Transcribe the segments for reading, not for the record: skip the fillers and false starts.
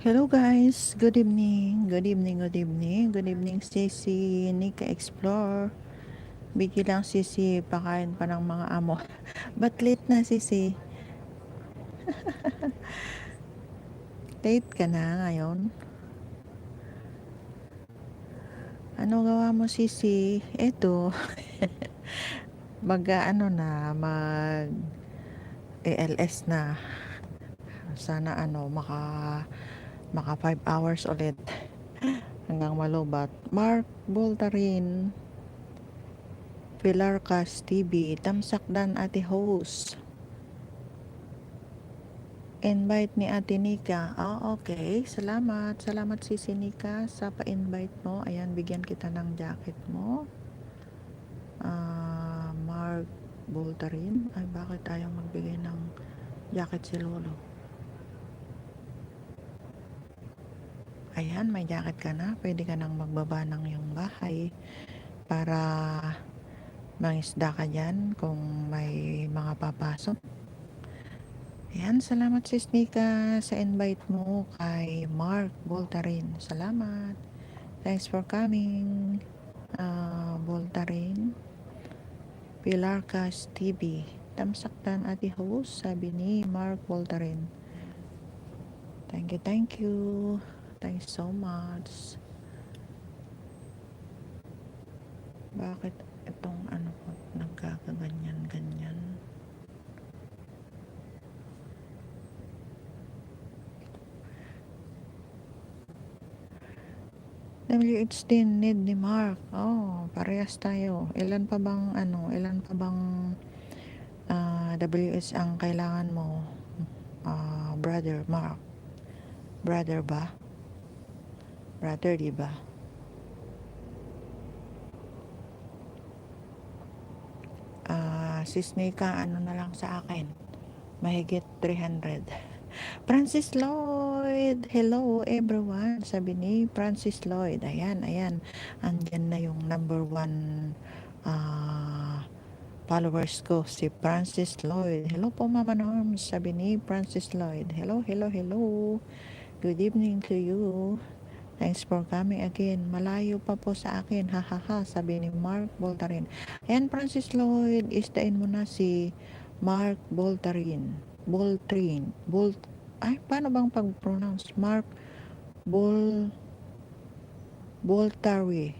Hello guys, good evening, good evening, good evening, good evening Sisi, Nika Explore. Bigyan lang Sisi, pakain pa ng mga amo. Ba't late na Sisi? Late ka na ngayon? Ano gawa mo Sisi? Eto, mag ALS na. Sana maka 5 hours ulit hanggang malubat. Mark Boltarin, Pilar Cas TV, Tamsakdan Ate Host. Invite ni Ate Nika. Okay. Salamat. Salamat Sisi Nika sa pa-invite mo. Ayan, bigyan kita ng jacket mo. Mark Boltarin. Ay, bakit ayaw magbigay ng jacket si Lolo? Ayan, may jacket ka na. Pwede ka nang magbaba ng iyong bahay para mangisda ka dyan kung may mga papasok. Ayan, salamat Sis Nika sa invite mo kay Mark Boltarin. Salamat. Thanks for coming. Boltarin. Pilar Cas TV. Tamsaktan Ate Host, sabi ni Mark Boltarin. Thank you, thank you. Thanks so much. Bakit itong nagkakaganyan-ganyan? WHD need ni Mark. Parehas tayo. Ilan pa bang WH ang kailangan mo? Brother Mark. Brother ba? Brother, di ba? Sis Nika, na lang sa akin? Mahigit 300. Francis Lloyd, hello everyone, sabi ni Francis Lloyd. Ayan, andyan na yung number 1 followers ko, si Francis Lloyd. Hello po Mama Norm, sabi ni Francis Lloyd. Hello, good evening to you. Thanks for coming again. Malayo pa po sa akin, hahaha, sabi ni Mark Boltarin. Ayan, Francis Lloyd, isdain mo na si Mark Boltarin. Paano bang pag-pronounce? Mark Boltari.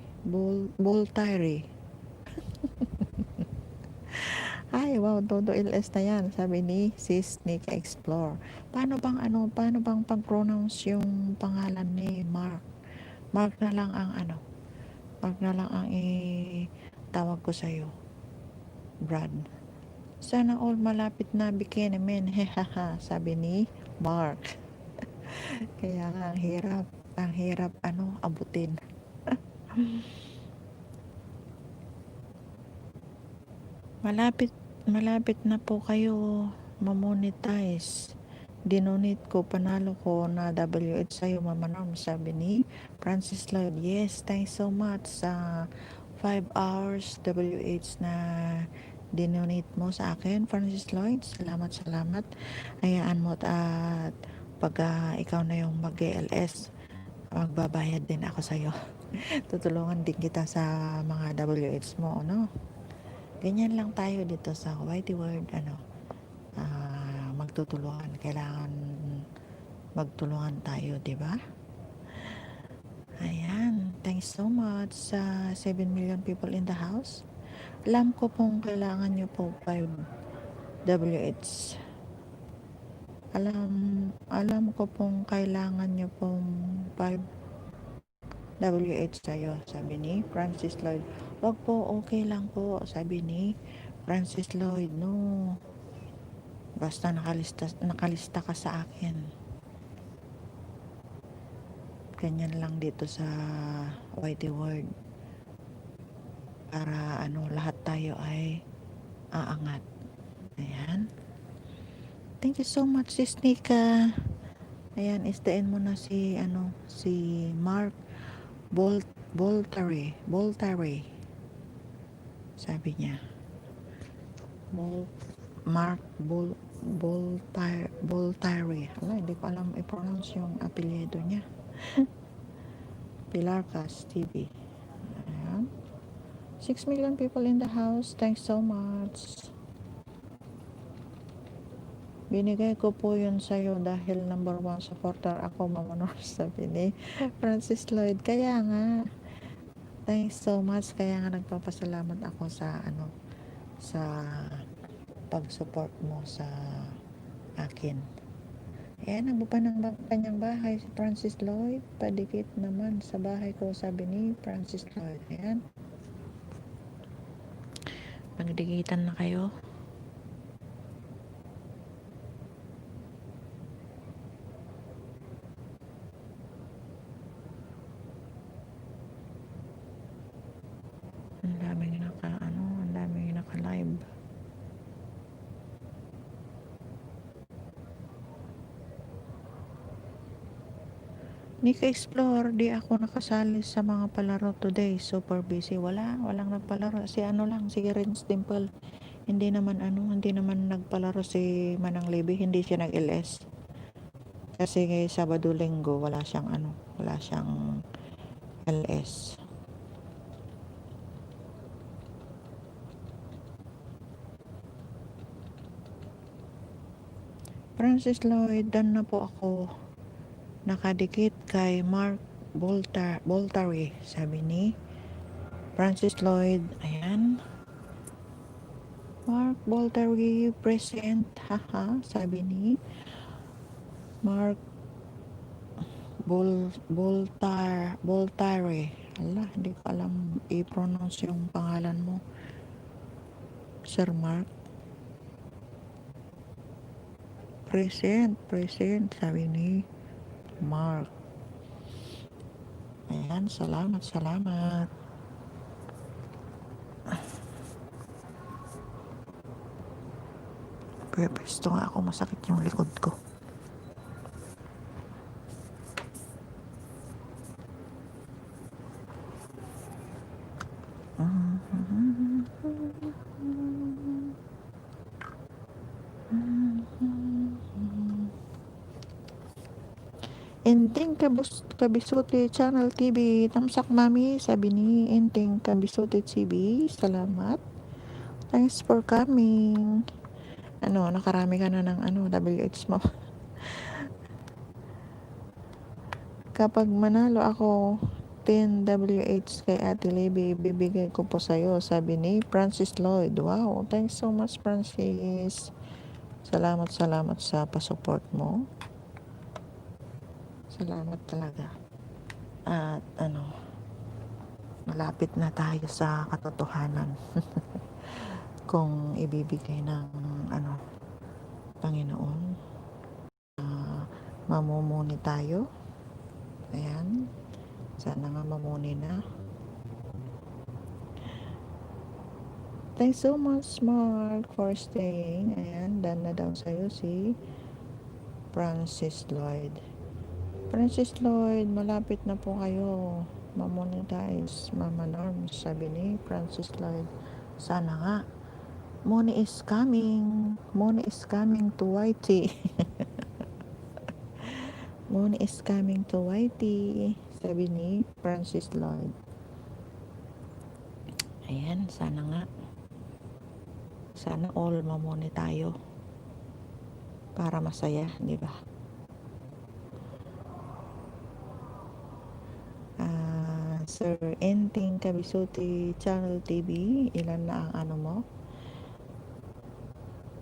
Ay, wow, todo LS na yan, sabi ni Sis Nika Explore. Paano bang pag-pronounce yung pangalan ni Mark? Mark na lang ang tawag ko sa'yo, Brad. Sana all malapit na bikini men, hehaha, sabi ni Mark. Kaya nga, ang hirap abutin. Malapit na po kayo mamonetize. Dinonate ko, panalo ko na WH sa'yo, Mama Norm, sabi ni Francis Lloyd. Yes, thanks so much sa 5 hours WH na dinonate mo sa akin, Francis Lloyd. Salamat. Hayaan mo at pag ikaw na yung mag-LS, magbabayad din ako sa'yo. Tutulungan din kita sa mga WH mo, no? Ganyan lang tayo dito sa Whitey World, magtutulungan. Kailangan magtulungan tayo, di ba? Ayan, thanks so much sa 7 million people in the house. Alam ko pong kailangan nyo po 5 WH. Alam ko pong kailangan nyo pong 5 WH tayo, sabi ni Francis Lloyd. Wag po, okay lang po, sabi ni Francis Lloyd. No, basta nakalista ka sa akin. Ganyan lang dito sa Whitey World. Para lahat tayo ay aangat. Ayan. Thank you so much, Sis Nika. Ayan, isdain mo na si Mark Boltare. Sabi niya. Mark Boltari. Wala, hindi ko alam i-pronounce yung apelyido niya. Pilarcas TV. Ayan. 6 million people in the house. Thanks so much. Binigay ko po yun sa'yo dahil number 1 supporter ako, Mama Nor, sabi ni Francis Lloyd. Kaya nga, thanks so much. Kaya nga nagpapasalamat ako sa sa pag-support mo sa akin. Ayan, nagbupa ng kanyang bahay si Francis Lloyd. Padikit naman sa bahay ko, sabi ni Francis Lloyd. Ayan. Magdikitan na kayo. Ang daming naka-live. Nika Explore, di ako nakasali sa mga palaro today. Super busy. Walang nagpalaro. Si si Renz Dimple. Hindi naman nagpalaro si Manang Libby. Hindi siya nag-LS. Kasi Sabado Linggo, wala siyang LS. Francis Lloyd, dan na po ako. Nakadikit kay Mark Boltari, sabi ni Francis Lloyd. Ayan. Mark Boltari present, haha, sabi ni Mark Boltari. Ala, hindi ko alam i-pronounce yung pangalan mo, Sir Mark. Present, sabi ni Mark. Ayan, salamat. Pwesto nga ako, masakit yung likod ko. Enting Kabisuti Channel TV, tamsak mami, sabi ni Enting Kabisuti TV. Salamat. Thanks for coming. Nakarami ka na ng WH mo. Kapag manalo ako 10 WH kay Ate Libby, bibigay ko po sa'yo, sabi ni Francis Lloyd. Wow, thanks so much, Francis. Salamat sa pa-support mo. Salamat talaga. At malapit na tayo sa katotohanan. Kung ibibigay ng Panginoon, mamumuni tayo. Ayan. Sana nga mamuni na. Thanks so much, Mark, for staying. Ayan, done na daw sa'yo si Francis Lloyd. Francis Lloyd, malapit na po kayo mamonetize, Mama Norm, sabi ni Francis Lloyd. Sana nga. Money is coming to YT. Money is coming to YT, sabi ni Francis Lloyd. Ayan, sana nga. Sana all mamoni tayo para masaya, di ba? Sir Enting Kabisuti Channel TV, ilan na ang mo?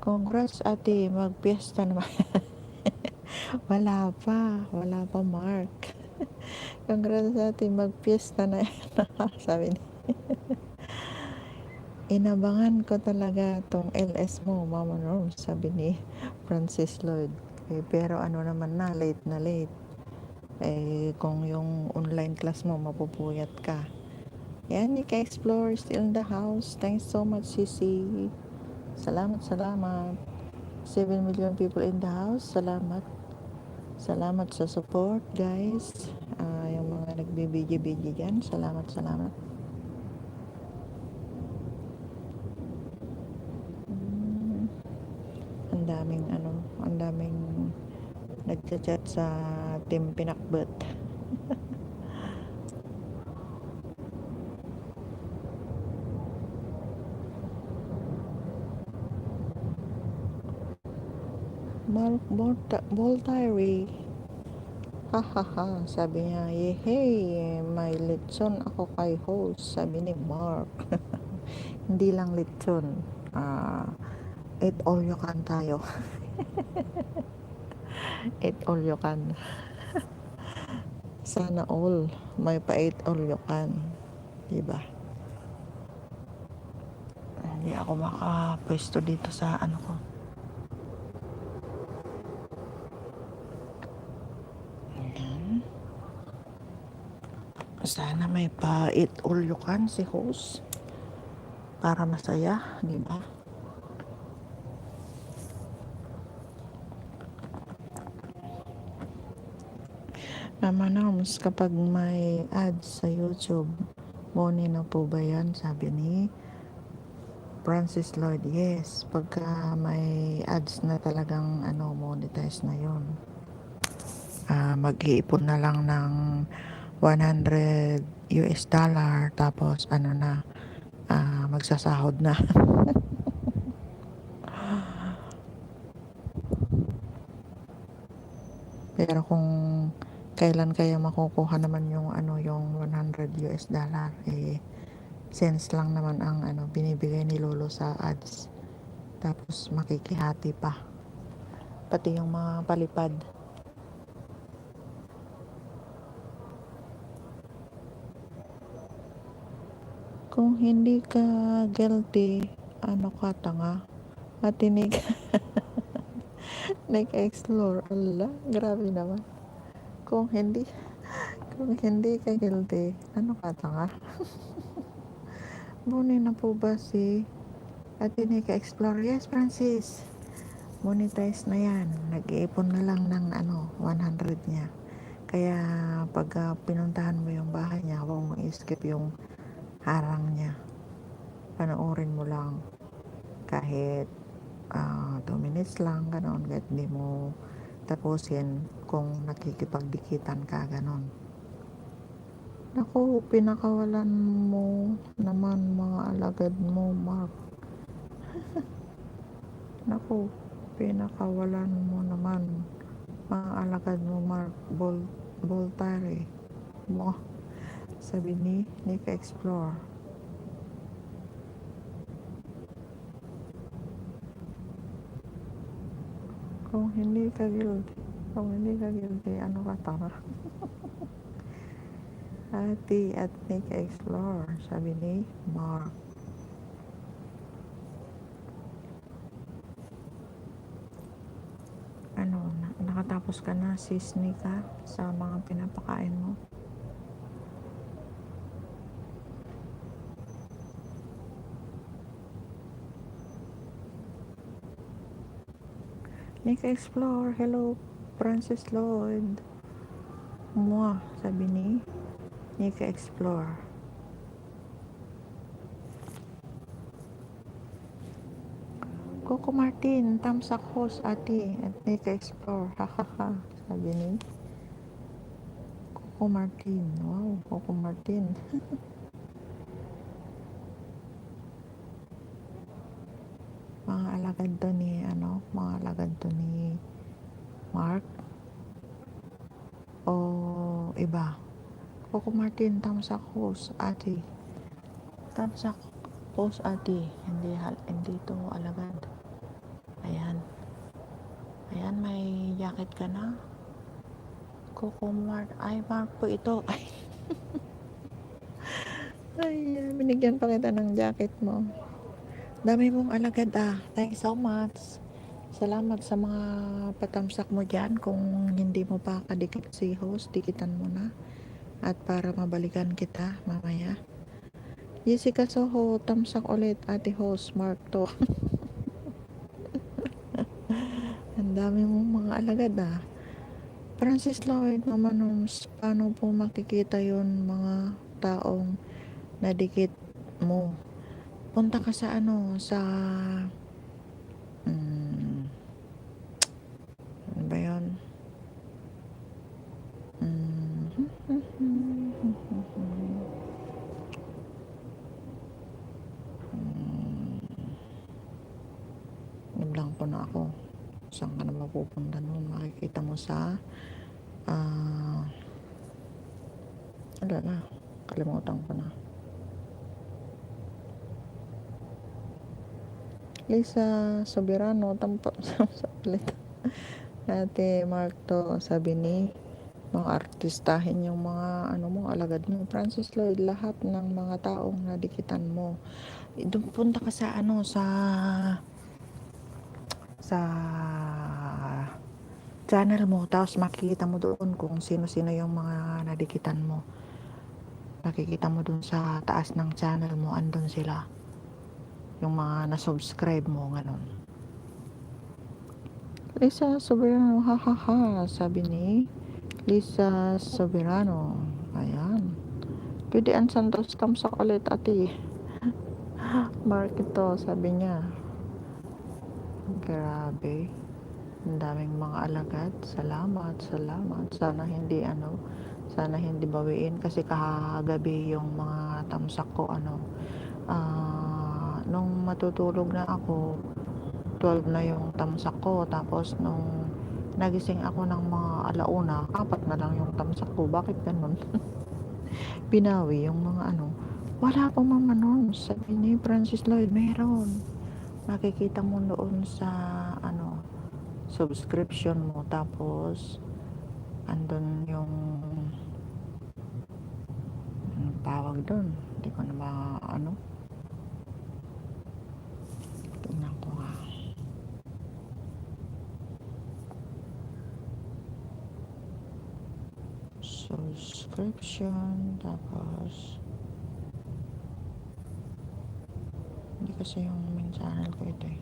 Congrats ate, magpiesta naman. Wala pa Mark. Congrats ate, magpiesta na sabi ni. Inabangan ko talaga tong LS mo, Mama Norm, sabi ni Francis Lloyd. Pero naman na, late. Kung yung online class mo, mapupuyat ka. Yan, Nika Explore still in the house. Thanks so much, Sisi. Salamat. 7 million people in the house. Salamat sa support, guys. Yung mga nagbibidyo dyan, salamat. Ang daming nagchat-chat sa Team Pinakbet. Mark Voltaire. Ha ha ha, sabi niya, hey, may litson ako kay host, sabi ni Mark. Hindi lang litson, eat all you can tayo. Eat all you can. Sana all, may pa eat all you can. Diba? Hindi ako makapwesto dito sa ano ko. Sana may pa eat all you can si host para masaya, di ba? Mama Norms, kapag may ads sa YouTube, money na po ba yan? Sabi ni Francis Lloyd. Yes, pagka may ads na talagang monetize na yon. Mag-iipon na lang ng $100 tapos magsasahod na. Pero kung kailan kaya makukuha naman yung $100, cents lang naman ang binibigay ni Lolo sa ads. Tapos makikihati pa. Pati yung mga palipad. Kung hindi ka guilty, ano ka tanga? Matinig. Nag-explore. Ala, grabe naman. Kung hindi ka guilty, ano ka tanga? Muni na po ba si Ate Explore? Yes, Francis. Monetize na yan. Nag-iipon na lang ng 100 niya. Kaya pag pinuntahan mo yung bahay niya, huwag mo i-skip yung harang niya. Panoorin mo lang kahit 2 minutes lang, ganon. Kahit hindi mo tapusin kung nakikipagdikitan ka, ganon. Naku, pinakawalan mo naman mga alagad mo, Mark. Naku, pinakawalan mo naman mga alagad mo, Mark Voltaire mo, sabi ni Nick Explore. Kung hindi ka guilty, ano ka tara? Ati at Nick Explore, sabi ni Mark. Nakatapos ka na, sis Nika, sa mga pinapakain mo? Nick Explore, hello, Francis Lloyd. Mwah, sabi ni Nick Explore. Coco Martin, tamsak host ate at Nick Explore. Hahaha, sabi ni Coco Martin. Wow, Coco Martin. Mga alagad to ni Mark o iba. Coco Martin, tamsak host ate. Tamsak host ate. Hindi to alagad. Ayan, may jacket ka na. Coco Mart. Ay, Mark po ito. Ay, binigyan pa kita ng jacket mo. Dami mong alagad Thanks so much. Salamat sa mga patamsak mo dyan. Kung hindi mo pa kadikit si host, dikitan mo na. At para mabalikan kita mamaya. Jessica Soho, tamsak ulit ate host, Mark to. Ang dami mong mga alagad Francis Lloyd, Mama Noms, paano po makikita yon mga taong nadikit mo? Punta ka sa ano ba yun? pupunta nun. Makikita mo sa ah wala na, kalimutan ko na. Lisa Soberano, tampo sa ulit. Ate Mark to, sabi ni mga artistahin yung mga ano mo, alagad mo. Francis Lloyd, lahat ng mga taong nadikitan mo. Doon punta ka sa ano, sa channel mo, tapos makikita mo doon kung sino-sino yung mga nadikitan mo. Nakikita mo doon sa taas ng channel mo, andun sila. Yung mga na-subscribe mo, ganun. Lisa Soberano, hahaha, sabi ni Lisa Soberano. Ayan. Judean Santos, tamsak ulit ate. Mark ito, sabi niya. Grabe. Ang daming mga alagad. Salamat, salamat. Sana hindi bawiin kasi kahagabi yung mga tamsak ko nung matutulog na ako 12 na yung tamsak ko, tapos nung nagising ako ng mga alauna 4 na lang yung tamsak ko. Bakit ganun? Binawi yung mga wala pa Mama Norms, sabi ni Francis Lloyd, meron, makikita mo doon sa subscription mo, tapos andun yung tawag doon, hindi ko na tingnan ko nga. Subscription, tapos hindi kasi yung main channel ko ito eh.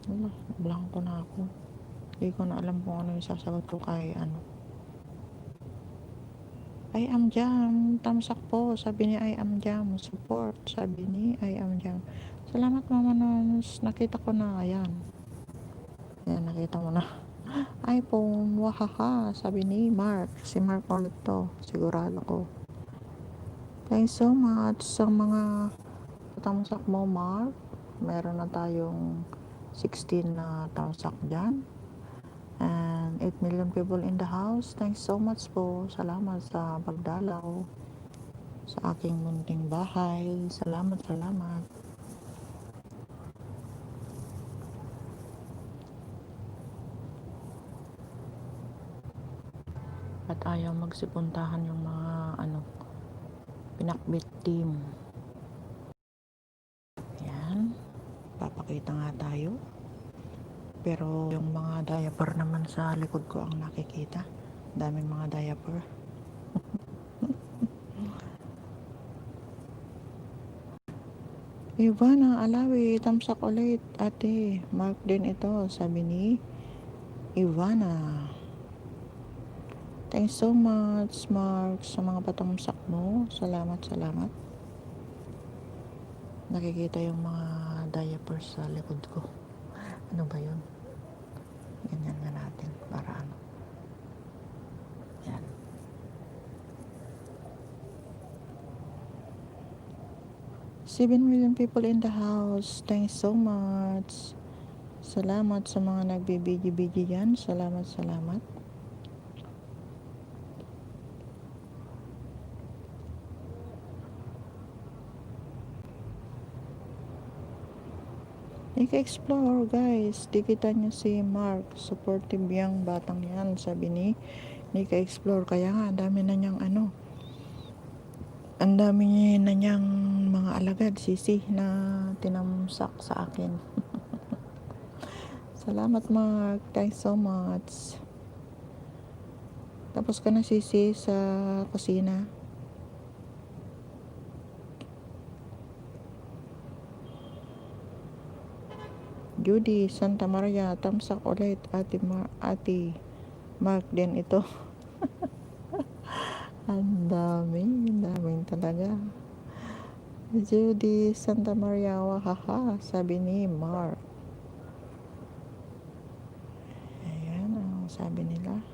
Wala, blanco na ako. Hindi ko na alam kung ano yung sasagot ko kay I am Jam, tamsak po, sabi ni I am Jam, support, sabi ni I am Jam. Salamat Mama Nons, nakita ko na, ayan. Ayan, nakita mo na. iPhone, wahaha, sabi ni Mark. Si Mark ulit to, sigurado ko. Thanks so much sa mga tamsak mo, Mark. Meron na tayong 16 na tamsak dyan. And 8 million people in the house. Thanks so much po. Salamat sa pagdalaw sa aking munting bahay. Salamat, salamat. At ayaw magsipuntahan yung mga pinakbit team. Yan. Papakita nga tayo. Pero yung mga diaper naman sa likod ko ang nakikita. Daming mga diaper. Ivana Alawi, tamsak ulit ate. Mark din ito, sabi ni Ivana. Thanks so much, Mark, sa mga patamsak mo. Salamat, salamat. Nakikita yung mga diapers sa likod ko. Ano ba yun? Ganyan nga natin para yan. 7 million people in the house. Thanks so much. Salamat sa mga nagbibigi-bigi yan. Salamat, salamat. Ika-explore guys. Dikitan nyo si Mark. Supportive yung batang yan. Sabi ni Ika-explore. Kaya nga, ang dami na niyang ang dami na niyang mga alagad, sisi, na tinamsak sa akin. Salamat Mark. Thanks so much. Tapos ka na sisi sa kusina. Judy Santa Maria, tamsak ulit ate Mark din ito. ang daming talaga. Judy Santa Maria, wahaha, sabi ni Mark. Ayan ang sabi nila.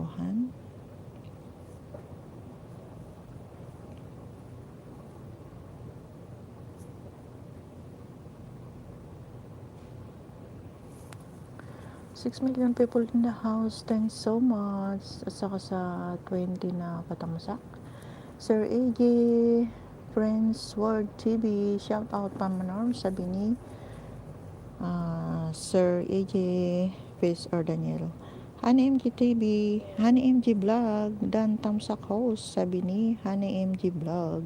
Johan. Six million people in the house. Thanks so much. At saka sa 20 na patamsak. Sir AJ, Prince World TV, shout out Pamanorm, sabi ni Sir AJ, Fiz or Daniel. Honey MG TV, Honey MG Vlog, Dan Tamsak host, sabi ni Honey MG Vlog.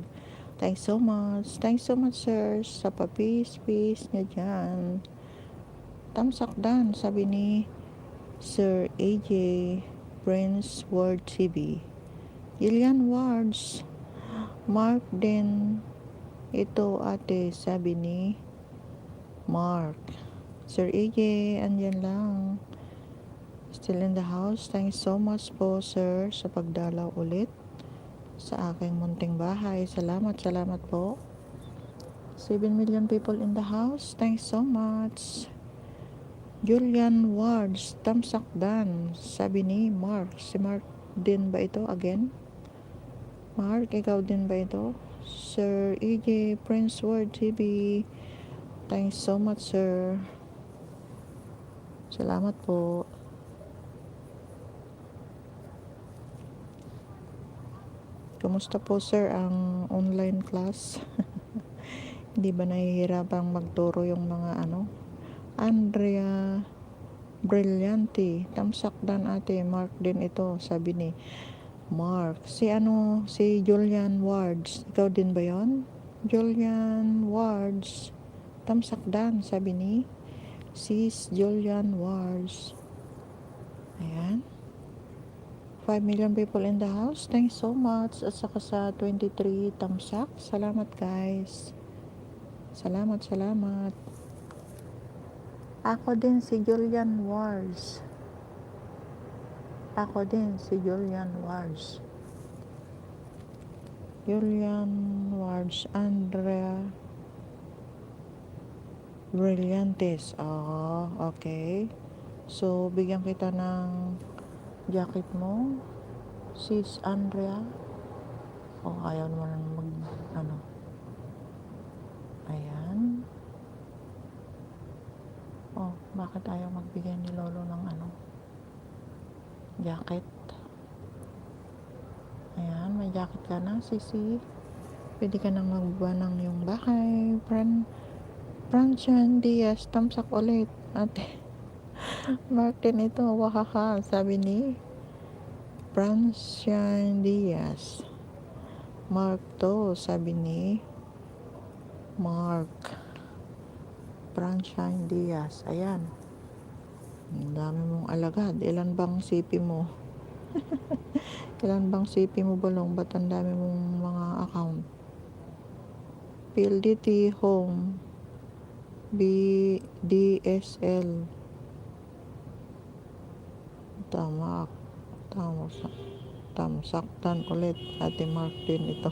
Thanks so much sir, sa papis-pis niya dyan. Tamsak Dan, sabi ni Sir AJ, Prince World TV. Gillian Wards, Mark din ito ate, sabi ni Mark. Sir AJ, andyan lang. Still in the house. Thanks so much po sir sa pagdalaw ulit sa aking munting bahay. Salamat po. 7 million people in the house. Thanks so much. Julian Wards, tamsak Dan, sabi ni Mark. Si Mark din ba ito again? Mark, ikaw din ba ito? Sir AJ, Prince World TV, thanks so much sir. Salamat po. Kumusta po sir ang online class? Hindi ba nahihirapang magturo yung mga Andrea Brilliante, tamsak Dan ate, Mark din ito, sabi ni Mark. Si Julian Wards, ikaw din ba yon? Julian Wards, tamsak Dan, sabi ni Sis Julian Wards. Ayan. 5 million people in the house. Thanks so much. At saka sa 23 tamsak. Salamat guys. Salamat. Ako din si Julian Wards. Julian Wards, Andrea Brillantes. Oh, okay. So, bigyan kita ng jacket mo, sis Andrea. Oh, ayaw naman ayan. Oh, bakit ayaw magbigay ni Lolo ng jacket? Ayan, may jacket ka na, sisi. Pwede ka nang magbuba ng yung bahay. Francian Diaz, tamsak ulit. Ate, Martin ito, wahaha, sabi ni Francian Diaz. Mark to, sabi ni Mark. Francian Diaz, ayan. Ang dami mong alagad. Ilan bang sipi mo? Balong? Ba't ang dami mong mga account? PLDT Home, DSL. Tamsaktan ulit. Ate Mark din ito.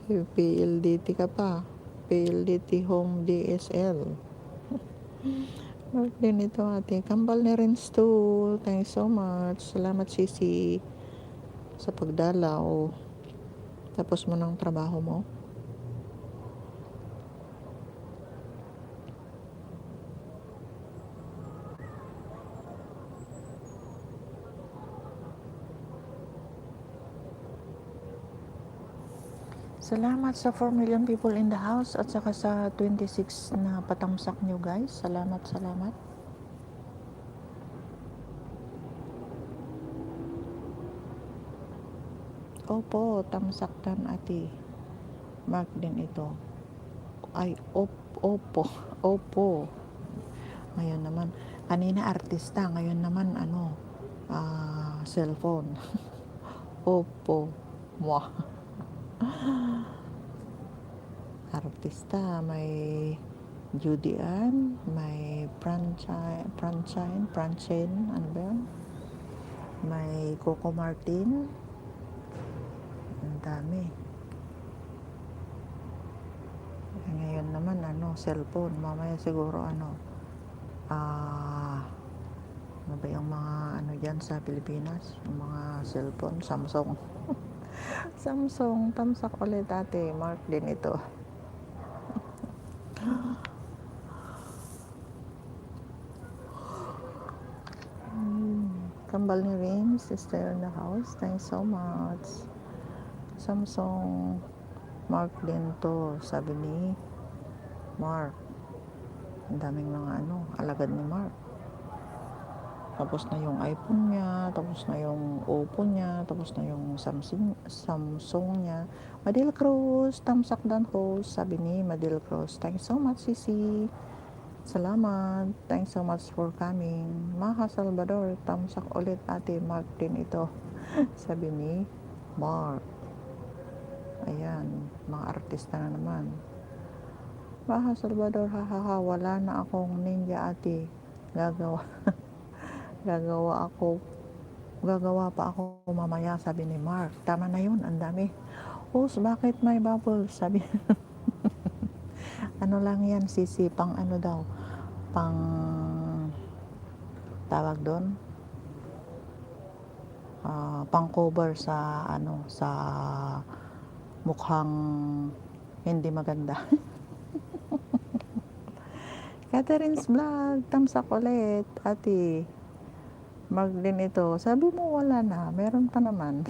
PLDT ka pa. PLDT Home, DSL. Mark din ito ate. Kambal na rin to. Thanks so much. Salamat sisi sa pagdalaw. Tapos mo ng trabaho mo. Salamat sa 4 million people in the house at saka sa 26 na patamsak nyo guys. Salamat. Opo, tamsaktan ate. Mark din ito. Ay, opo. Ngayon naman, kanina artista, ngayon naman cellphone. Opo. Mwah. Artista, may Judy Ann, may Francine, ano ba yun? May Coco Martin. Ang dami. Ngayon naman cellphone. Mamaya siguro Ano ba yung mga ano dyan sa Pilipinas? Yung mga cellphone, Samsung. Samsung, tamsak ulit ate. Mark din ito. Kambal ni Rains is there in the house. Thanks so much. Samsung, Mark din to. Sabi ni Mark. Ang daming mga ano, alagad ni Mark. Tapos na yung iPhone niya, tapos na yung Oppo niya, tapos na yung Samsung niya. Madil Cruz, tamsak dan host, sabi ni Madil Cruz. Thanks so much, Sisi. Salamat. Thanks so much for coming. Maha Salvador, tamsak ulit ate. Mark din ito. Sabi ni Mark. Ayan, mga artista na naman. Maha Salvador, hahaha, wala na akong ninja ate. Gagawa. Gagawa pa ako mamaya, sabi ni Mark. Tama na yun, ang dami. Host, bakit may bubble? Sabi, ano lang yan, Sisi, pang ano daw, pang, tawag doon, pang cover sa, ano, sa mukhang hindi maganda. Catherine's Vlog, tamsak ulit, ate. Mark din ito. Sabi mo wala na, meron pa naman.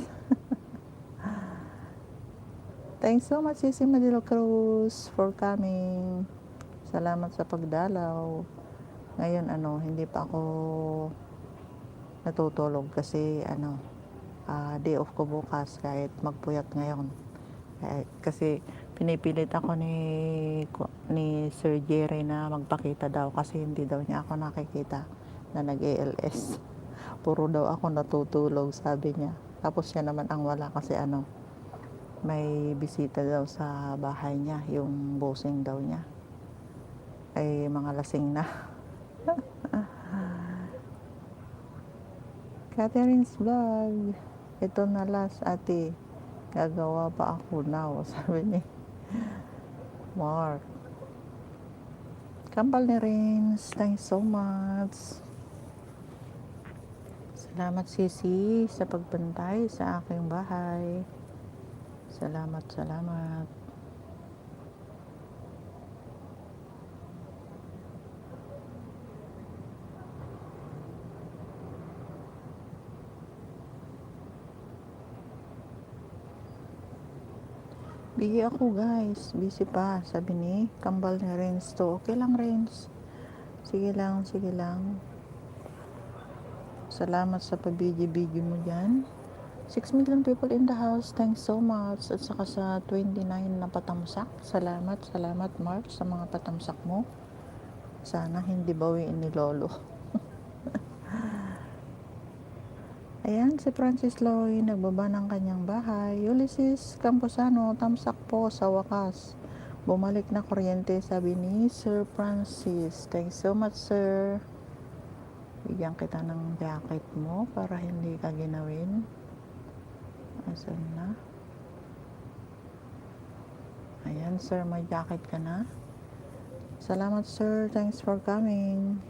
Thanks so much, Sisi Madilo Cruz, for coming. Salamat sa pagdalaw. Ngayon, ano, hindi pa ako natutulog kasi, ano, day off ko bukas kahit magpuyat ngayon. Kasi pinipilit ako ni Sir Jerry na magpakita daw kasi hindi daw niya ako nakikita na nag-ALS. Puro daw ako natutulog, sabi niya. Tapos siya naman ang wala kasi ano, may bisita daw sa bahay niya, yung bossing daw niya. Ay mga lasing na. Catherine's Vlog. Ito na last ate. Gagawa pa ako now, sabi ni Mark. Kambal ni Rins, thanks so much. Salamat Sisi sa pagbantay sa aking bahay. Salamat, salamat. Busy ako guys, busy pa, sabi ni Kambal ni Rins to. Okay lang Rins. Sige lang, sige lang. Salamat sa pabidyo-bidyo mo dyan. 6 million people in the house. Thanks so much. At saka sa 29 na patamsak. Salamat, salamat Mark sa mga patamsak mo. Sana hindi bawiin ni Lolo. Ayan, si Francis Loy, nagbaba ng kanyang bahay. Ulysses Camposano, tamsak po sa wakas. Bumalik na kuryente, sabi ni Sir Francis. Thanks so much, sir. Bigyan kita ng jacket mo para hindi ka ginawin. Asan na? Ayan, sir, may jacket ka na. Salamat, sir. Thanks for coming.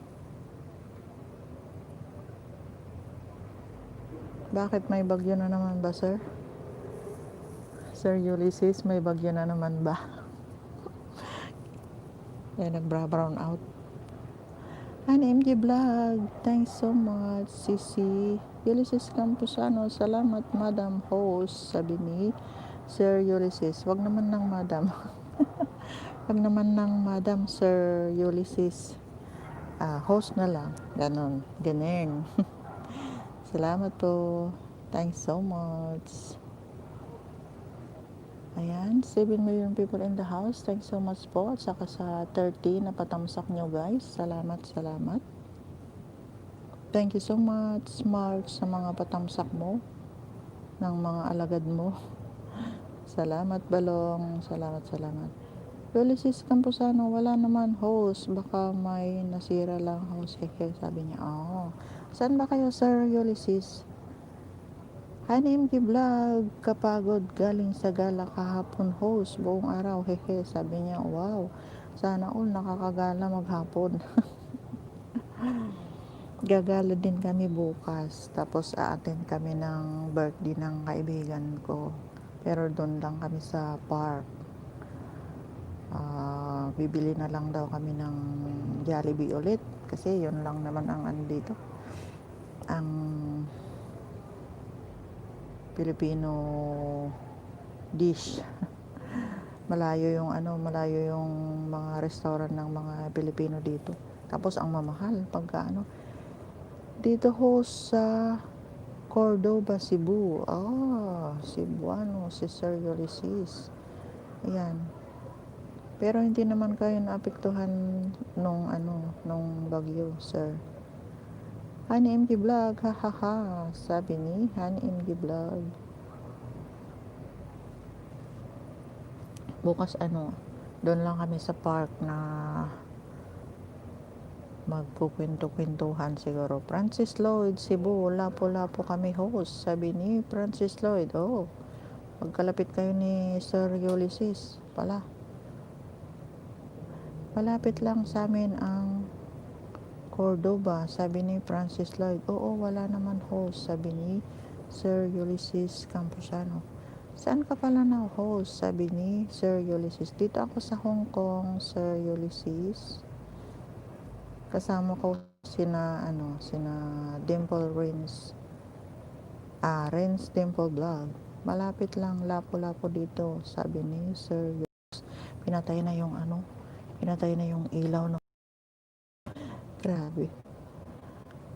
Bakit may bagyo na naman ba, sir? Sir Ulysses, may bagyo na naman ba? Nagbra-brown out. MG Vlog, thanks so much, Sisi. Ulysses Camposano, salamat, Madam Host, sabi ni Sir Ulysses. Wag naman ng Madam. Wag naman ng Madam, Sir Ulysses. Host na lang. Ganon. Ganun. Salamat po. Thanks so much. Ayan, 7 million people in the house. Thanks so much po. At saka sa 30 na patamsak nyo guys. Salamat, salamat. Thank you so much, Mark, sa mga patamsak mo ng mga alagad mo. Salamat, Balong. Salamat, salamat. Ulysses Camposano, wala naman host. Baka may nasira lang host. Sabi niya, saan ba kayo, Sir Ulysses? MG Vlog, kapagod galing sa gala kahapon host, buong araw, hehe, sabi niya, wow, sana all nakakagala maghapon. Gagala din kami bukas. Tapos aattend kami ng birthday ng kaibigan ko. Pero doon lang kami sa park. Bibili na lang daw kami ng Jollibee ulit. Kasi yun lang naman ang ano dito. Ang Filipino dish. Malayo yung mga restaurant ng mga Pilipino dito. Tapos ang mamahal pagka dito ho sa Cordoba, Cebu. Cebuano, si Sir Ulysses. Ayan. Pero hindi naman kayo naapektuhan nung bagyo, sir. Honey MG Vlog, hahaha, sabi ni Honey MG Vlog. Bukas doon lang kami sa park na magkukwento-kwentuhan siguro. Francis Lloyd, Cebu, lapo-lapo kami host, sabi ni Francis Lloyd. Magkalapit kayo ni Sir Ulysses pala. Malapit lang sa amin ang Cordoba, sabi ni Francis Lloyd. Wala naman host, sabi ni Sir Ulysses Camposano. Saan ka pala na host, sabi ni Sir Ulysses. Dito ako sa Hong Kong, Sir Ulysses. Kasama ko sina Dimple Rins. Rins Dimple Vlog. Malapit lang, lapo-lapo dito, sabi ni Sir Ulysses. Pinatay na yung ilaw no. Grabe.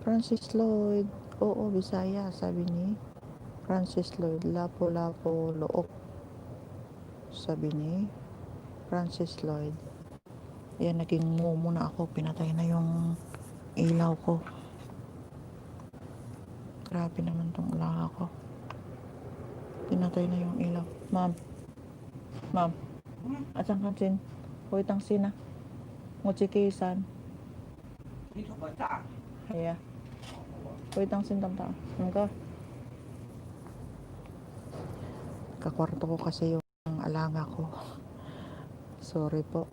Francis Lloyd, Bisaya, sabi ni Francis Lloyd. Lapo-lapo look, sabi ni Francis Lloyd. Yan, naging mumu na ako. Pinatay na yung ilaw ko. Grabe naman tong alaga ko. Pinatay na yung ilaw. Ma'am, atang kansin? Hoy tangsina. Ngutsikisan. Dito ba ta? Haya. Hoy tangsina tamta. Ka. Kakwarto ko kasi yung alaga ko. Sorry po.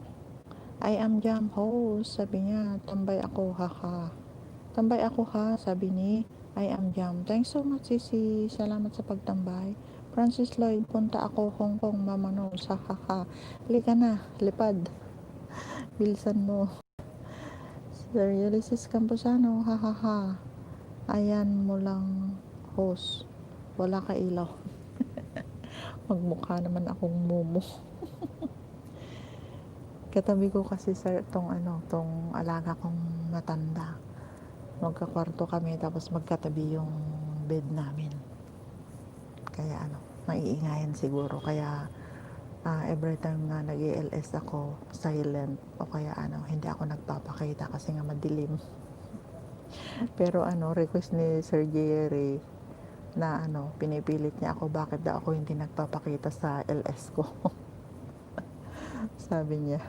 I am Jam host, sabi niya. Tambay ako, haha. Tambay ako ha, sabi ni I am Jam. Thanks so much, Sisi. Salamat sa pagtambay. Francis Lloyd, punta ako Hong Kong, mamanos, hahaha. Halika na, lipad. Bilisan mo. Sir Ulysses Camposano, hahaha. Ayan mo lang, host. Wala ka ilaw. Magmukha naman akong mumu. Katabi ko kasi tong alaga kong matanda. Magkakwarto kami tapos magkatabi yung bed namin. Kaya maiingayan siguro. Kaya every time na nag-ELS ako, silent o kaya hindi ako nagpapakita kasi nga madilim. Pero request ni Sir Jerry na pinipilit niya ako bakit daw ako hindi nagpapakita sa LS ko. Sabi niya.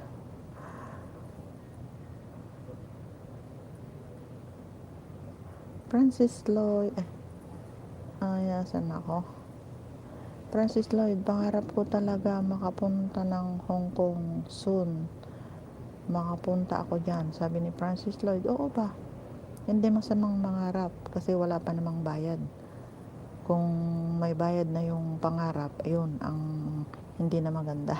Francis Lloyd, saan ako? Francis Lloyd, pangarap ko talaga makapunta ng Hong Kong soon. Makapunta ako dyan, sabi ni Francis Lloyd. Oo ba? Hindi masamang mangarap kasi wala pa namang bayad. Kung may bayad na yung pangarap, ayun, ang hindi na maganda.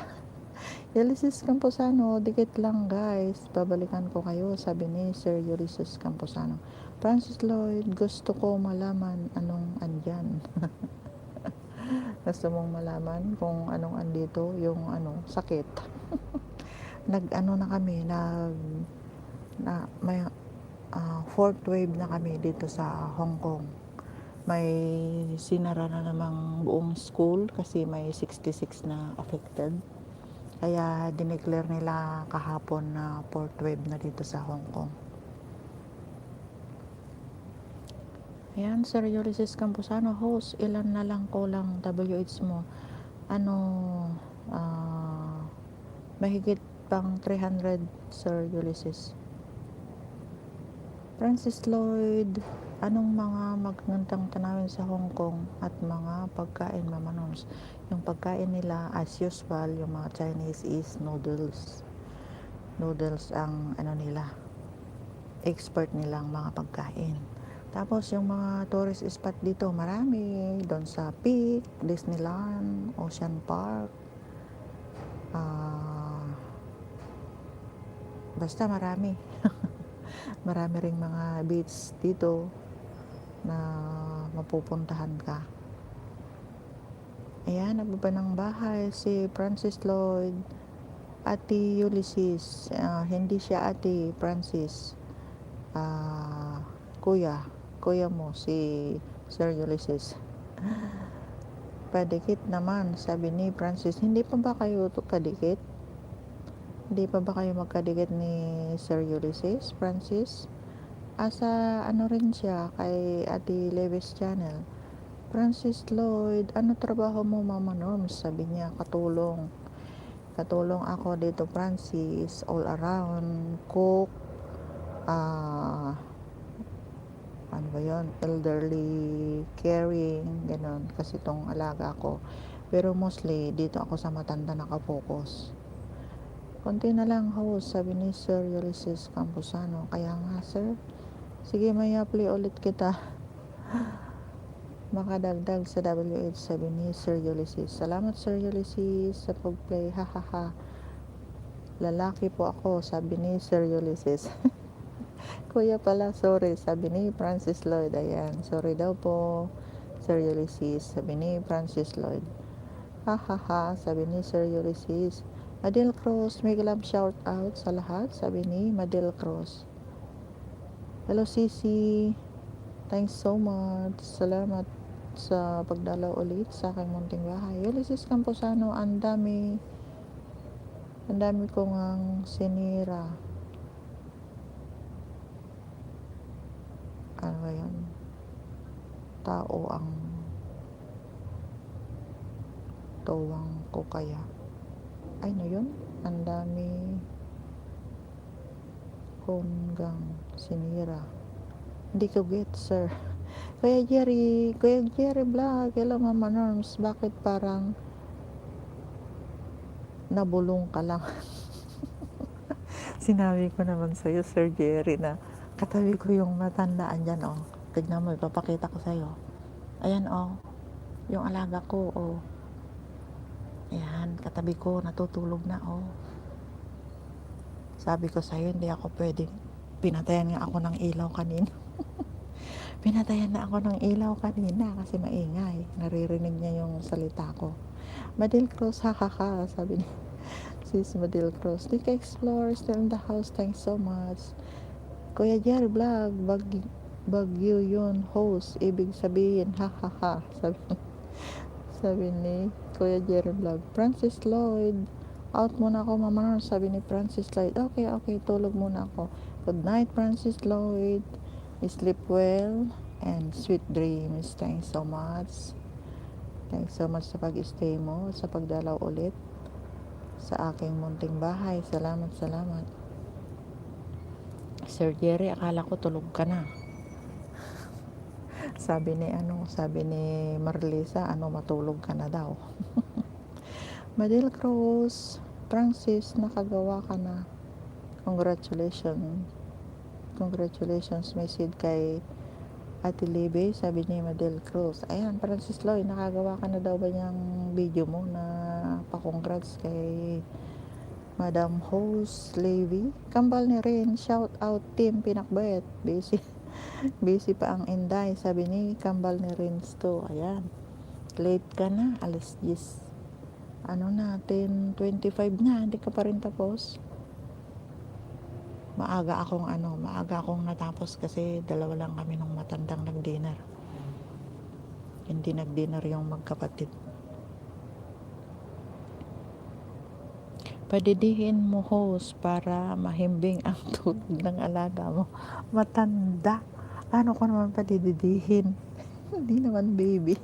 Ulysses Camposano, dikit lang guys, babalikan ko kayo, sabi ni Sir Ulysses Camposano. Francis Lloyd, gusto ko malaman anong andyan. Gusto mong malaman kung anong andito, yung sakit. Na kami, may fourth wave na kami dito sa Hong Kong. May sinara na namang buong school kasi may 66 na affected. Kaya dineclare nila kahapon na fourth wave na dito sa Hong Kong. Ayan, Sir Ulysses Camposano, host, ilan na lang kulang WH mo? Mahigit pang 300, Sir Ulysses. Francis Lloyd, anong mga magandang tanawin sa Hong Kong at mga pagkain, mamanons? Yung pagkain nila, as usual, yung mga Chinese is noodles. Noodles ang nila. expert nilang mga pagkain. Tapos yung mga tourist spot dito, marami. Doon sa Peak, Disneyland, Ocean Park. Basta marami. Marami ring mga beach dito na mapupuntahan ka. Ayan, nagbaba ng bahay si Francis Lloyd, Ate Ulysses. Hindi siya Ate Francis. Kuya mo si Sir Ulysses. Padikit naman, sabi ni Francis. Hindi pa ba kayo kadikit? Hindi pa ba kayo magkadikit ni Sir Ulysses, Francis? Asa ano rin siya kay Ate Levis Channel. Francis Lloyd, ano trabaho mo, Mama Norms? Sabi niya, katulong ako dito, Francis, all around, cook, ano ba yun, elderly caring, gano'n, kasi itong alaga ko. Pero mostly, dito ako sa matanda nakapokus. Konti na lang, host, sabi ni Sir Ulysses Camposano. Kaya nga, sir, sige, maya play ulit kita. Makadagdag sa WH, sabi ni Sir Ulysses. Salamat, Sir Ulysses, sa pag-play, hahaha. Lalaki po ako, sabi ni Sir Ulysses. Kuya pala, sorry, sabi ni Francis Lloyd. Ayan, sorry daw po, Sir Ulysses, sabi ni Francis Lloyd. Hahaha, sabi ni Sir Ulysses. Madel Cross, make love shout out sa lahat, sabi ni Madel Cross. Hello Sisi, thanks so much, salamat sa pagdalaw ulit sa aking munting bahay. Ulysses Camposano, ang dami kong ang sinira. Ano ba yun? Tao ang tuwang ko kaya. Ay, no yun? Ang dami konggang sinira. Hindi ko get, sir. Kuya Jerry Vlog, hello Mama Norms, bakit parang nabulong ka lang? Sinabi ko naman sa'yo, Sir Jerry, na katabi ko yung matandaan dyan, oh. Tignan mo, ipapakita ko sa'yo. Ayan, oh. Yung alaga ko, oh. Ayan, katabi ko, natutulog na, oh. Sabi ko sa'yo, hindi ako pwedeng. Pinatayan nga ako ng ilaw kanina. Pinatayan na ako ng ilaw kanina kasi maingay. Naririnig niya yung salita ko. Madel Cross, hahaha, sabi ni Sis Madel Cross. Nika Explore, still in the house, thanks so much. Kuya Jerry Vlog, bagyo yun, host, ibig sabihin, hahaha, sabi ni Kuya Jerry Vlog. Francis Lloyd, out muna ako, Mama, sabi ni Francis Lloyd. Okay, tulog muna ako. Good night, Francis Lloyd. Sleep well and sweet dreams. Thanks so much. Thanks so much sa pag-stay mo, sa pagdalaw ulit sa aking munting bahay. Salamat. Sir Jerry, akala ko tulog ka na. Sabi ni Marlisa, matulog ka na daw. Madel Cruz, Francis, nakagawa ka na. Congratulations message kay Ate Libby, sabi ni Madel Cruz. Ayan, Francis Lloyd, nakagawa ka na daw ba niyang video mo na pa-congrats kay Madam Host Levy? Kambal ni rin, shout out team Pinakbet. Busy pa ang Inday, sabi ni Kambal ni Rins to. Ayan, late ka na, alas 10. 10:25 na, hindi ka pa rin tapos. Maaga akong natapos kasi dalawa lang kami nung matandang nag-dinner. Hindi nag-dinner yung magkapatid. Padidihin mo, host, para mahimbing ang tulog ng alaga mo. Matanda. Ano ko naman padidihin? Hindi naman baby.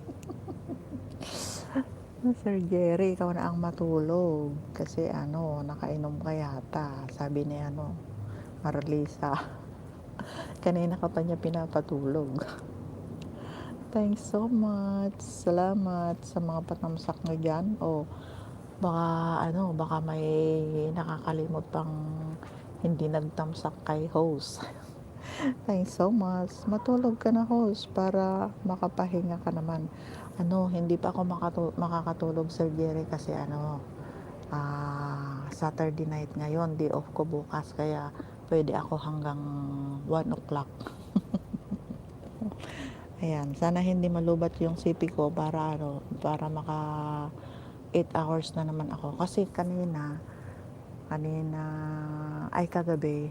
Sir Jerry, ikaw na ang matulog. Kasi nakainom ka yata. Sabi ni Marlisa. Kanina ka pa niya pinapatulog. Thanks so much. Salamat sa mga patamsak nyo dyan. Baka may nakakalimot pang hindi nagtamsak kay host. Thanks so much. Matulog ka na, host, para makapahinga ka naman. Hindi pa ako makakatulog, Sir Jerry, kasi Saturday night ngayon, day off ko bukas, kaya pwede ako hanggang 1 o'clock. Ayan, sana hindi malubat yung sipi ko para maka 8 hours na naman ako. Kasi kanina, ay kagabi,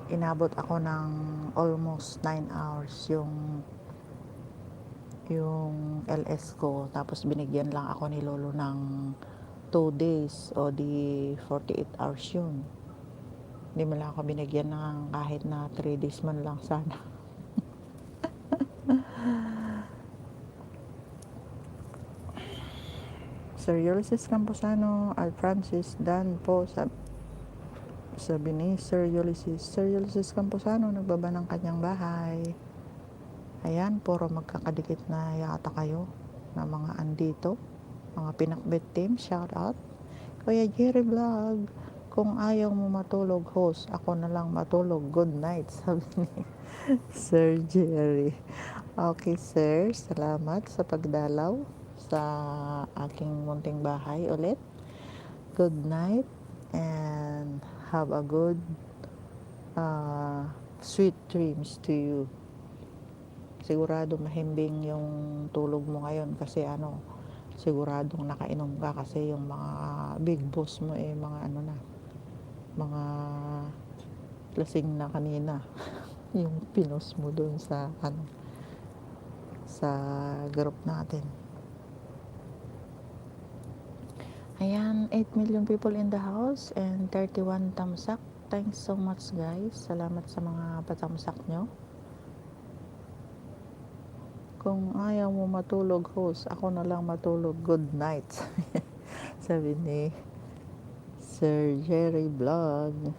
inabot ako ng almost 9 hours yung LS ko. Tapos binigyan lang ako ni Lolo ng 2 days, o di 48 hours yun. Hindi mo lang ako binigyan ng kahit na 3 days man lang sana. Sir Ulysses Camposano, Al Francis Dan po, sabi ni Sir Ulysses Camposano, nagbaba ng kanyang bahay. Ayan, puro magkakadikit na yata kayo na mga andito, mga pinakbit team. Shout out Kuya Jerry Vlog, kung ayaw mo matulog, host, ako na lang matulog. Good night, sabi ni Sir Jerry. Okay, sir, salamat sa pagdalaw sa aking munting bahay ulit. Good night and have a good sweet dreams to you. Sigurado mahimbing yung tulog mo ngayon kasi siguradong nakainom ka, kasi yung mga big boss mo mga lasing na kanina. Yung pinos mo dun sa group natin. Ayan, 8 million people in the house and 31 thumbs up. Thanks so much, guys. Salamat sa mga patamsak nyo. Kung ayaw mo matulog, host, ako na lang matulog. Good night. Sabi ni Sir Jerry Vlog.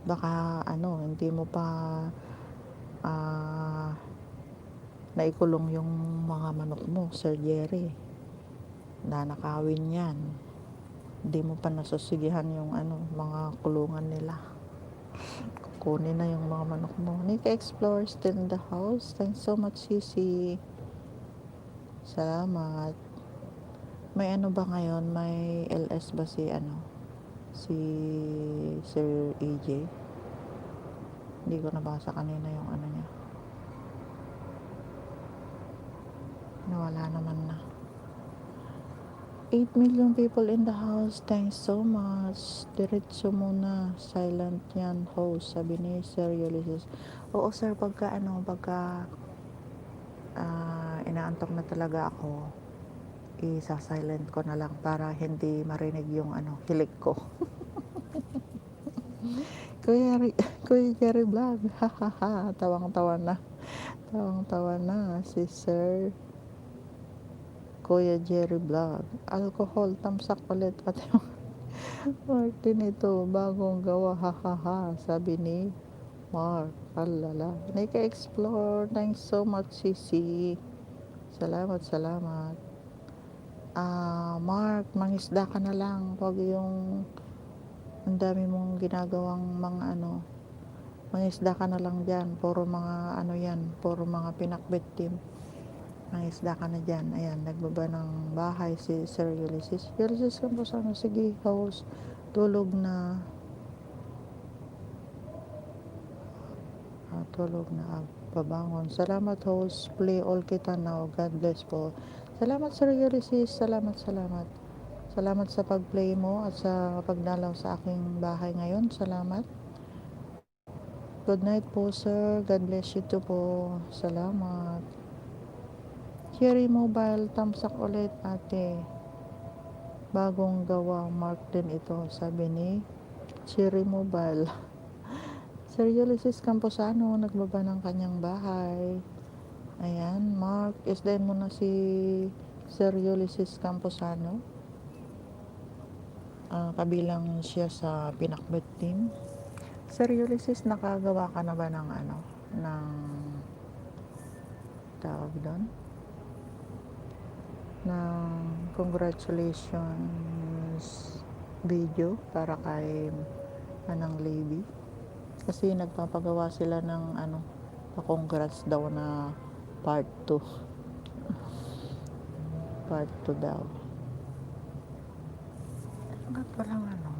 Baka hindi mo pa naikulong yung mga manok mo, Sir Jerry. Nanakawin yan. Hindi mo pa nasusigihan yung mga kulungan nila. Kukunin na yung mga manok mo. Nika Explorer still in the house. Thanks so much, Sisi. Salamat. May ba ngayon? May LS ba si Sir AJ? Hindi ko nabasa kanina yung niya. Nawala naman na. 8 million people in the house. Thanks so much. Diretso muna. Silent yan, host. Sabi ni Sir Ulysses. Oo, sir, pagka inaantok na talaga ako, isa-silent ko na lang para hindi marinig yung hilik ko. Kuya Jerry Vlog. Hahaha. Tawang-tawa na si Sir Kuya Jerry Vlog. Alcohol, tamsak ulit pati Martin ito, bagong gawa, hahaha, sabi ni Mark. Alala. Nika Explore, thanks so much, Sisi. Salamat. Mark, mangisda ka na lang. Wag yung ang dami mong ginagawang mga mangisda ka na lang dyan. Puro mga puro mga pinakbit team. Mangisda ka na dyan. Ayan, nagbaba ng bahay si Sir Ulysses. Ulysses, Camposano, sige, host, tulog na. Tulog na, pabangon. Salamat, host. Play all kita now. God bless po. Salamat, Sir Ulysses. Salamat. Salamat sa pag-play mo at sa pagdalaw sa aking bahay ngayon. Salamat. Good night po, sir. God bless you too po. Salamat. Cherry Mobile, tamsak ulit, ate. Bagong gawa, Mark din ito, sabi ni Cherry Mobile. Sir Ulysses Camposano, nagbaba ng kanyang bahay. Ayan, Mark, isdain mo na si Sir Ulysses Camposano. Kabilang siya sa pinakbet team. Sir Ulysses, nakagawa ka na ba ng tawag doon? Ng congratulations video para kay Manang Lady? Kasi nagpapagawa sila ng ano, pa-congrats daw na part 2. Part 2 daw. Hanggat walang ano.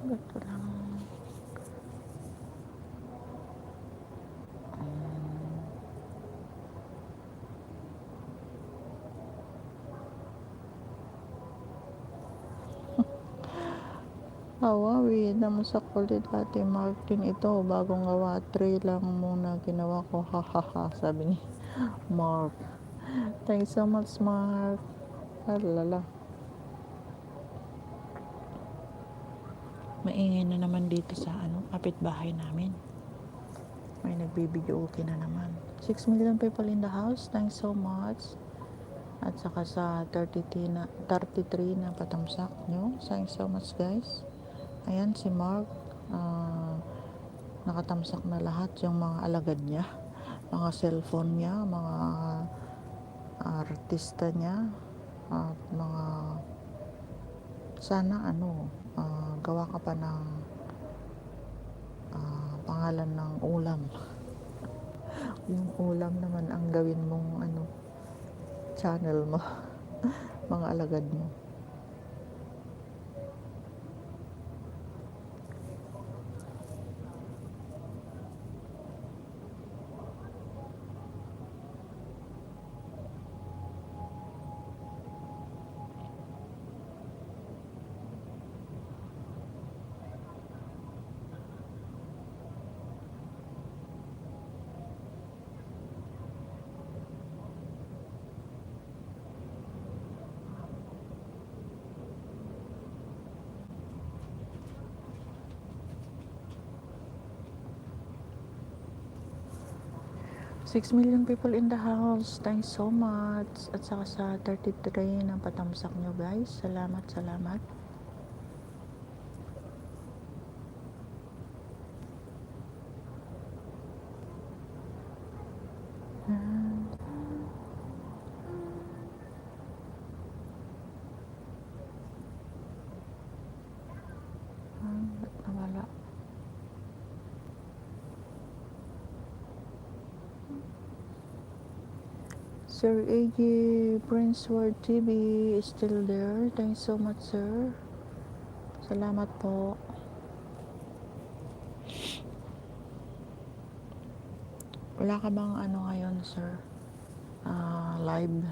Hanggat walang Hawawi naman sa kulit Ate Martin ito. Bagong gawa. 3 lang muna ginawa ko. Hahaha. Sabi ni Mark. Thanks so much, Mark. Alala. Maingay na naman dito sa ano, kapitbahay namin. May nagbibideo okay na naman. 6 million people in the house. Thanks so much. At saka sa 33 na patamsak nyo. Thanks so much, guys. Ayan, si Mark. Nakatamsak na lahat yung mga alagad niya. Mga cellphone niya, mga artista niya, at mga sana ano, gawa ka pa ng pangalan ng ulam. Yung ulam naman ang gawin mong ano, channel mo. Mga alagad mo. Six million people in the house. Thanks so much. At saka sa 33 ng patamsak nyo, guys. Salamat, salamat. Ba't nawala? Sir AJ Prince World TV is still there. Thanks so much, sir. Salamat po. Wala ka bang ano ngayon, sir? Live?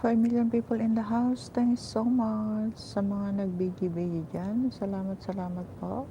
5 million people in the house. Thanks so much sa mga nagbigi-bigi dyan. Salamat po.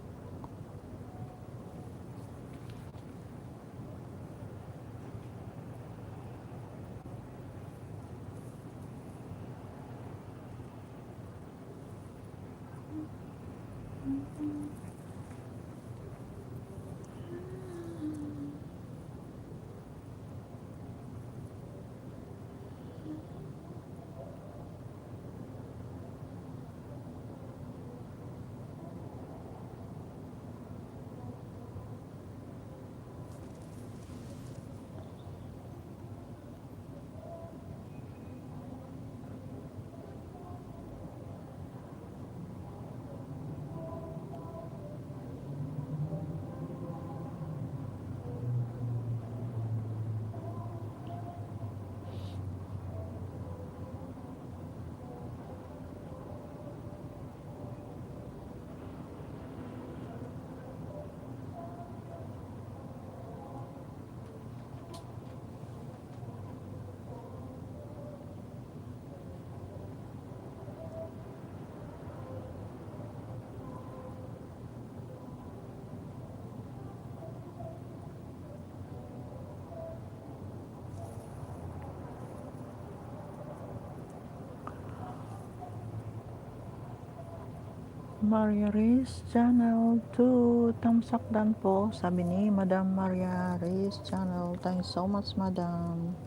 Maria Riz Channel 2, thumbs up dan po, sabi ni Madam Maria Riz Channel. Thanks so much, Madam.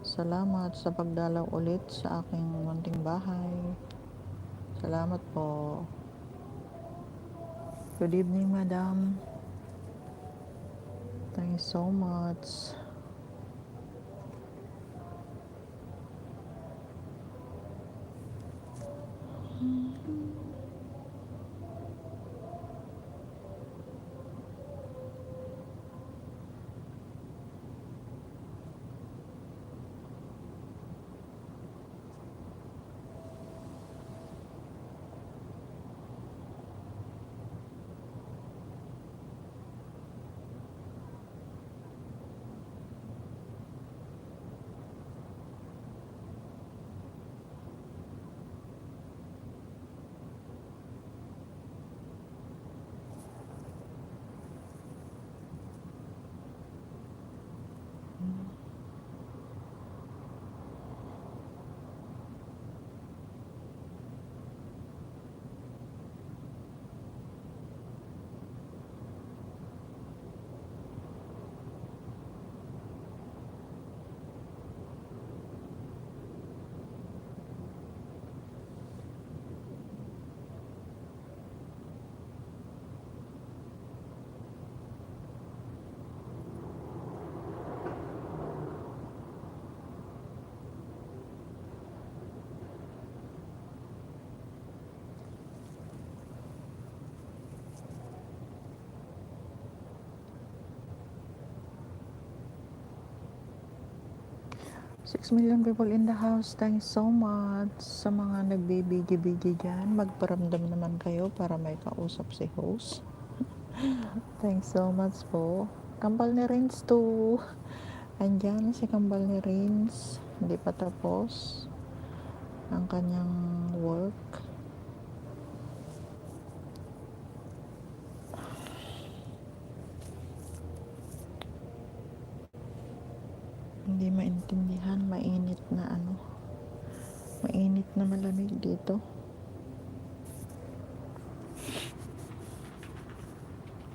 Salamat sa pagdalaw ulit sa aking munting bahay. Salamat po. Good evening, Madam. Thanks so much. Six million people in the house. Thanks so much sa mga nagbibigi-bigi dyan. Magparamdam naman kayo para may kausap si host. Thanks so much po. Kambal ni Rins 2. Andyan si Kambal ni Rins. Hindi pa tapos ang kanyang work. Hindi maintindihan, mainit na malamig dito.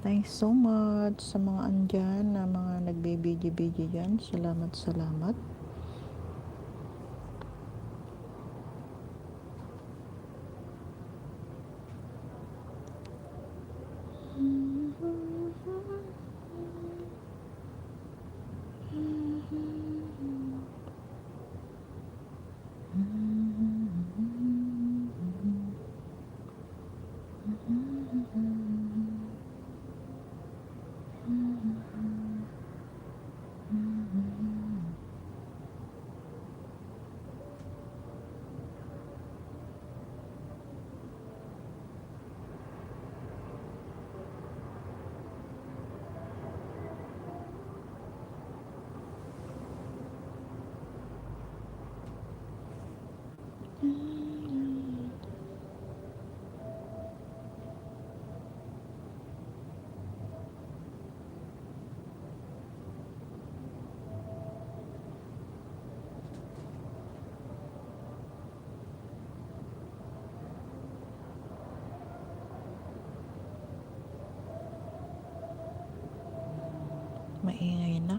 Thanks so much sa mga andyan na mga nagbibigi-bigi dyan. Salamat. Maingay na.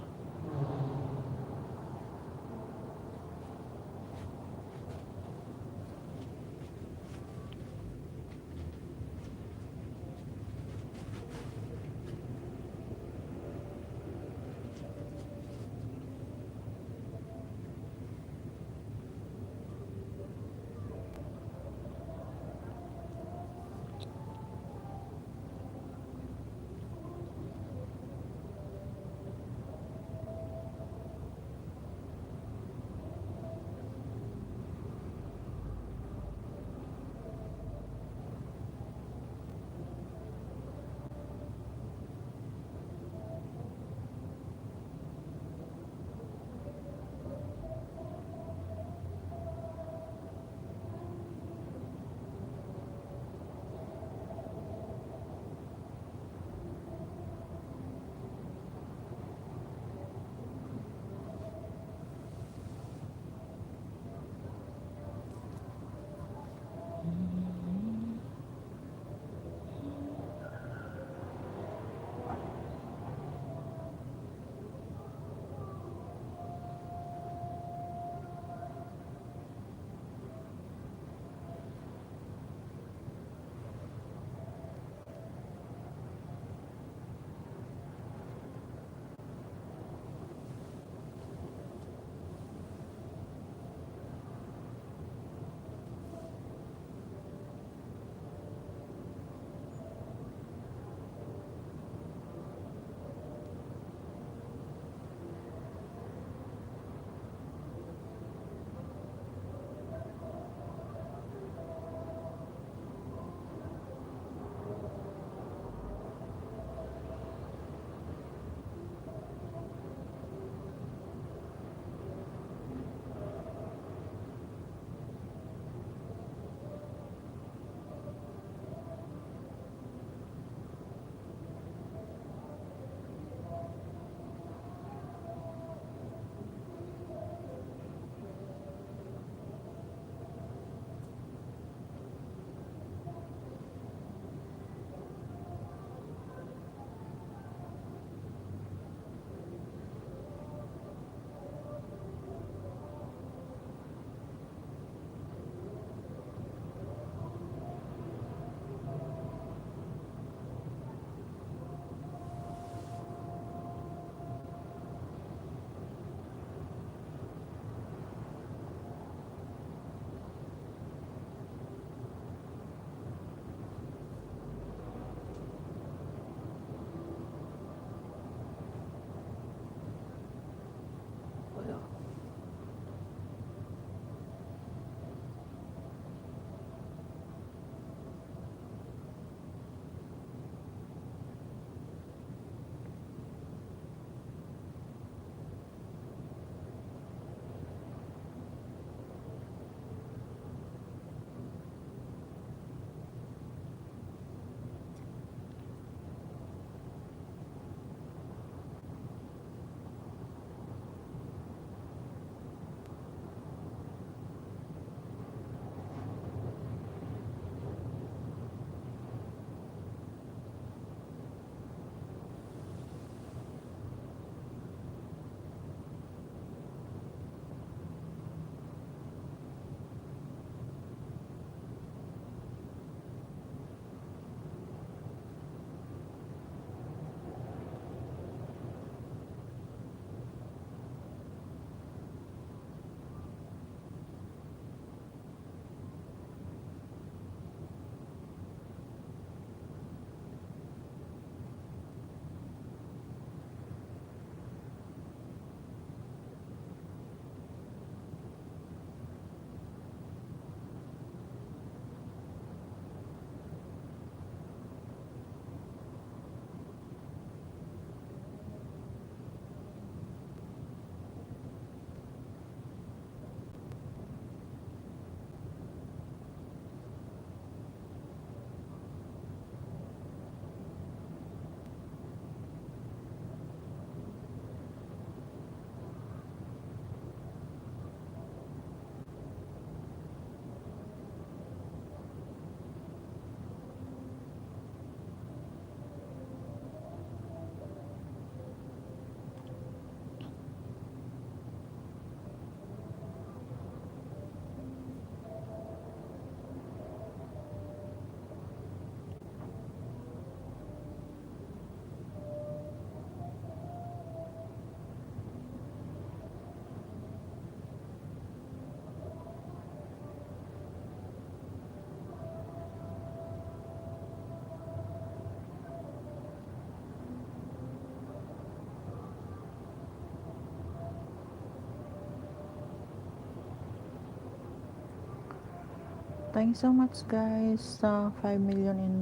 Thanks so much guys. 5 million in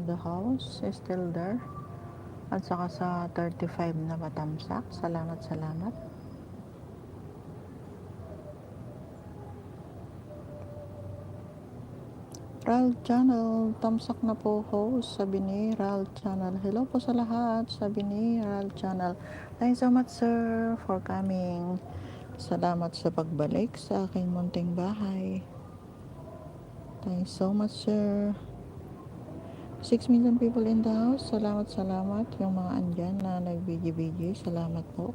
the house is still there. At saka sa 35 na matamsak. Salamat, salamat. Ral Channel, tamsak na po host, sabi ni Ral Channel. Hello po sa lahat, sabi ni Ral Channel. Thanks so much sir for coming. Salamat sa pagbalik sa aking munting bahay. Thanks so much sir. 6 million people in the house. Salamat, salamat. Yung mga andyan na nag-BG-BG, salamat po.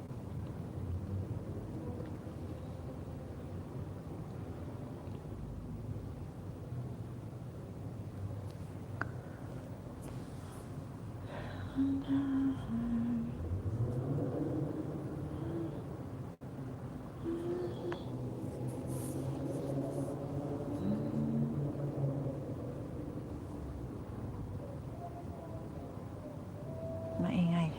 Maingay.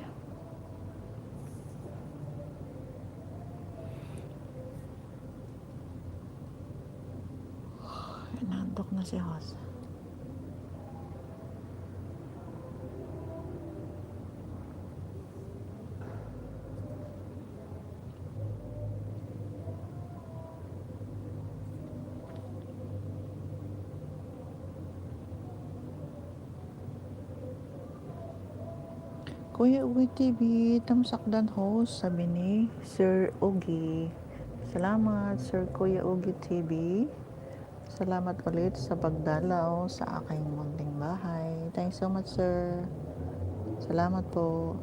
Nantok na si Hoss. Kuya Ugi TV, tamsak dan host, sabi ni Sir Ugi. Salamat, Sir Kuya Ugi TV. Salamat ulit sa pagdalaw sa aking munting bahay. Thanks so much, sir. Salamat po.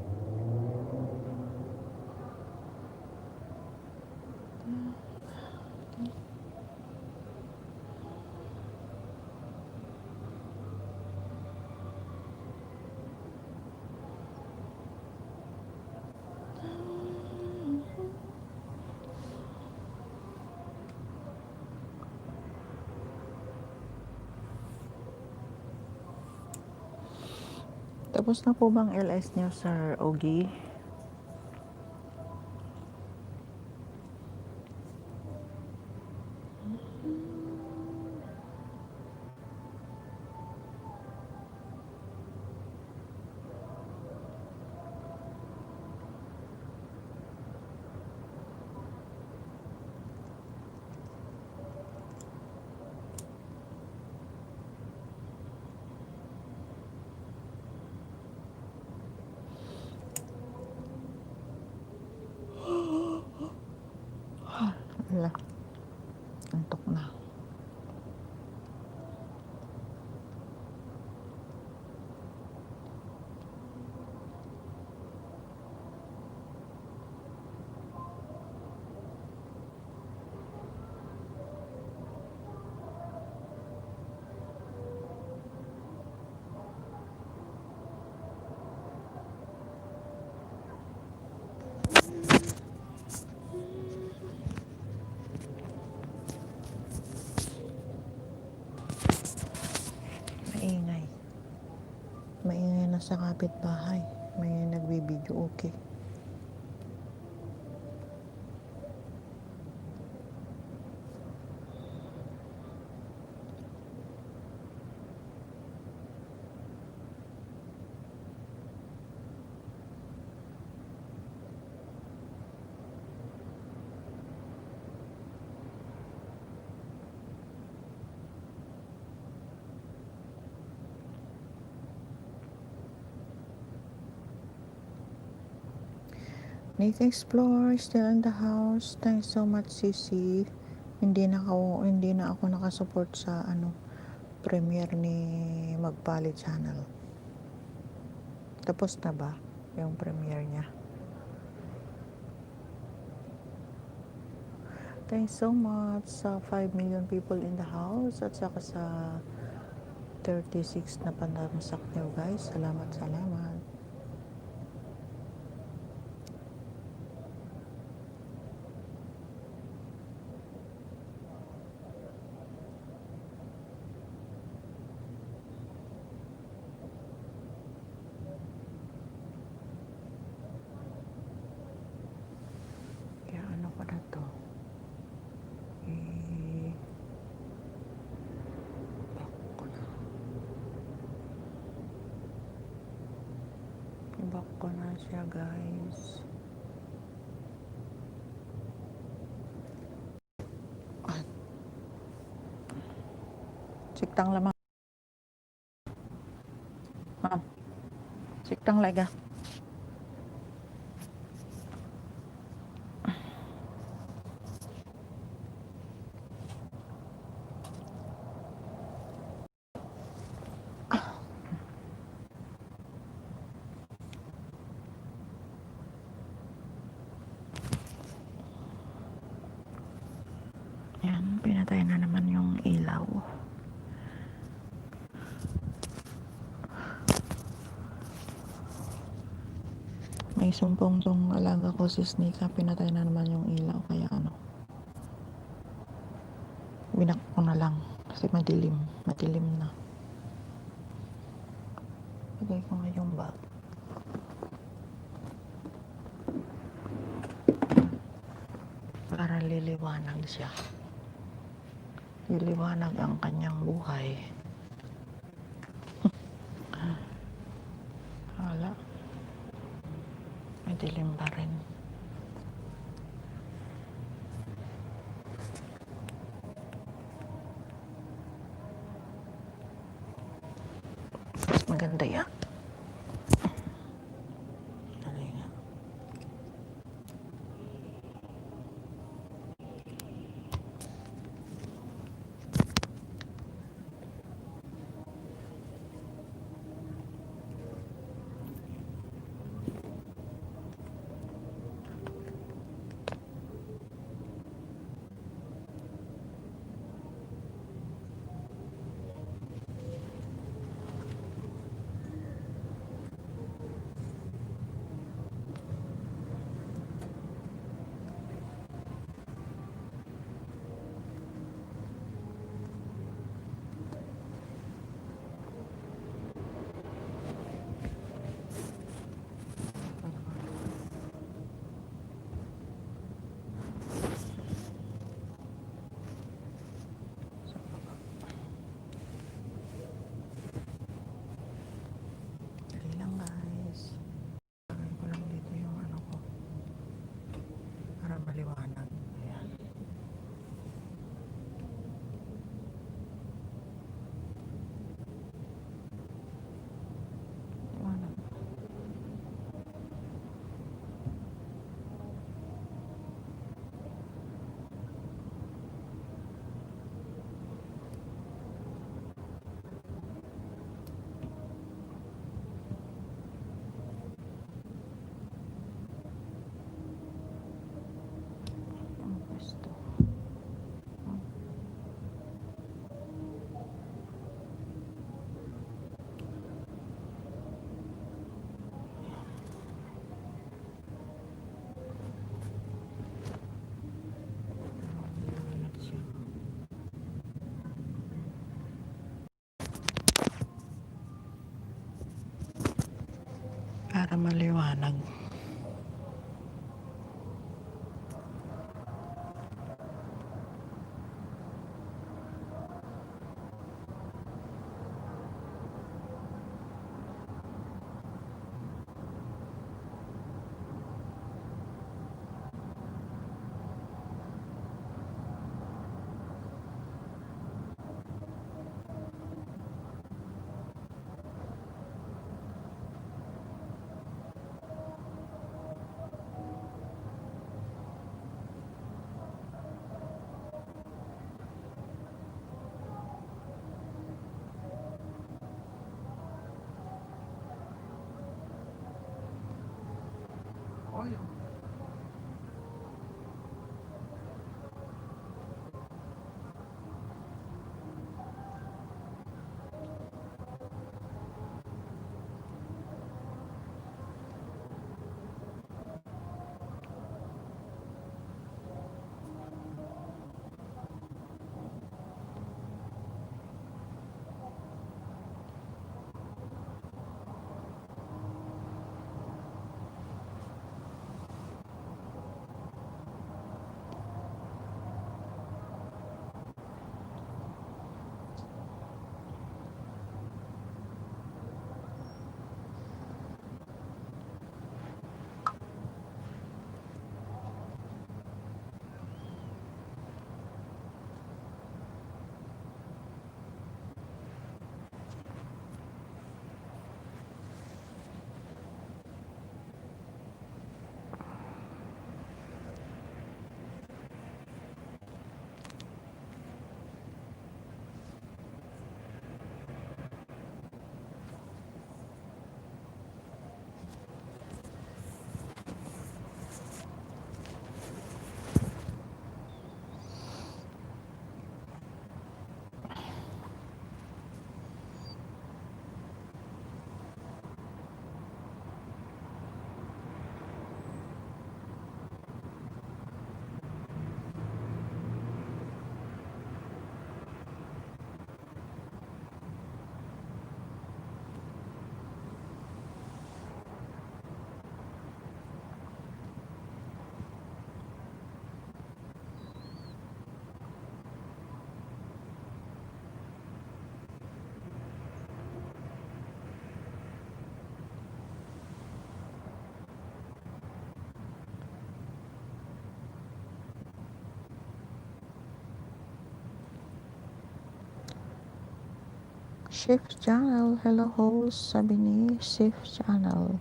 Tapos na po bang LS niyo, Sir Ogie? Wala. Antok na. Maingay. Maingay na sa kapitbahay. May nagbibideo, okay. Nick Explore still in the house. Thanks so much, Sisi. Hindi na ako nakasupport sa premiere ni Magpali Channel. Tapos na ba yung premiere niya? Thanks so much sa 5 million people in the house at saka sa 36 na panamsak niyo, guys. Salamat, salamat. Kaya ano ko na to? Nilak ko na siya, guys. Siktang lamang. Ma'am. Siktang laga. Yan, pinatay na naman yung ilaw. May sumpong tong alaga ko si Snika, pinatay na naman yung ilaw, kaya winak ko na lang kasi madilim na. Lagay ko nga yung bag para liliwanag siya, liliwanag ang kanyang buhay. Wala, madilim pa rin. Mas maganda yan. Halika. Dali lang, guys. Lagay ko lang dito yung ano ko para maliwanag. Ayan. Liwanag. Ang pwesto. Liwanag siya. Para maliwanag. Ôi, Shift Channel, hello host, sabi ni Shift Channel.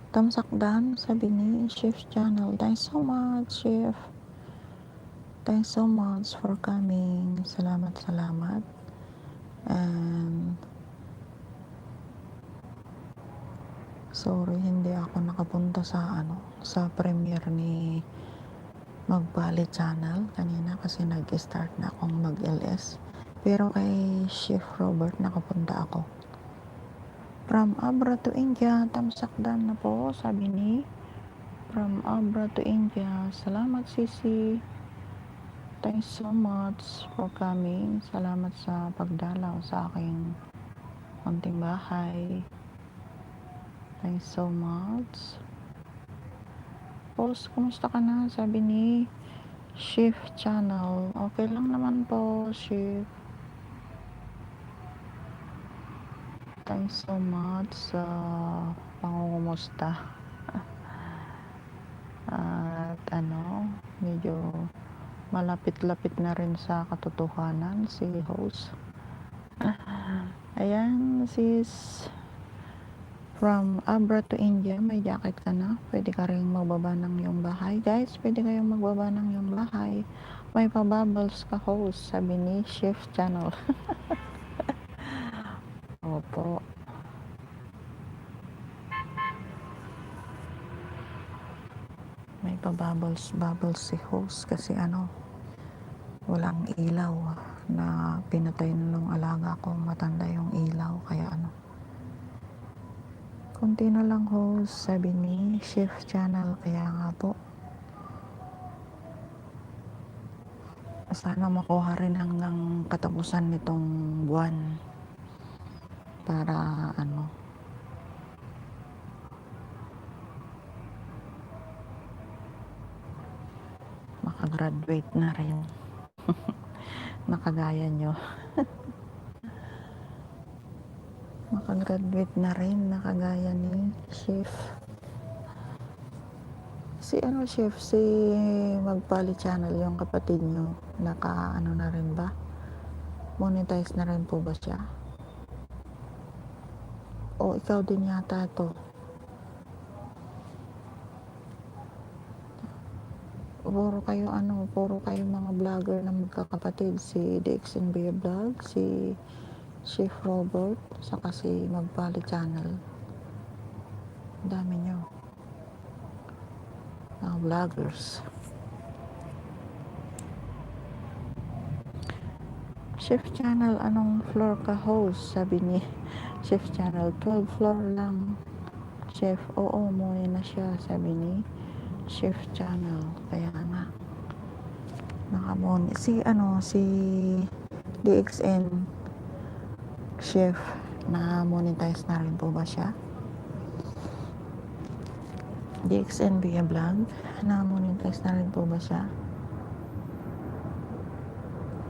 Tamsak Dan, sabi ni Shift Channel. Thanks so much, Shift. Thanks so much for coming. Salamat, salamat. And sorry, hindi ako nakapunta sa sa premiere ni Magbali Channel kanina kasi nag-start na akong mag-LS. Pero kay Chef Robert nakapunta ako. From Abra to India, tamsak Dan na po, sabi ni From Abra to India. Salamat, Sisi. Thanks so much for coming. Salamat sa pagdalaw sa aking munting bahay. Thanks so much. Boss, kumusta ka na? Sabi ni Shift Channel. Okay lang naman po, Shift. Thanks so much sa pangungumusta. At medyo malapit-lapit na rin sa katotohanan si host. Ayan, sis. From Abra to India, may jacket ka na. Pwede ka rin magbaba ng iyong bahay. Guys, pwede kayong magbaba ng iyong bahay. May pa-bubbles ka, host, sabi ni Shift Channel. Opo. May pa-bubbles si host kasi walang ilaw na pinatay na nung alaga ko, matanda yung ilaw, kaya konti na lang host, sabi ni Shift Channel. Kaya nga po, sana makuha rin hanggang katapusan nitong buwan para makagraduate na rin. Nakagaya nyo. Makagraduate na rin, nakagaya ni Chef. Si Chef, si Magpali Channel, yung kapatid nyo, naka na rin ba? Monetize na rin po ba siya? O ikaw din yata to? Puro kayo mga vlogger na magkakapatid, si DXNB Vlog, si Chef Robert, saka si Magpali Channel. Dami nyo mga vloggers. Chef Channel, anong floor ka host? Sabi ni Chef Channel, 12 floor lang. Chef, oo, muna na siya, sabi ni Chef Channel. Kaya nga nakamon si DXN Chef, na monetize na rin po ba siya? DXN Via Vlog, na monetize na rin po ba siya?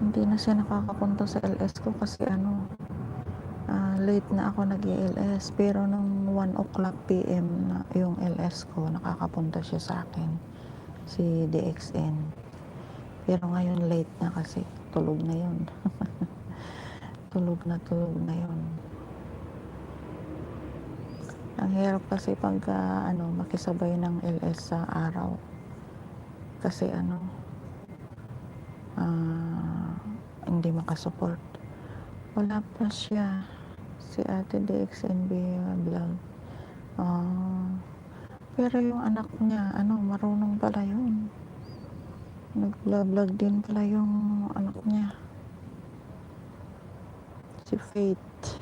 Hindi na siya nakakapunta sa LS ko kasi late na ako nag-LS, pero nung 1 o'clock PM na yung LS ko, nakakapunta siya sa akin, si DXN. Pero ngayon late na kasi tulog na yun. tulog na yun. Ang hirap kasi pagka makisabay ng LS sa araw, kasi hindi makasupport. Wala pa siya, si ate DXNB Vlog. Pero yung anak niya, marunong pala yun. Nag-vlog din pala yung anak niya, si Faith.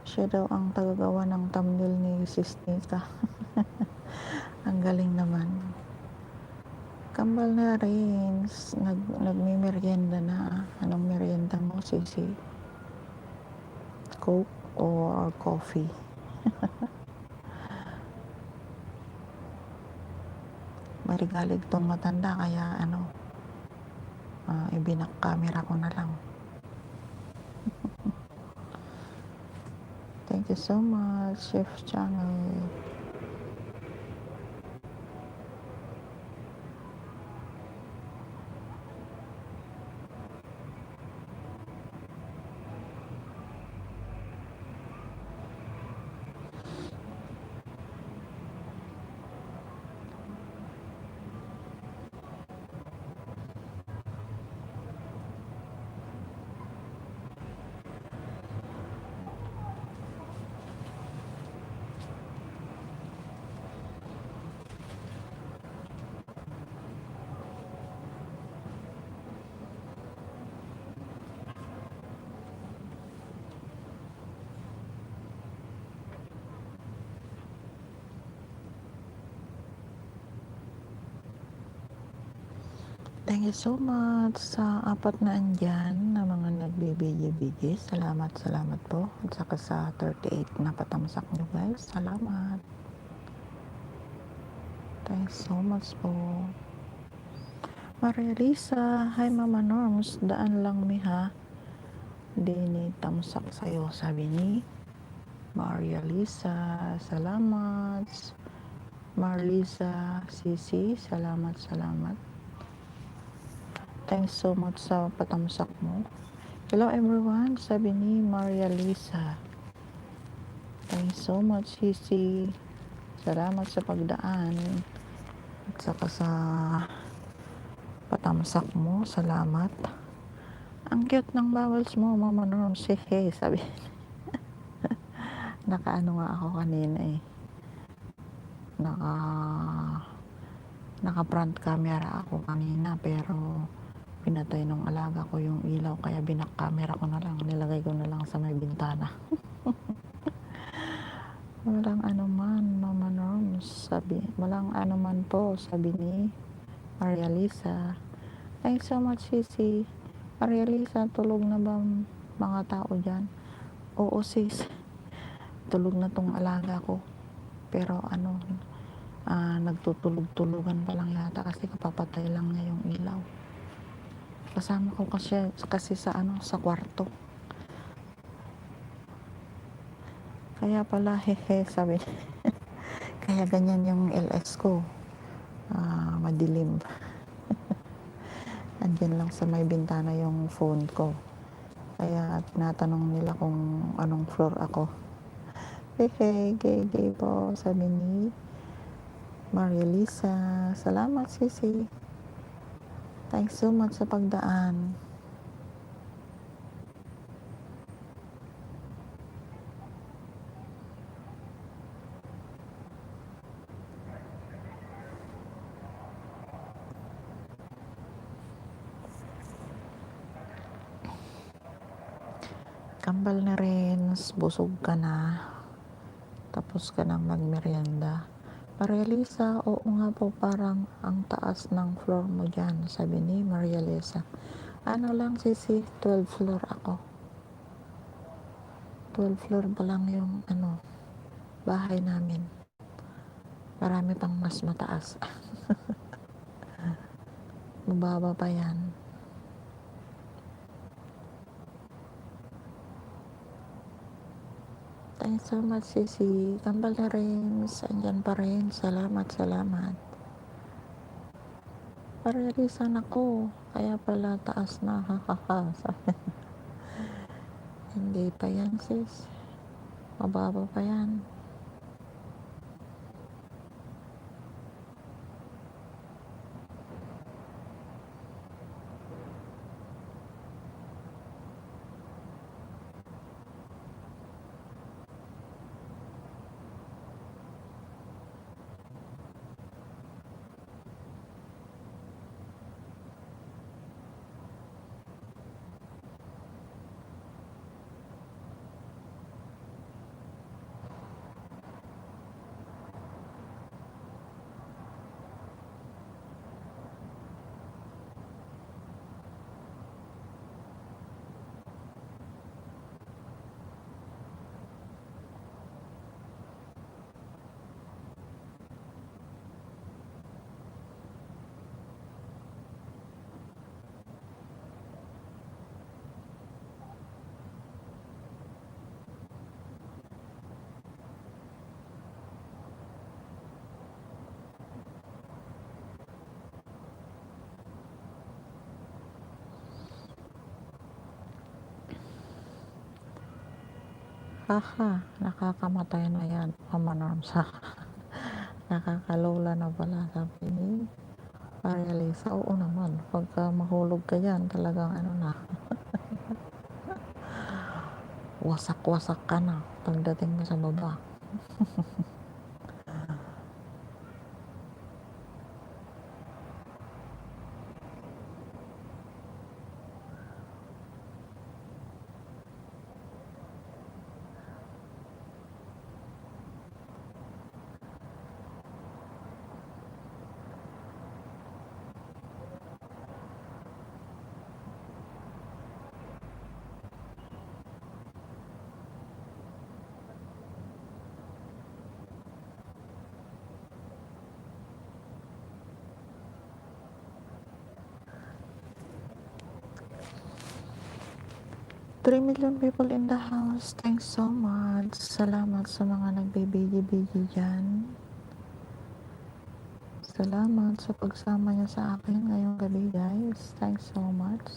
Siya daw ang tagagawa ng thumbnail ni Sis Nika. Ang galing naman. Kambal na rin, nagme-merienda na. Anong merienda mo, Sisi? Coke or coffee? Marigalig tong matanda, kaya ibinak camera ko na lang. Thank you so much, Chef Channel. Thank you so much sa apat na andyan na mga nagbibigay-bigay. Salamat po. At saka sa 38 na patamsak nyo guys. Salamat. Thanks so much po. Maria Lisa, hi Mama Norms. Daan lang mi ha. Di ni tamsak sa'yo, sabi ni Maria Lisa. Salamat. Marlisa, Sisi, salamat. Thanks so much sa patamsak mo. Hello everyone, sabi ni Maria Lisa. Thanks so much, Sisi. Salamat sa pagdaan. At saka sa patamsak mo, salamat. Ang cute ng bowels mo, Mama Norm. Say hey, sabi. Nakaano nga ako kanina eh. Naka front camera ako kanina pero pinatay nung alaga ko yung ilaw kaya binak camera ko na lang, nilagay ko na lang sa may bintana. Walang anuman, Mama Norms, sabi. Walang anuman po, sabi ni Maria Lisa. Thanks so much, Sisi. Maria Lisa, tulog na ba mga tao dyan? Oo, sis. Tulog na tong alaga ko. Pero nagtutulog-tulugan pa lang yata kasi kapapatay lang niya yung ilaw. Kasama ko kasi sa kwarto. Kaya pala, hehe, sabi. Kaya ganyan yung LS ko. Madilim. Andyan lang sa may bintana yung phone ko. Kaya natanong nila kung anong floor ako. Hehe, gay po, sabi ni Maria Lisa. Salamat, Sisi. Thanks so much sa pagdaan. Kambal na rin, busog ka na. Tapos ka nang magmerienda. Maria Lisa, oo nga po, parang ang taas ng floor mo dyan, sabi ni Maria Lisa. Ano lang, Sisi, 12 floor ako. 12 floor pa lang yung bahay namin. Marami pang mas mataas. Mababa pa yan. Thanks so much, Sisi. Kambal na rin. Andyan pa rin. Salamat. Paririsan ako. Kaya pala taas na. Hahaha. Hindi pa yan, sis. Mababa pa yan. Nakakamatay na yan, Mama Norms. Nakakalola na pala, sabi ni Maria Lisa. Oo naman, pagka mahulog ka yan, talagang wasak-wasak ka na pagdating mo sa baba. 3 million people in the house. Thanks so much. Salamat sa mga nagbibigay-bigay dyan. Salamat sa pagsama niyo sa akin ngayong gabi, guys. Thanks so much.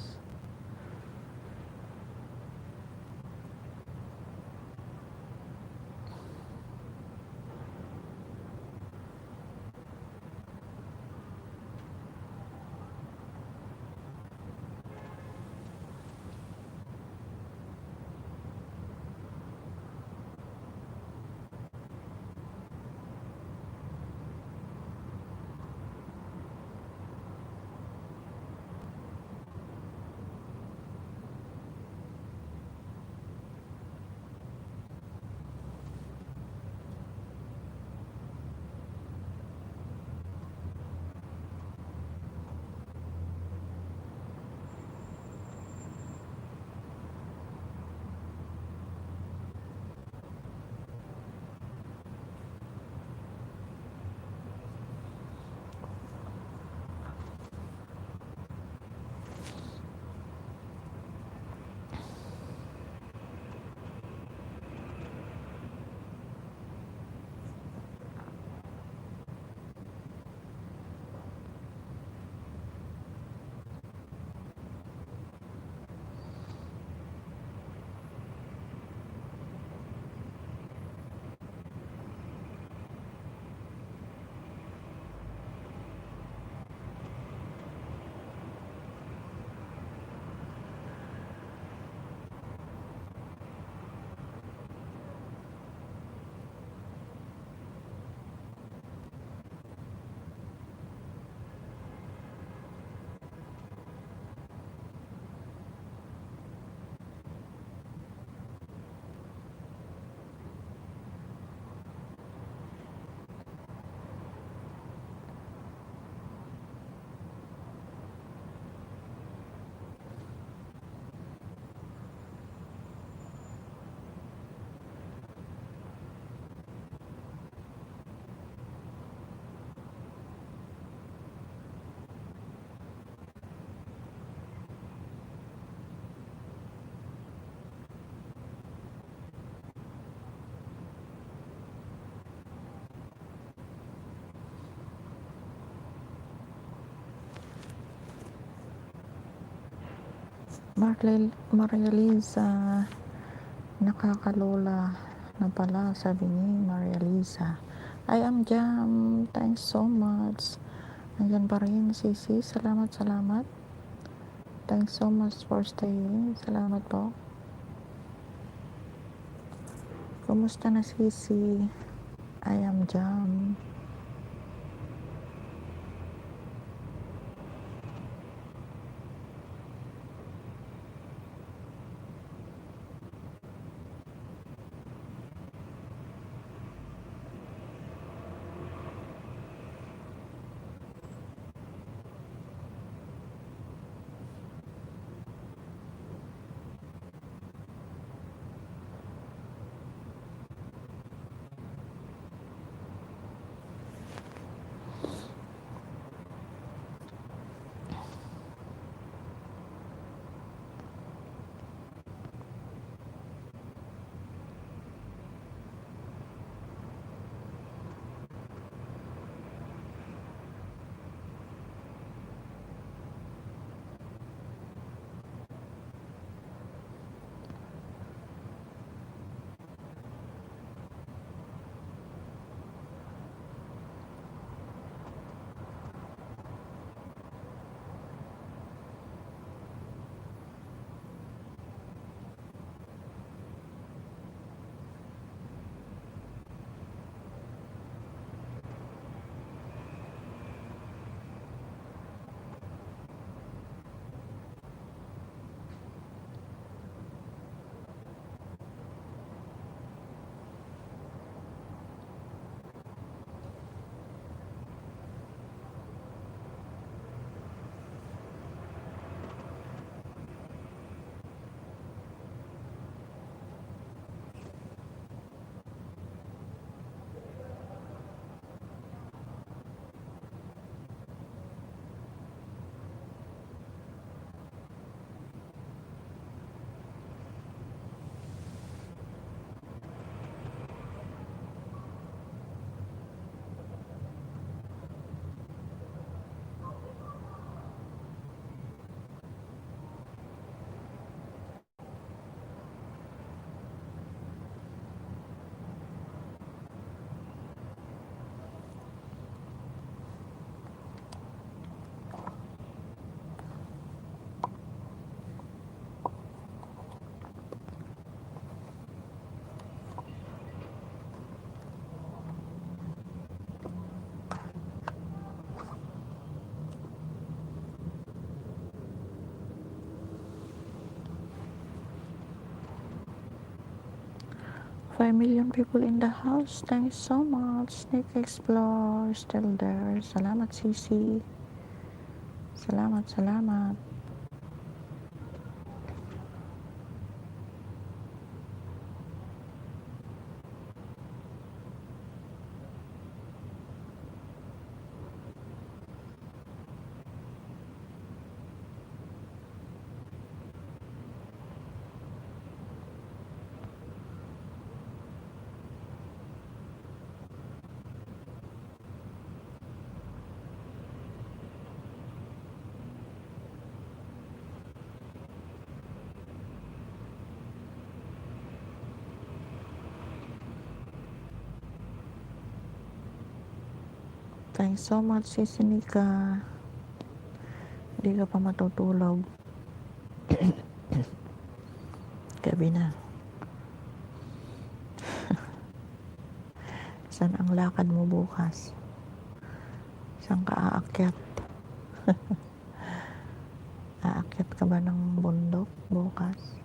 Maria Liza, nakakalola na pala, sabi ni Maria Liza. I am Jam, thanks so much. Nandyan pa rin, Sisi, salamat. Thanks so much for staying, salamat po. Kumusta na, Sisi? I am Jam. 1.5 million people in the house. Thanks so much. Nick Explore still there. Salamat Sisi. Salamat. Thanks so much, Sisi Nika. Hindi ka pa matutulog. Gabi na. Saan ang lakad mo bukas? Saan ka aakyat? Aakyat ka ba ng bundok bukas?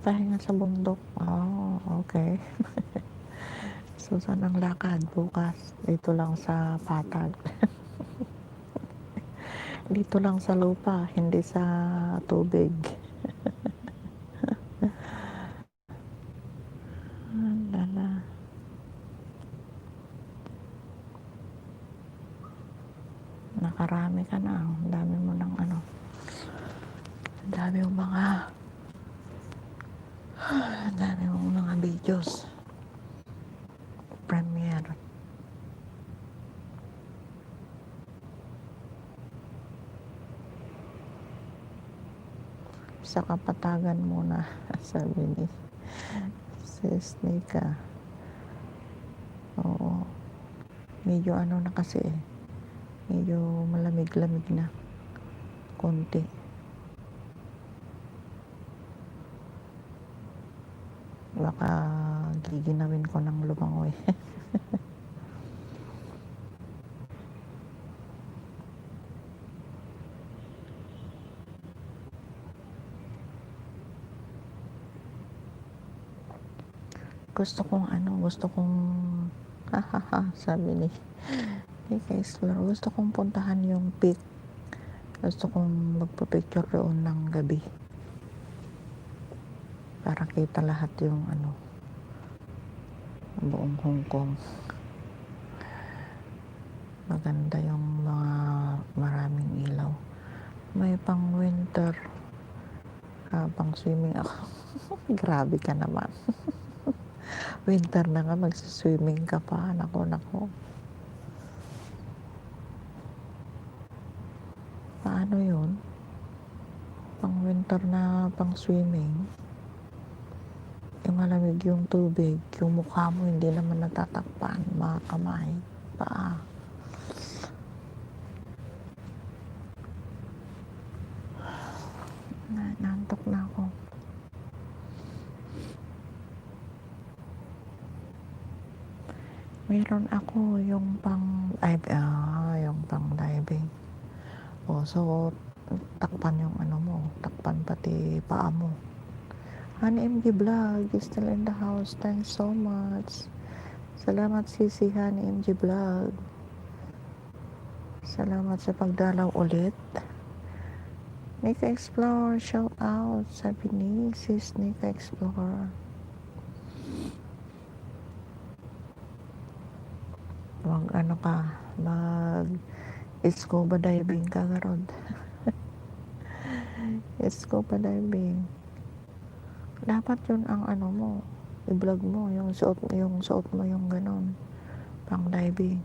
Pahinga sa bundok. Oh, okay. So, saan ang lakad bukas? Dito lang sa patag. Dito lang sa lupa, hindi sa tubig. Lala. Nakarami ka na. Ang dami mo ng ano. Ang dami mo mga videos. Premiere. Sa kapatagan muna, sabi ni Sis Nika. Oo. Medyo ano na kasi medyo malamig-lamig na konti. Baka giginawin ko ng lumangoy. gusto kong sabi ni Explore, gusto kong puntahan yung peak. Gusto kong magpa-picture doon ng gabi para kita lahat yung buong Hong Kong. Maganda yung mga maraming ilaw. May pang winter, pang swimming ako. Grabe ka naman. Winter na nga, magsiswimming ka pa. Nako. Paano yun? Pang winter na pang swimming. Yung malamig yung tubig, yung mukha mo hindi naman natatakpan, mga kamay, paa. Nantok na ako. Meron ako yung pang diving. So takpan yung takpan pati paa mo. Honey MG Vlog is still in the house. Thanks so much. Salamat Sisi Honey MG Vlog. Salamat sa pagdalaw ulit. Nika Explore, shout out. Sabi ni Sis Nika Explore. Mag scuba diving ka garod. Scuba diving. Dapat yun ang mo, i-vlog mo, yung suot mo yung ganon, pang diving.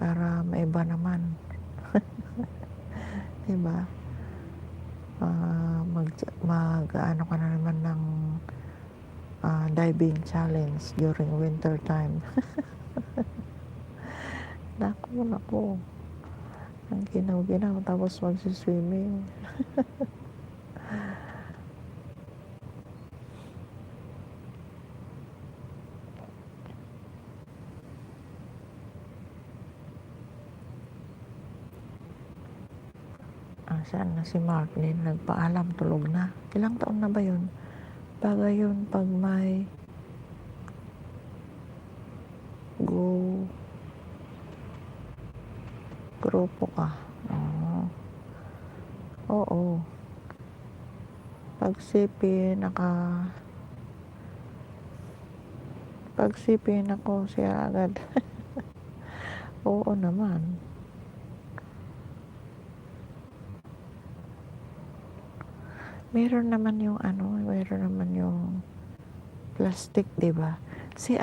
para maiba naman. Diba? Ano ka na naman ng diving challenge during winter time. Naku. Ang ginaw-ginaw tapos magsiswimming. Saan na si Marlene? Nagpaalam, tulog na. Ilang taon na ba yun? Baga yun pag may grupo ka. Oo. Pag sipin ako siya agad. Oo naman. Meron naman yung plastic, 'di ba? Si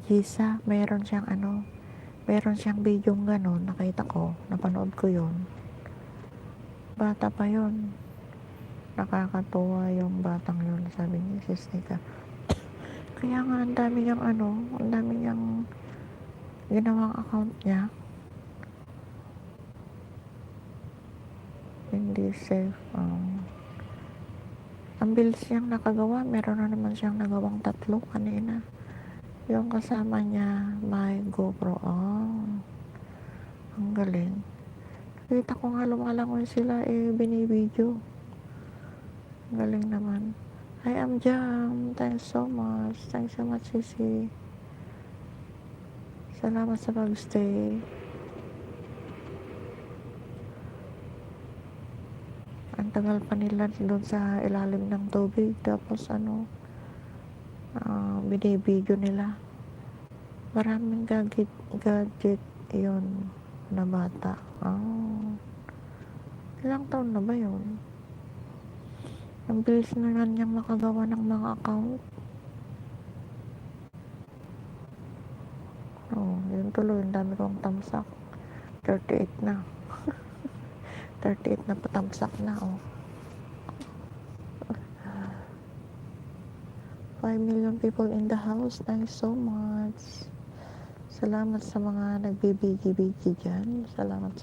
Gisa, meron siyang bidyong gano'n, nakita ko, napanood ko 'yon. Bata pa 'yon. Nakakatuwa yung batang 'yon, sabi ni Sis Nika. Kaya nga ang dami niyang ginawang account niya. Hindi safe. Ang bilis niyang nakagawa. Meron na naman siyang nagawang 3 kanina. Yung kasama niya may GoPro. Ang galing. Kita ko nga lumalangoy sila binibidyo. Ang galing naman. Hi, Jam. Thanks so much, Sisi. Salamat sa pag-stay. Ang tagal pa nila doon sa ilalim ng tubig, tapos binibidyo nila. Maraming gadget yun na bata. Ilang taon na ba yun? Ang bilis na nga niyang makagawa ng mga account. Yun tuloy, ang dami kong tamsak. 38 na. 38 na patamsak na, 5 million people in the house. Thanks so much. Salamat sa mga nagbibigi-bigi dyan. Salamat.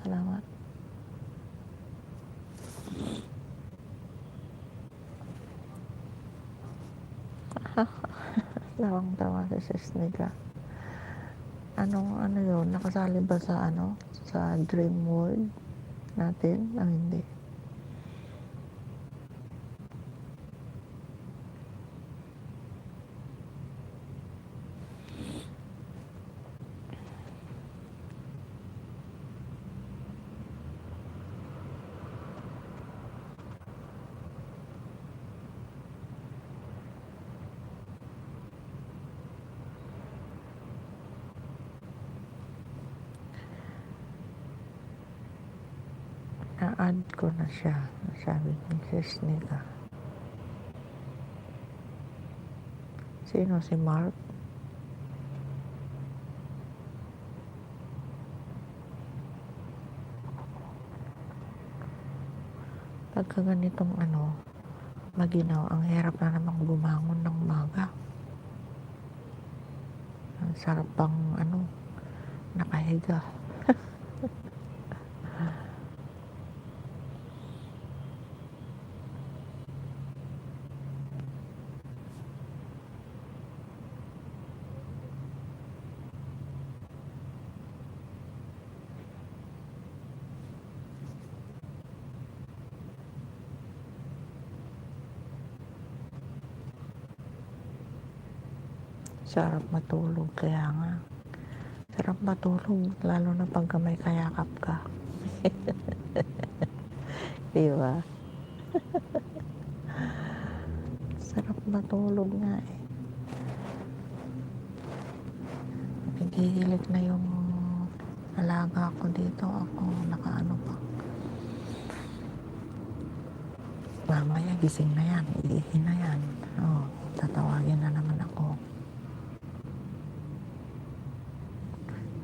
Tawang-tawa si Sis Nika. Ano yun? Nakasali ba sa Dream World natin? Hindi. Na-add ko na siya, sabi ni Sis Nika. Sino si Mark? Pagka ganitong maginaw, ang hirap na namang bumangon ng umaga. Ang sarap pang nakahiga. Sarap matulog, kaya nga. Sarap matulog, lalo na pagka may kayakap ka. Diba? Sarap matulog nga Nagigilit na yung alaga ko dito. Ako, nakaano pa. Mamaya, gising na yan. Iihi na yan. Tatawagin na naman ako.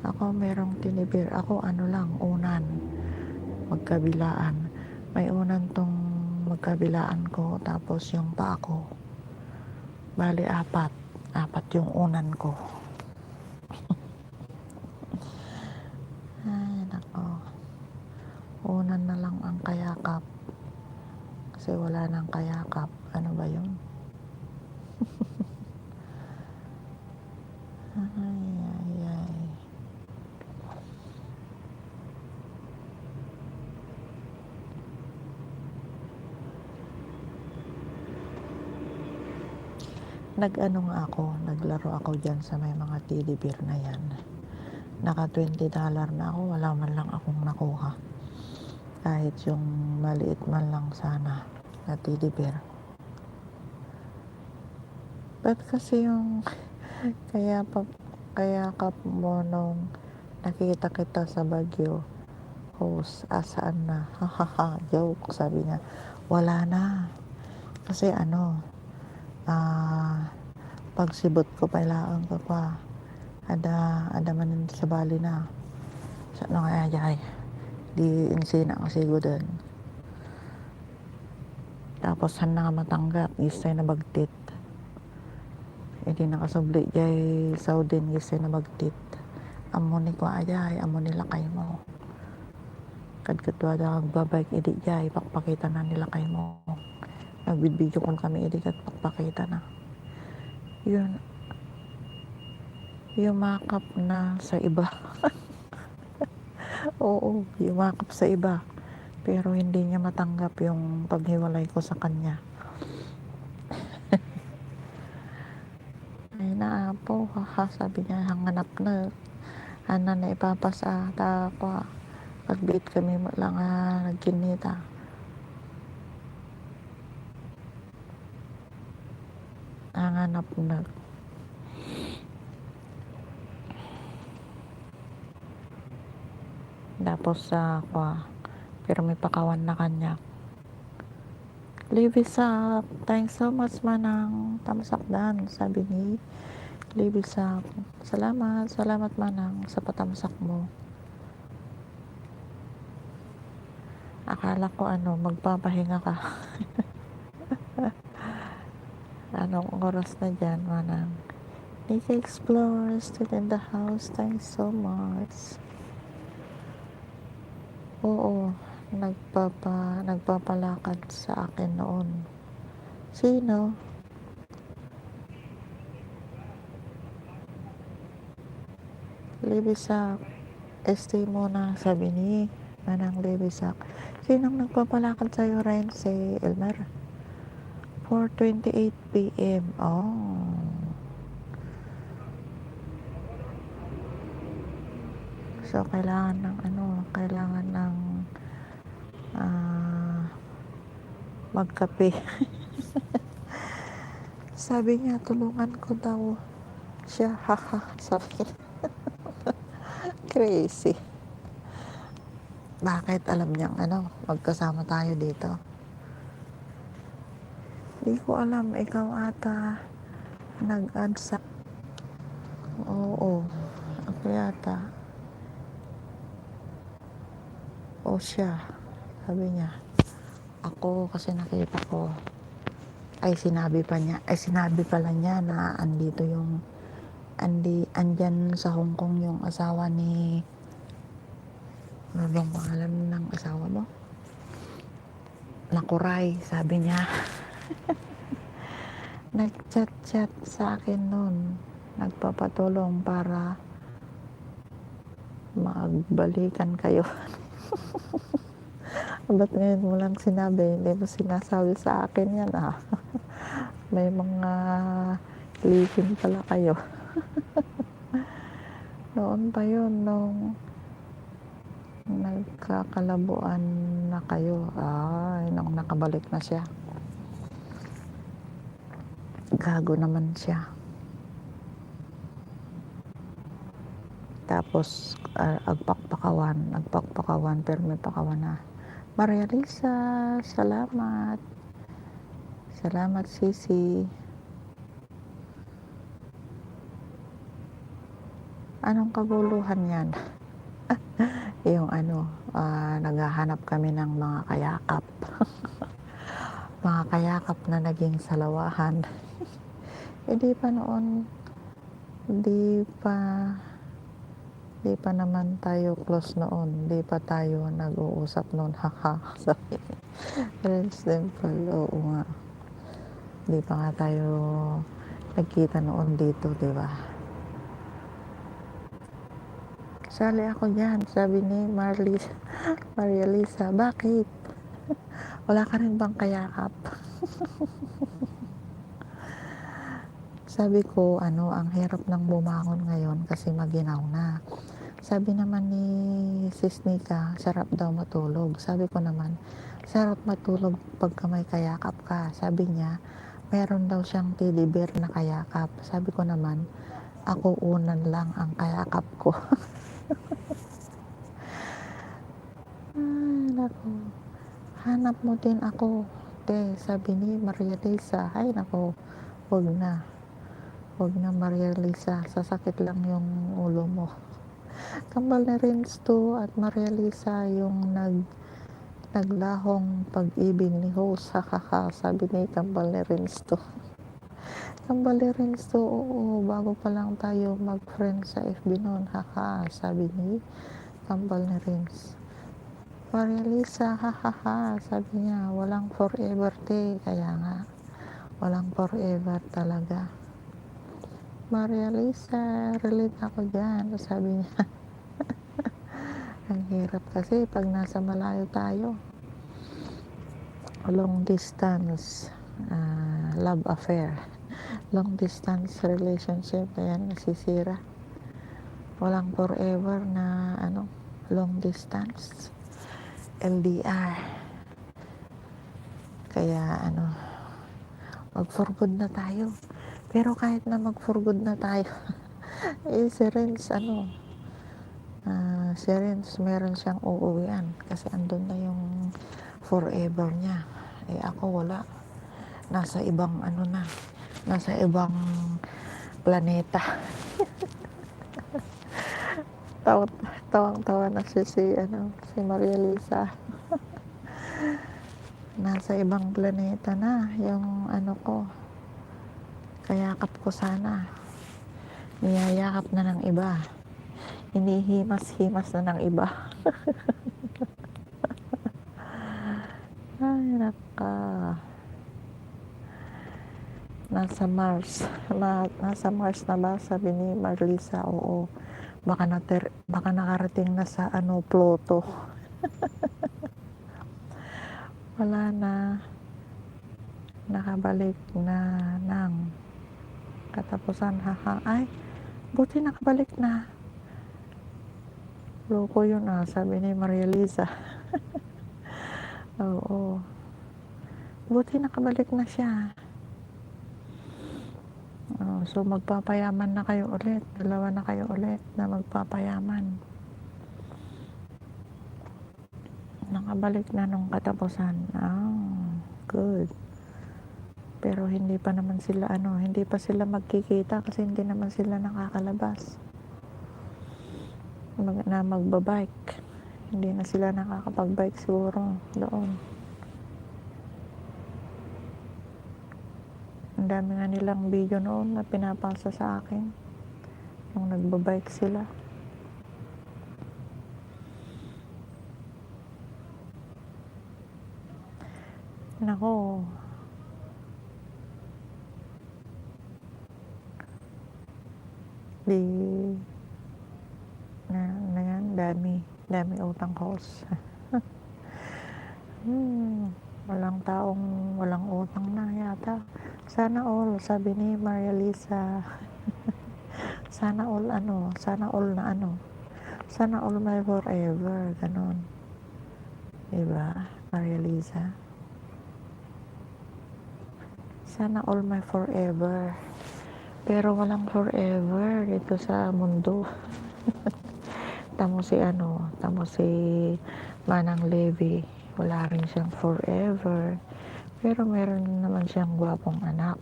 Ako merong tinibir. Ako ano lang, unan. Magkabilaan. May unan tong magkabilaan ko, tapos yung paa ko. Bali, apat. Apat yung unan ko. Ay, nako. Unan na lang ang kayakap. Kasi wala nang kayakap. Ano ba yun? Ay, ay, ay. Nag-ano nga ako, naglaro ako dyan sa may mga teddy bear na yan. Naka $20 na ako, wala man lang akong nakuha. Kahit yung maliit man lang sana na teddy bear. Ba't kasi yung kayakap mo nung nakita kita sa Baguio, host, asaan na? Hahaha, joke, sabi niya. Wala na. Kasi pagsibot ko pailaan ko pa. Ada man sa bali na. Sa ano kaya jay? Di insina kasi ko doon. Tapos han na matanggap, gisay na bagtit. E di nakasubli jay Saudin gisay na bagtit. Amo ni ko ajay, amo nila kay mo. Kadkatwa da babike edi jay, pakpakita na nila kay mo. Nagbibideo kon kami edi kat pakpakita na. Yun. Yumakap na sa iba. Oo, yumakap sa iba. Pero hindi niya matanggap yung paghiwalay ko sa kanya. Ay naapo, haha, sabi niya, hanganap na. Ana na ipapasa, tako. Pagbit kami mo lang nagkinita. Hanganap na. Tapos pero may pakawan na kanya. Livis up. Thanks so much manang tamsakdan, sabi ni Livis up. Salamat manang sa patamsak mo. Akala ko magpapahinga ka. Anong oras na dyan manang? Nikki Explorer still in the house. Thanks so much. Oo, nagpapalakad sa akin noon. Sino? Libisak. Stay muna, sabi ni Manang Libisak. Sinong nagpapalakad sa'yo, Ren? Si Elmer. 4:28 p.m. Oh. So, kailangan ng magkape. Sabi niya, tulungan ko daw siya. Haha, sabi niya. Crazy. Bakit alam niyang magkasama tayo dito? Di ko alam, ikaw ata nag-add sa... Oo, ako yata. O siya, sabi niya. Ako kasi nakita ko, sinabi pala niya na andyan sa Hong Kong yung asawa ni, ano bang pangalan ng asawa mo? Nakuray, sabi niya. Nag-chat sa akin noon, nagpapatulong para magbalikan kayo. Ba't ngayon mo lang sinabi? Hindi mo sinasabi sa akin yan May mga lihim pala kayo. Noon pa yun, nung nagkakalabuan na kayo. Nung nakabalik na siya. Gago naman siya. Tapos, agpakpakawan, pero may pakawan na. Maria Lisa, salamat. Salamat, Sisi. Anong kaguluhan yan? Yung ano, naghahanap kami ng mga kayakap. Mga kayakap na naging salawahan. Di pa noon, di pa, di pa naman tayo close noon. Di pa tayo nag-uusap noon. Haha. Sabi. Friends Dimple, oo nga. Di pa nga tayo nagkita noon dito, di ba? Sali ako dyan, sabi ni Maria Lisa. Bakit? Wala ka rin bang kayakap? Sabi ko, ang hirap ng bumangon ngayon kasi maginaw na. Sabi naman ni Sis Nika, sarap daw matulog. Sabi ko naman, sarap matulog pagka may kayakap ka. Sabi niya, meron daw siyang teddy bear na kayakap. Sabi ko naman, ako unan lang ang kayakap ko. Ay, naku. Hanap mo din ako. Sabi ni Maria Lisa, ay naku, wag na. Wag na Maria Lisa, sasakit lang yung ulo mo. Kambal ni Rensto at Maria Lisa yung naglahong pag-ibig ni host, hakaka, sabi ni Kambal ni Rensto. Kambal ni Rensto, oo, bago pa lang tayo mag-friend sa FB noon, haka, sabi ni Kambal ni Rensto. Maria Lisa, hahaha, sabi niya, walang forever kaya nga, walang forever talaga. Maria Lisa, relate ako dyan, sabi niya. Ang hirap kasi pag nasa malayo tayo, long distance love affair, long distance relationship, ayan, nasisira. Walang forever na long distance. LDR. Kaya mag-for good na tayo. Pero kahit na mag-for good na tayo, si Renz, si Renz, meron siyang uuwian kasi andun na yung forever niya. Ako wala. Nasa ibang nasa ibang planeta. Tawang-tawa na siya si Maria Lisa. Nasa ibang planeta na yung ko. Kayakap ko sana. Niyayakap na ng iba. Hinihimas-himas na ng iba. Ay, naka. Nasa Mars na ba? Sabi ni Marlisa, oo. Baka nakarating na sa Pluto. Wala na. Nakabalik na ng katapusan, haha. Ay, buti nakabalik na. Loko yun sabi ni Maria Lisa. Oo. Buti nakabalik na siya. So magpapayaman na kayo ulit. Dalawa na kayo ulit na magpapayaman. Nakabalik na nung katapusan. Good. Pero hindi pa naman sila hindi pa sila magkikita kasi hindi naman sila nakakalabas. Magbabike. Hindi na sila nakakapag-bike siguro doon. Ang dami nga nilang video noon na pinapasa sa akin nung nagbabike sila. Nako, dami utang cost. Walang utang na yata. Sana all, sabi ni Maria Lisa. Sana all sana all my forever, ganon. Diba, Maria Lisa? Sana all my forever. Pero walang forever dito sa mundo. Tamo si Manang Levy, wala rin siyang forever. Pero meron naman siyang gwapong anak.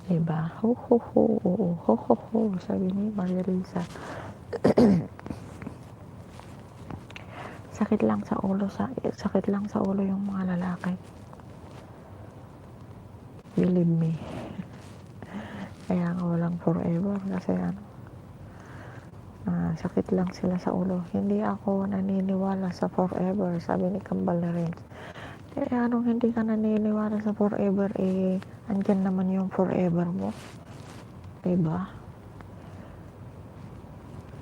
Diba? Ho, ho, ho, oo, ho, ho, ho, sabi ni Maria Lisa. Sakit lang sa ulo yung mga lalaki. Believe me. Kaya nga walang forever kasi sakit lang sila sa ulo. Hindi ako naniniwala sa forever, sabi ni Kambal na rin. Anong hindi ka naniniwala sa forever, andyan naman yung forever mo. Diba?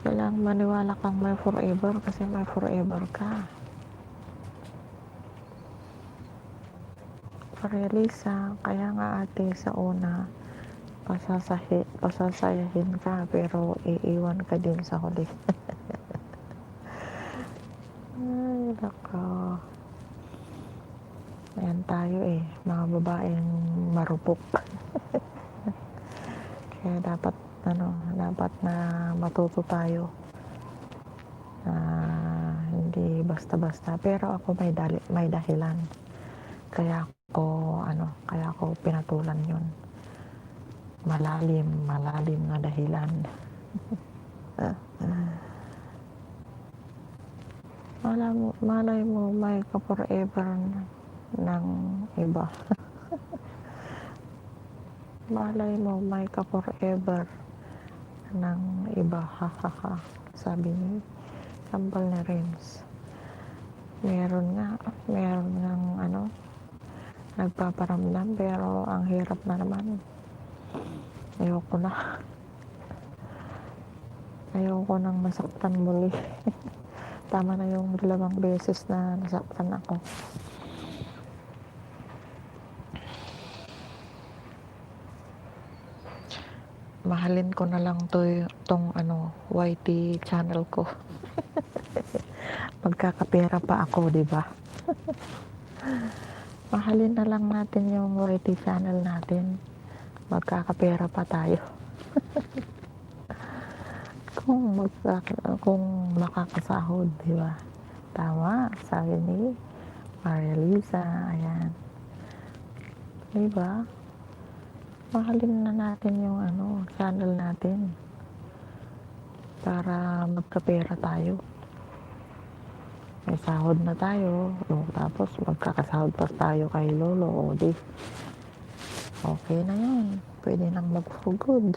Kailangan maniwala kang may forever kasi may forever ka. Maria Lisa, kaya nga ate sa una, pasasayahin ka pero iiwan ka din sa huli. Ay, nako. Ayan tayo mga babaeng marupok. Kaya dapat na matuto tayo. Hindi basta-basta. Pero ako may dahilan. Kaya ako pinatulan yun. Malalim na dahilan. Malay mo may ka-forever ng iba. Malay mo may ka-forever ng iba. Ha, sabi ni Kambal na Renz. Meron nga nagpaparamdam pero ang hirap na naman. Ayoko nang masaktan muli. Tama na yung 2 beses na nasaktan ako. Mahalin ko na lang tong YT channel ko. Magkakapera pa ako, di ba? Mahalin na lang natin yung YT channel natin. Magkakapera pa tayo. kung makakasahod, di ba? Tama, sabi ni Maria Lisa. Ayan. Di ba? Mahalin na natin yung channel natin para magkapera tayo. May sahod na tayo, tapos magkakasahod pa tayo kay Lolo, o di okay na yun. Pwede nang mag for good.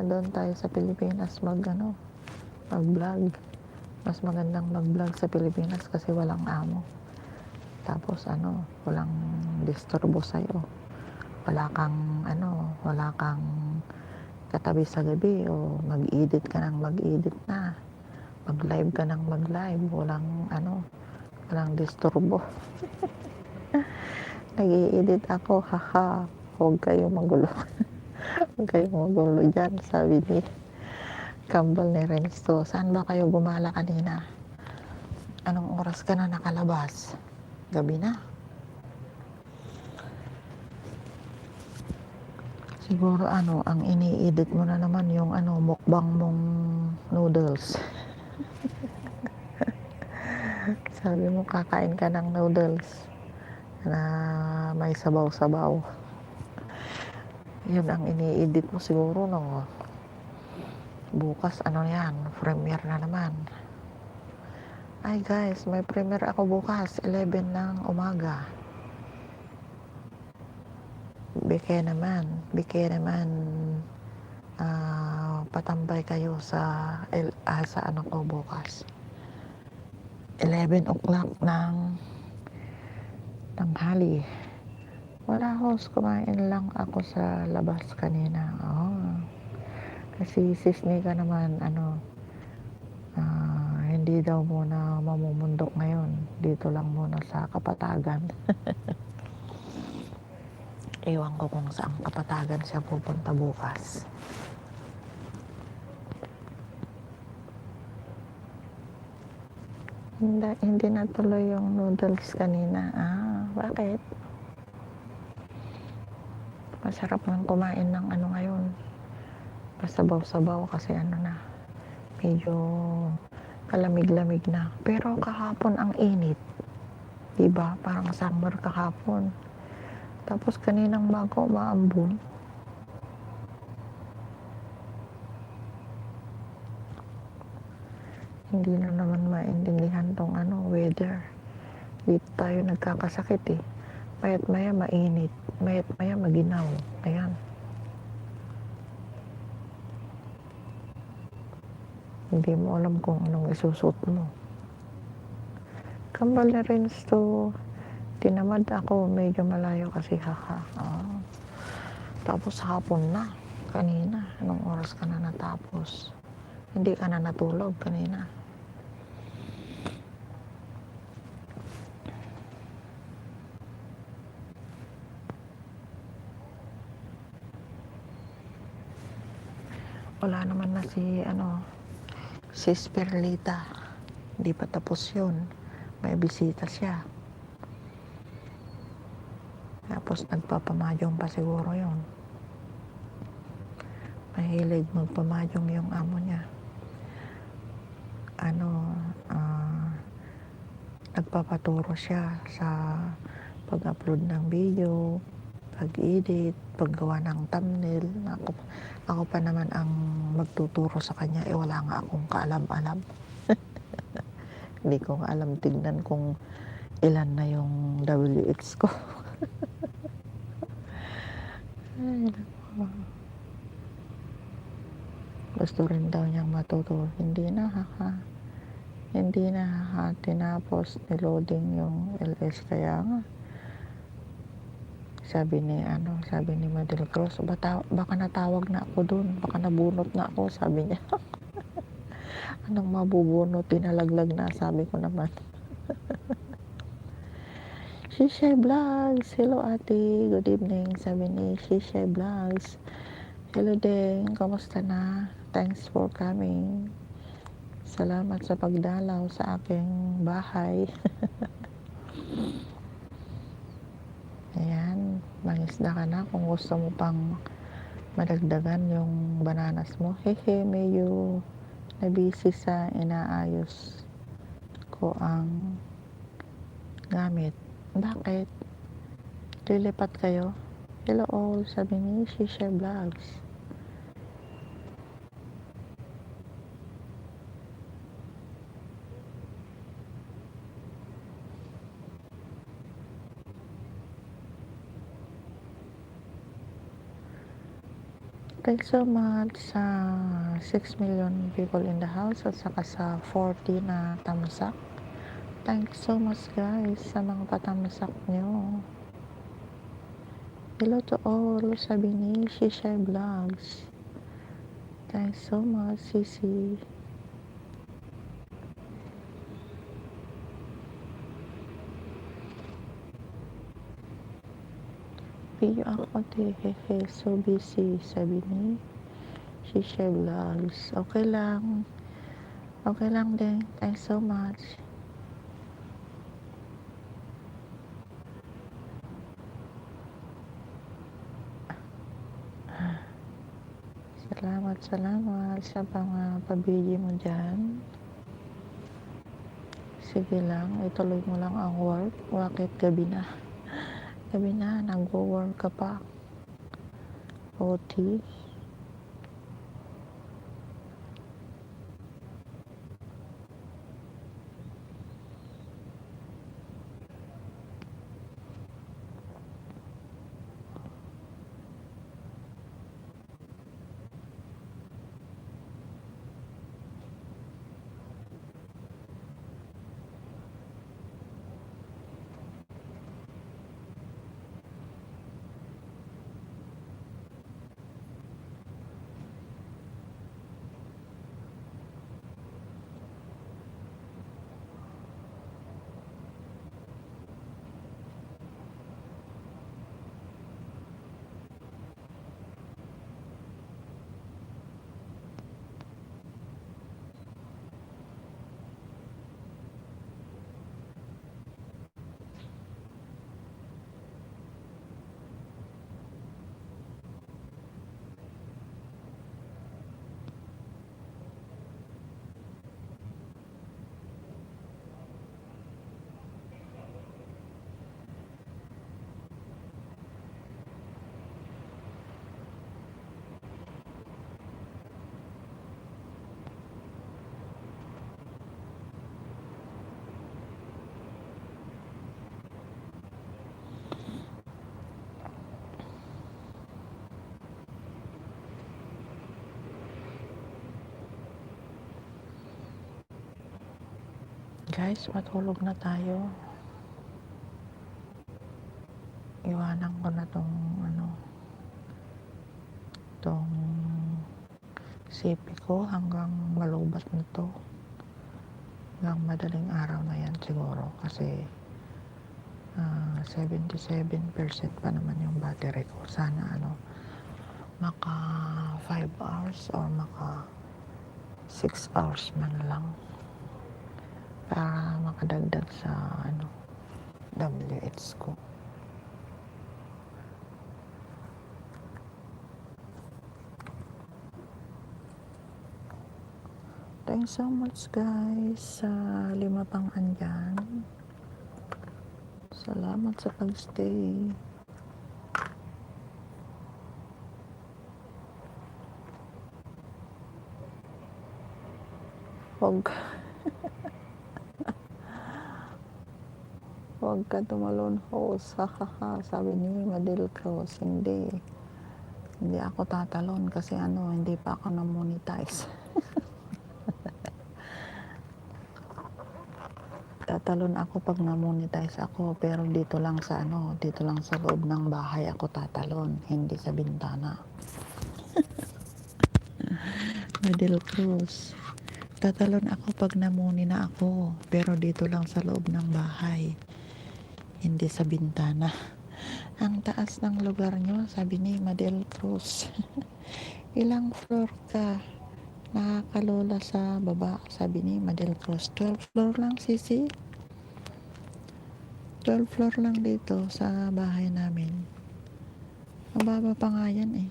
Doon tayo sa Pilipinas mag-vlog. Mas magandang mag-vlog sa Pilipinas kasi walang amo. Tapos walang disturbo sa'yo. Wala kang katabi sa gabi o mag-edit ka ng mag-edit na. Mag-live ka ng mag-live. Walang disturbo. Nag-i-edit ako, haha. Huwag kayong magulo. Huwag kayong magulo dyan, sabi ni Kambal ni Renzo. Saan ba kayo gumala kanina? Anong oras ka na nakalabas? Gabi na. Siguro ang ini-edit mo na naman yung mukbang mong noodles. Sabi mo kakain ka ng noodles na may sabaw-sabaw. Yun ang ini-edit mo siguro bukas yan, premiere na naman. Ay guys, may premiere ako bukas 11 ng umaga. Bike naman patambay kayo sa ko bukas 11 o'clock ng tanghali. Wala host, kumain lang ako sa labas kanina. Kasi sis Nika naman hindi daw muna mamumundok ngayon, dito lang muna sa Kapatagan. Ewan ko kung saan Kapatagan siya pupunta bukas. Hindi natuloy yung noodles kanina. Bakit? Masarap nang kumain ng ngayon. Pasabaw-sabaw kasi medyo kalamig-lamig na. Pero kahapon ang init. Diba? Parang summer kahapon. Tapos kaninang bago umaambon. Hindi na naman maintindihan tong weather. Dito tayo nagkakasakit eh. Mayat maya mainit, mayat maya maginaw. Ayan. Hindi mo alam kung anong isusot mo. Kambal na rin to. Tinamad ako, medyo malayo kasi Tapos hapon na. Kanina, anong oras ka na natapos? Hindi ka na natulog kanina. Wala naman na si Sperlita. Hindi pa tapos yun. May bisita siya. Tapos nagpapamadyong pa siguro yun. Mahilig magpamadyong yung amo niya. Nagpapaturo siya sa pag-upload ng video, pag-edit, paggawa ng thumbnail. Ako pa naman ang magtuturo sa kanya. Wala nga akong kaalam-alam. Hindi ko nga alam tignan kung ilan na yung WX ko. Ay, gusto rin daw niyang matuto. Hindi na tinapos ni-loading yung LS, kaya nga sabi ni Madel Cruz, baka natawag na ako dun, baka nabunot na ako, sabi niya. Anong mabubunot, tinalaglag na, sabi ko naman. Shishay Vlogs, hello ate, good evening, sabi ni Shishay Vlogs. Hello Deng, kamusta na? Thanks for coming. Salamat sa pagdalaw sa aking bahay. Ayan, mangisda ka na kung gusto mo pang madagdagan yung bananas mo. Hehe, medyo nabisi sa inaayos ko ang gamit. Bakit? Lilipat kayo? Hello all, sabi ni Shisha Vlogs. Thanks so much sa 6 million people in the house at saka sa 40 na tamsak. Thanks so much guys sa mga patamsak nyo. Hello to all, sabi ni Shishay Vlogs. Thanks so much, Sisi. Video ako hehe, so busy, sabi ni Shishay Vlogs. Okay lang din. Thanks so much. Salamat sa pabili mo dyan. Sige lang, ituloy mo lang ang work. Bakit gabi na? Gabi na, nag-work ka pa. OT. Guys, matulog na tayo. Iwanan ko na tong tong sipi ko hanggang malubat na to. Hanggang madaling araw na yan siguro kasi 77% pa naman yung battery ko. Sana maka 5 hours or maka 6 hours man lang para makadagdag sa WH ko. Thanks so much guys sa 5 pang andyan. Salamat sa pagstay. Huwag ka tumalon host. Sabi ni Madel Cruz. Hindi ako tatalon kasi hindi pa ako na-monetize. Tatalon ako pag na-monetize ako, pero dito lang sa loob ng bahay ako tatalon, hindi sa bintana. Madel Cruz, tatalon ako pag na-moni na ako, pero dito lang sa loob ng bahay, hindi sa bintana. Ang taas ng lugar nyo, sabi ni Madel Cruz. Ilang floor ka? Nakakalola sa baba, sabi ni Madel Cruz. 12 floor lang, sisi. 12 floor lang dito sa bahay namin. Mababa pa nga yan eh.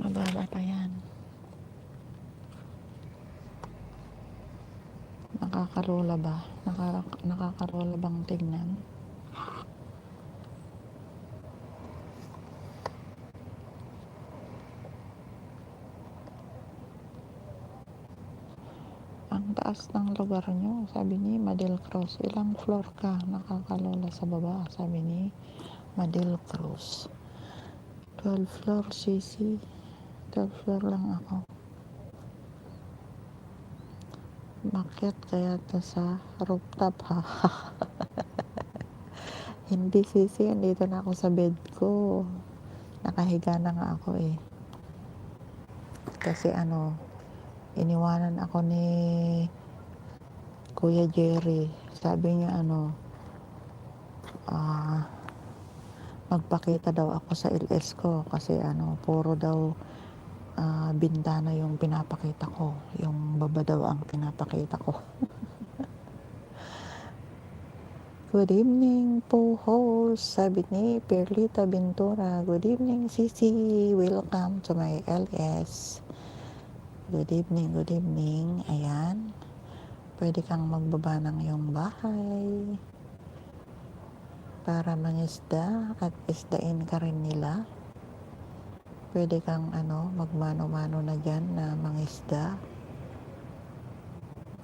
Mababa pa yan. Nakakalola ba? Nakakalola bang tignan? Ang taas ng lugar nyo, sabi ni Madel Cruz. Ilang floor ka? Nakakalola sa baba, sabi ni Madel Cruz. 12 floor, sisi. 12 floor lang ako. Makyat kaya to sa rooftop, ha? Hindi, sisi. Andito na ako sa bed ko. Nakahiga na nga ako eh. Kasi iniwanan ako ni Kuya Jerry. Sabi niya magpakita daw ako sa LS ko kasi puro daw bintana yung pinapakita ko, yung baba daw ang pinapakita ko. Good evening po host, sabi ni Perlita Ventura. Good evening Sisi, welcome to my LS. Good evening, good evening. Ayan, pwede kang magbaba ng iyong bahay para mangisda at isdain ka rin nila. Pwede kang magmano-mano na dyan na mangisda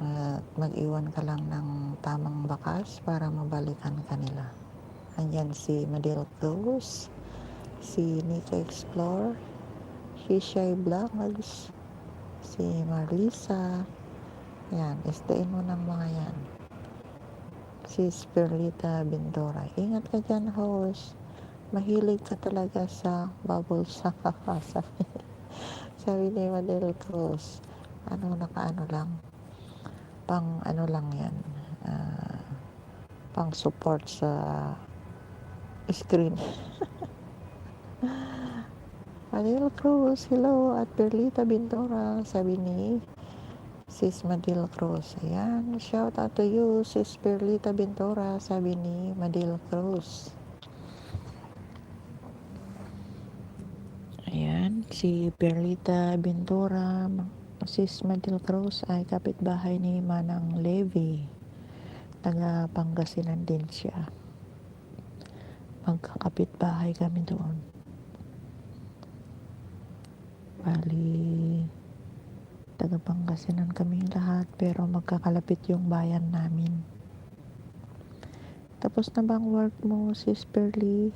at mag-iwan ka lang ng tamang bakas para mabalikan ka nila. Andyan si Madel Cruz, si Nika Explore, si Shy Vlogs, si Marlisa. Yan, isdain mo ng mga yan. Si Perlita Ventura. Ingat ka dyan, host. Mahilig ka talaga sa bubbles. Sabi ni Madel Cruz. Nakaano lang. Pang lang yan. Pang support sa screen. Madel Cruz, hello. At Perlita Ventura. Sabi ni Sis Madel Cruz. Ayan, shout out to you, Sis Perlita Ventura, sabi ni Madel Cruz. Ayan, si Perlita Ventura, Sis Madel Cruz ay kapitbahay ni Manang Levy. Taga Pangasinan din siya. Magkakapitbahay kami doon. Bali, taga Pangasinan kaming lahat, pero magkakalapit yung bayan namin. Tapos na bang work mo, Sis Perly?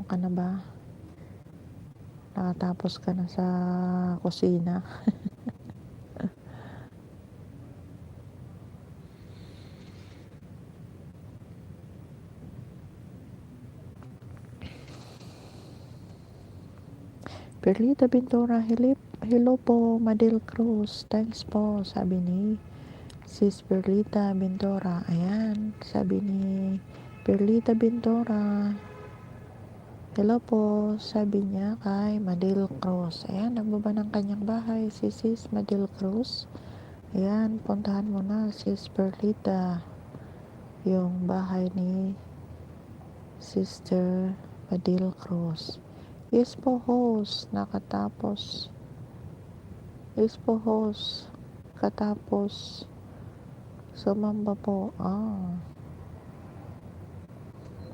Ka na ba? Nakatapos ka na sa kusina. Perlita Pintura, hello po, Madel Cruz. Thanks po, sabi ni Sis Perlita Pintura. Ayan, sabi ni Perlita Pintura. Hello po, sabi niya kay Madel Cruz. Ayan, nagbaba ng kanyang bahay si Sis Madel Cruz. Ayan, puntahan mo na Sis Perlita yung bahay ni Sister Madel Cruz. Yes po, host. Nakatapos. Yes po, host. Katapos. Sumamba po.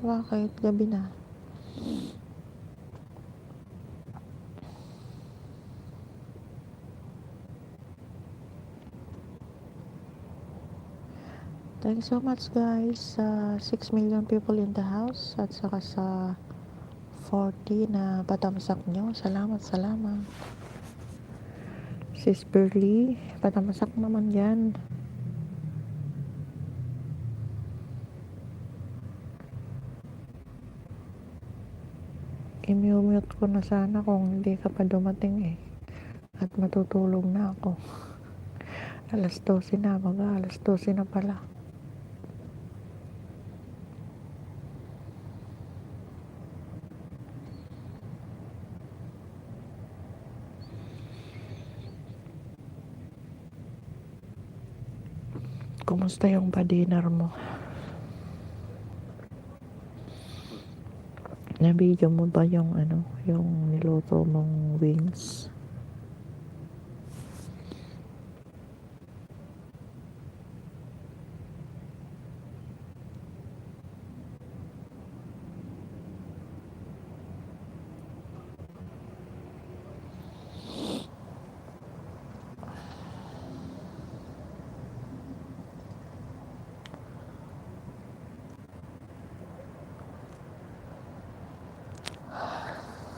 Bakit? Gabi na. Thanks so much guys sa 6 million people in the house at saka sa 40 na patamsak nyo. Salamat. Sis Burley, patamsak naman yan. I-mute ko na sana kung hindi ka pa dumating eh. At matutulog na ako. Alas 12 na, alas 12 na pala. Kumusta yung pa-dinner mo? Na-video mo ba yung yung niluto mong wings?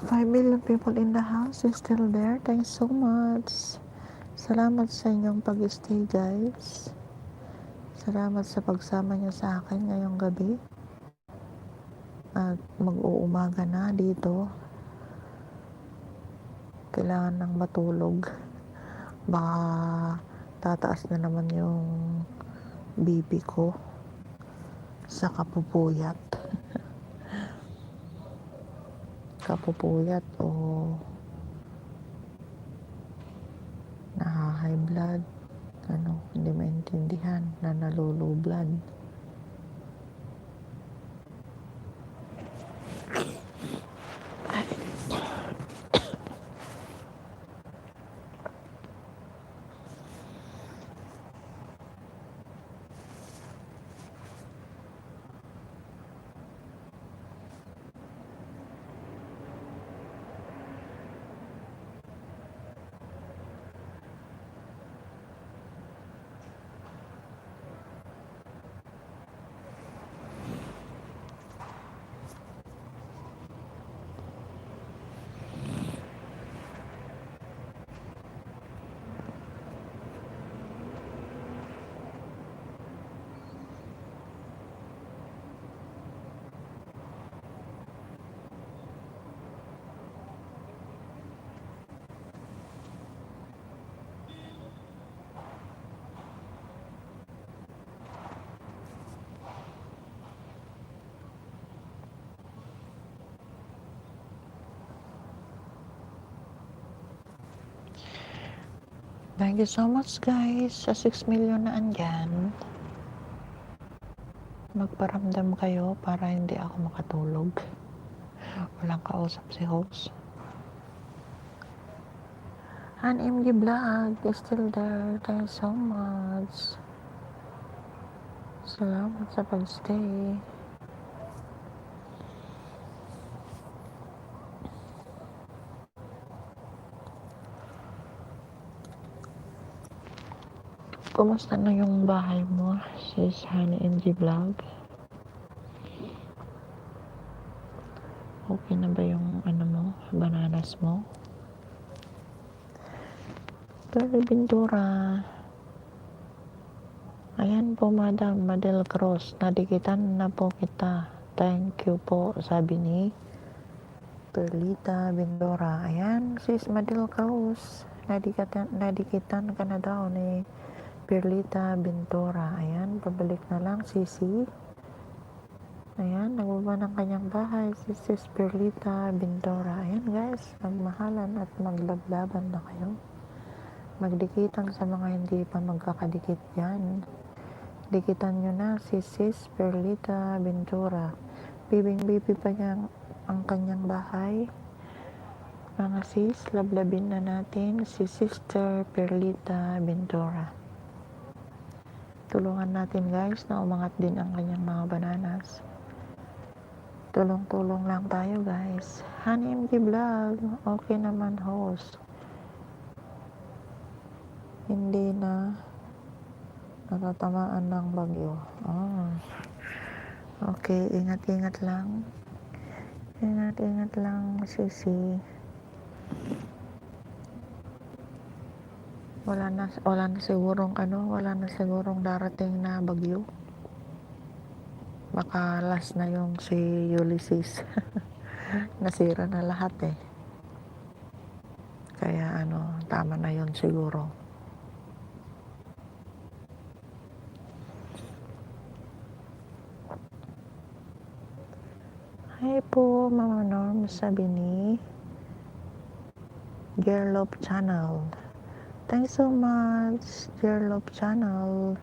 Five million people in the house is still there. Thanks so much. Salamat sa inyong pag-stay guys. Salamat sa pagsama niyo sa akin ngayong gabi. At mag-uumaga na dito. Kailangan nang matulog. Baka tataas na naman yung BP ko sa kapupuyat. Kapupuyat o high blood. Hindi maintindihan na nalolow blood. Thank you so much guys sa 6 million na andyan. Magparamdam kayo para hindi ako makatulog. Walang kausap si host. Han MG Vlog is still there. Thank you so much. Salamat sa pag-stay. Kumusta na yung bahay mo, sis Honey MG Vlog? Okay na ba yung bananas mo? Pearly Ventura. Ayan po, Madam Madel Cruz. Nadikitan na po kita. Thank you po, sabi ni Perlita Ventura. Ayan, sis Madel Cruz. Nadikitan ka na daw ni Perlita Ventura. Ayan, pabalik na lang, sisi. Ayan, nagbaba ng kanyang bahay si sis Perlita Ventura. Ayan guys, magmahalan at maglablaban na kayo. Magdikitan sa mga hindi pa magkakadikit yan. Dikitan nyo na si sis Perlita Ventura. Bibing-bibi pa niya ang kanyang bahay. Mga sis, lablabin na natin si Sister Perlita Ventura. Tulungan natin guys na umangat din ang kanyang mga bananas. Tulong-tulong lang tayo guys. Honey MG Vlog, okay naman host. Hindi na natatamaan ng bagyo. Okay, ingat-ingat lang. Ingat-ingat lang, sisi. Wala na sigurong darating na bagyo. Baka last na yung si Ulysses. Nasira na lahat eh. Kaya tama na yun siguro. Hi po, Mama Norm, sabi ni Girl Love Channel. Thanks so much, Girl Love Channel.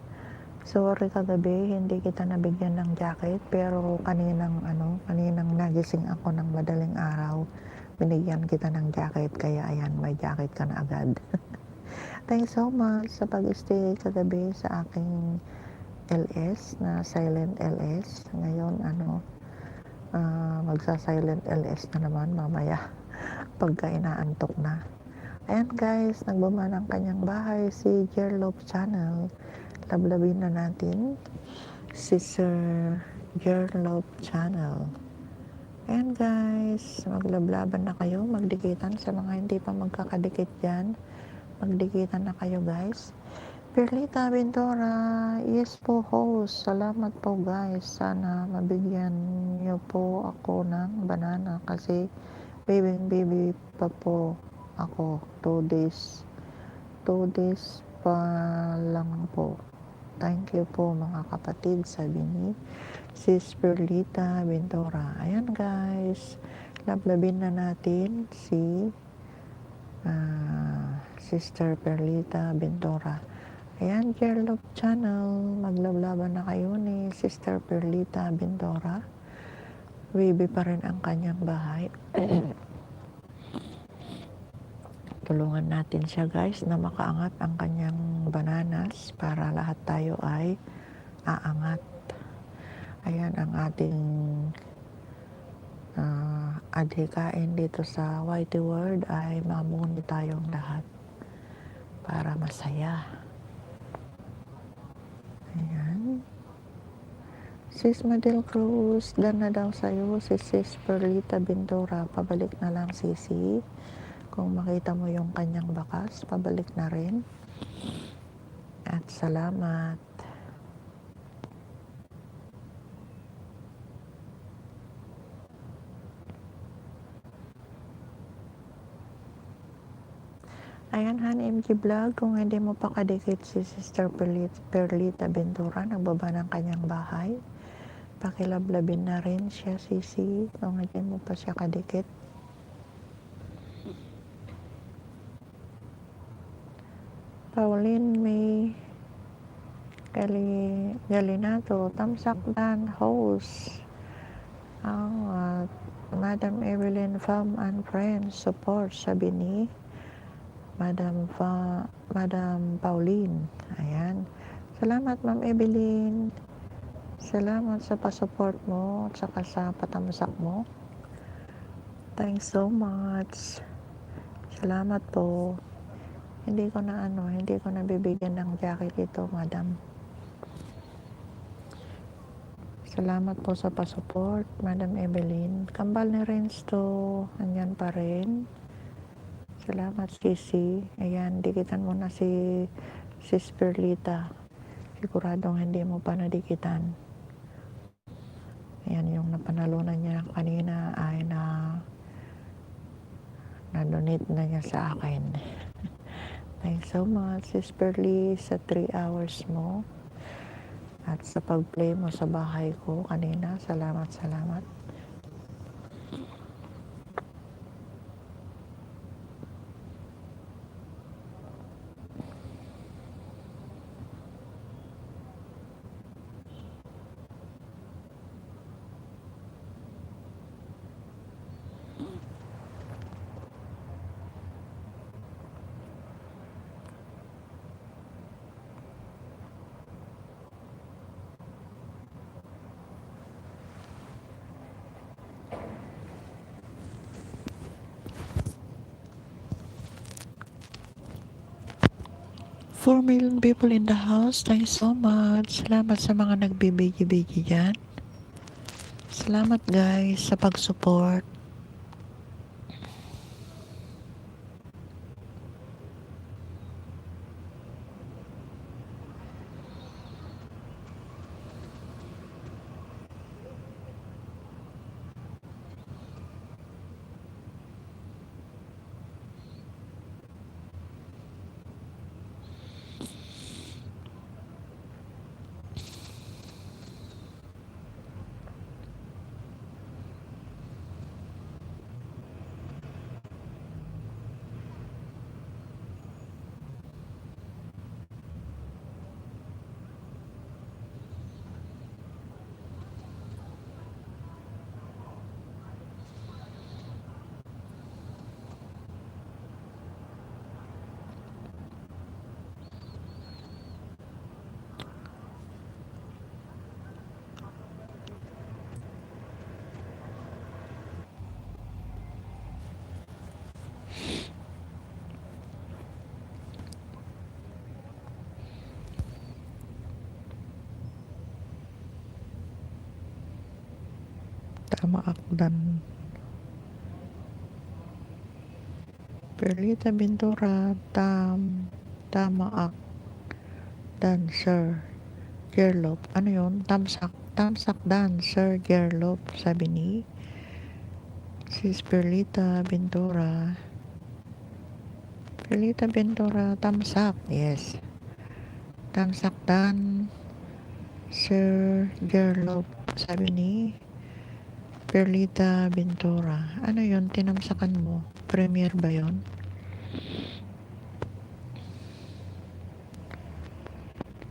Sorry kagabi, hindi kita nabigyan ng jacket, pero kaninang nagising ako ng madaling araw, binigyan kita ng jacket, kaya ayan, may jacket ka na agad. Thanks so much sa pag-stay kagabi sa aking LS, na silent LS. Ngayon, magsa-silent LS na naman mamaya pagka inaantok na. Ayan guys, nagbaba ng kanyang bahay si Girl Love Channel. Lablabin na natin si Sir Girl Love Channel. Ayan guys, maglablaban na kayo, magdikitan sa mga hindi pa magkakadikit dyan. Magdikitan na kayo guys. Perlita Ventura, yes po host, salamat po guys. Sana mabigyan niyo po ako ng banana kasi baby pa po ako. 2 days pa lang po. Thank you po mga kapatid, sabi ni sis Perlita Ventura. Ayan guys, lablabin na natin si Sister Perlita Ventura. Ayan, Girl Love Channel, maglablaban na kayo ni Sister Perlita Ventura. Baby pa rin ang kanyang bahay. Tulungan natin siya guys na makaangat ang kanyang bananas para lahat tayo ay aangat. Ayan ang ating adhikain dito sa Whitey World ay mamuni tayong lahat para masaya. Ayan. Sis Madel Cruz, dan na daw sa'yo si Sis Perlita Ventura. Pabalik na lang, sisi. Kung makita mo yung kanyang bakas, pabalik na rin. At salamat. Ayan, Han MG Vlog, kung hindi mo pa kadikit si Sister Perlita Ventura, nagbaba ng kanyang bahay. Pakilablabin na rin siya, sisi, kung hindi mo pa siya kadikit. Pauline May Galinato, Tamsak Dan host. Madam Evelyn Fam and Friends support, sabi ni Madam Pauline. Ayan. Salamat Ma'am Evelyn. Salamat sa pasupport mo at saka sa patamsak mo. Thanks so much. Salamat po. Hindi ko na bibigyan ng jacket ito, madam. Salamat po sa pasupport, Madam Evelyn. Kambal ni Renz to, andyan pa rin. Salamat, Sisi. Ayan, dikitan mo na si Perlita. Siguradong hindi mo pa nadikitan. Ayan, yung napanalunan niya kanina ay na-donate na niya sa akin. Thanks so much, Sis Perly, sa 3 hours mo. At sa pag-play mo sa bahay ko kanina. Salamat, salamat. Four million people in the house. Thanks so much. Salamat sa mga nagbibigi-bigi dyan. Salamat guys sa pag-support. Tama akdan. Perlita Bintura, tama dancer, Gerlop. Ano yun? Tamsak dancer, Gerlop, sabi ni Sis Perlita Bintura. Perlita Bintura, tamsak, yes. Tamsak dan, Sir Gerlop, sabi ni Perlita Bintura. Ano yun? Tinamsakan mo? Premiere ba yun?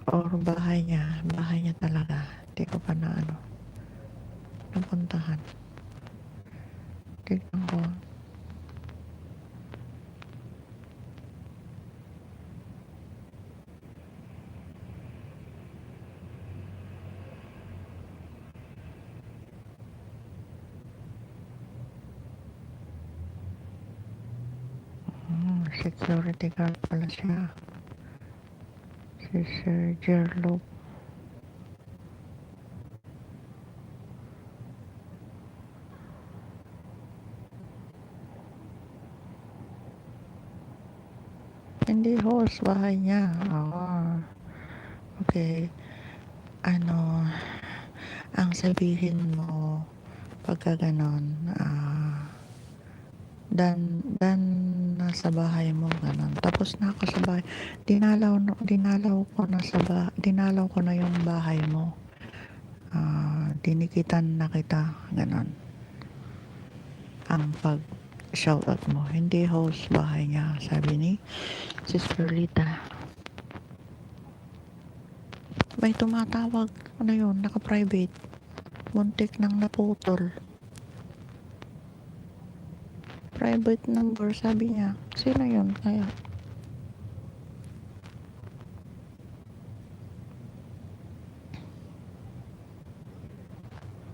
Or bahay niya? Bahay niya talaga. Hindi ko pa napuntahan. Tignan ko. Security guard pala siya. Si Sir Gerlop. Hindi host, bahay niya. Okay. Ang sabihin mo pagka ganon, dan nasa bahay mo ganon. Tapos na ako sa bahay. Dinalaw ko na yung bahay mo. Dinikitan na kita ganon. Ang pag shoutout mo. Hindi host, bahay niya, sabi ni Sis Perlita. May tumatawag. Ano yun? Naka-private. Muntik nang naputol. Private number, sabi niya. Sino yun? Kaya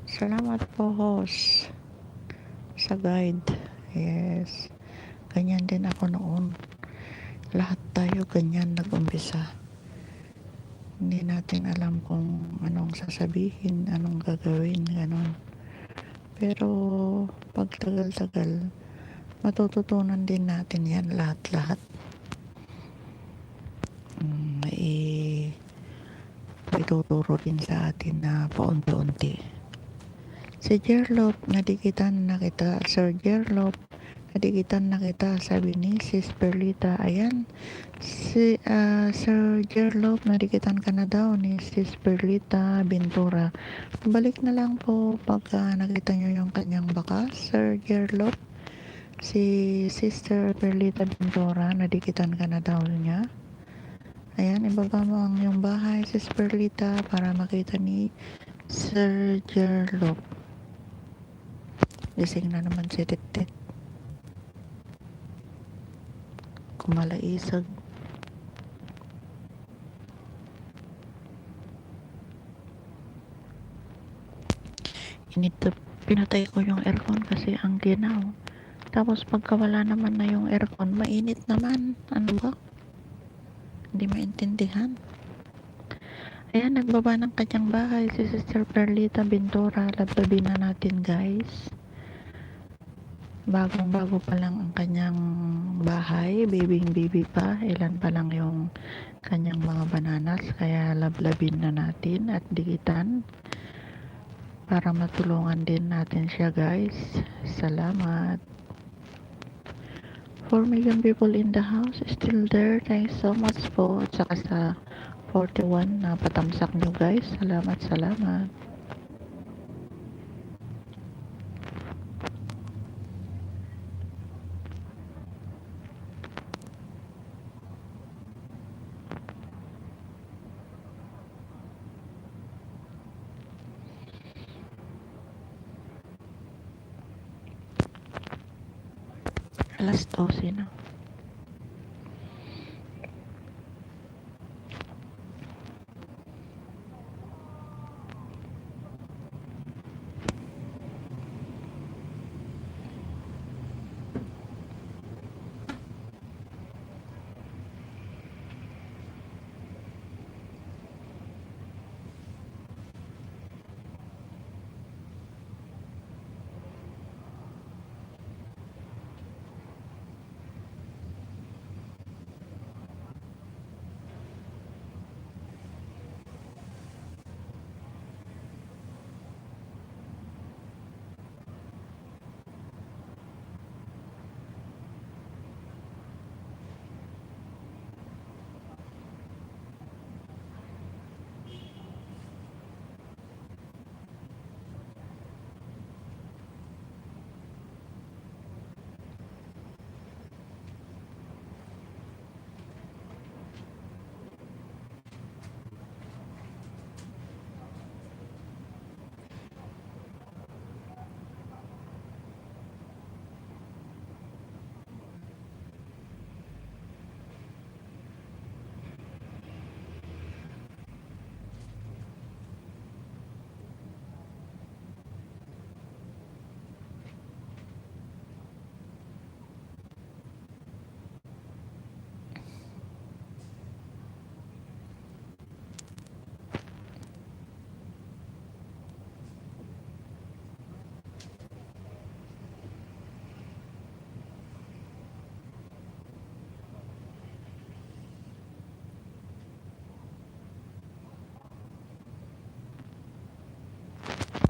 salamat po, host, sa guide. Yes. Ganyan din ako noon. Lahat tayo ganyan nag-umpisa. Hindi natin alam kung anong sasabihin, anong gagawin, gano'n. Pero pag tagal-tagal, matututunan din natin yan lahat-lahat. May ituturo din sa atin na paunti-unti. Si Jerlop, nadikitan na kita. Sir Jerlop, nadikitan na kita, sabi ni Sis Perlita. Ayan, Sir Jerlop, nadikitan ka na daw ni Sis Perlita Ventura. Balik na lang po pagka nakita nyo yung kanyang bakas, Sir Jerlop. Si Sister Perlita Ventura, nadikitan ka na daw niya. Ayan, ibaba mo ang iyong bahay, Sis Perlita, para makita ni Sir Jerlop. Gising na naman si Tit-Tit. Kumalaisag. Pinatay ko yung aircon kasi ang ginaw. Tapos pagkawala naman na yung aircon, mainit naman. Ano ba? Hindi maintindihan. Ayan, nagbaba ng kanyang bahay si Sister Perlita Ventura. Lablabi na natin, guys. Bagong-bago pa lang ang kanyang bahay. Baby pa. Ilan pa lang yung kanyang mga bananas. Kaya lablabin na natin at dikitan para matulungan din natin siya, guys. Salamat. 4 million people in the house still there. Thanks so much po. At saka sa 41 na patamsak nyo, guys. Salamat. Alas 12 na.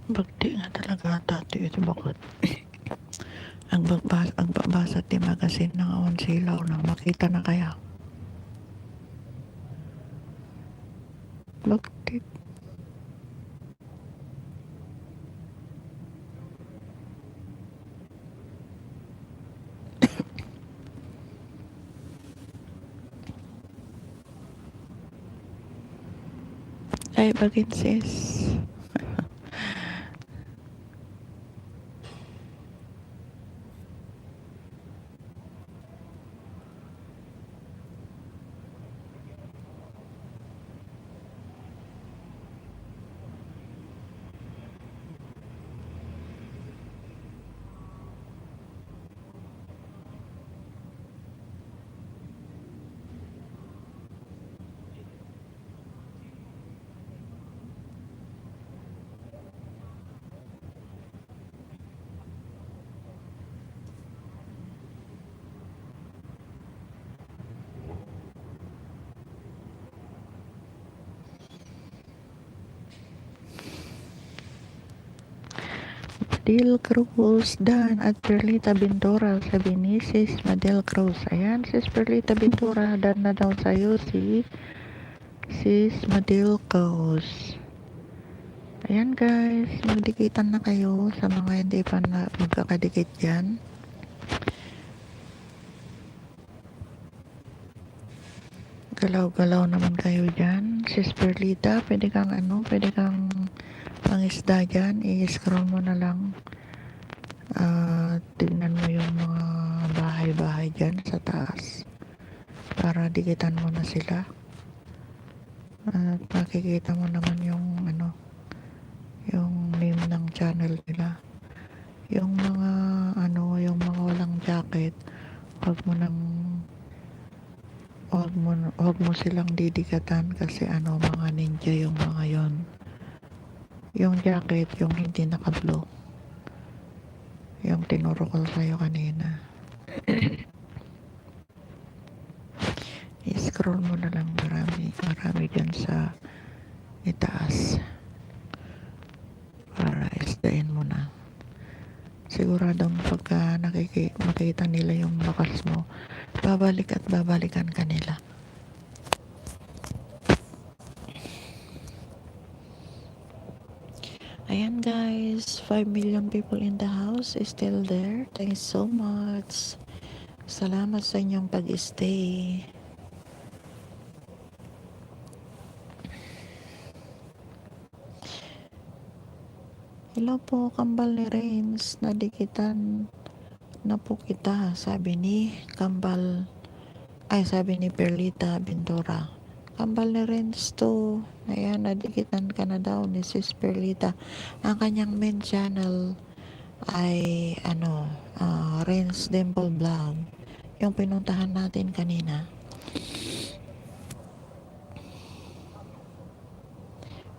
Bagti nga talaga dati ito bakit ang bagbasa ti magasin ng awan silaw na makita na kaya bagti ay bagin sis. Madel Cruz, Dan at Perlita Bintora, sabi ni Sis Madel Cruz. Ayan, Sis Perlita Bintora, Dan na daw sa'yo si Sis Madel Cruz. Ayan guys, magdikitan na kayo sa mga hindi pa na magkakadikit dyan. Galaw-galaw naman kayo dyan. Sis Perlita, pwede kang mangisda dyan. I-scroll mo na lang. Tignan mo yung mga bahay-bahay dyan sa taas. Para dikitan mo na sila. At makikita mo naman yung yung name ng channel nila. Yung mga yung mga walang jacket, wag mo silang didikatan kasi mga ninja yung mga yon. Yung jacket, yung hindi naka-blue. Yung tinuro ko sa'yo kanina. I-scroll mo na lang, marami dyan sa itaas. Para isdain mo na. Siguradong pagka makita nila yung bakas mo, babalik at babalikan ka nila. Ayan guys, 5 million people in the house is still there. Thanks so much. Salamat sa inyong pag-stay. Hello po, kambal ni Rains. Nadikitan na po kita, sabi ni Perlita Bintora. Kambal ni Rains to. Ayan, nadikitan ka na daw ni Sis Perlita. Ang kanyang main channel ay Rains Dimple Vlog. Yung pinuntahan natin kanina.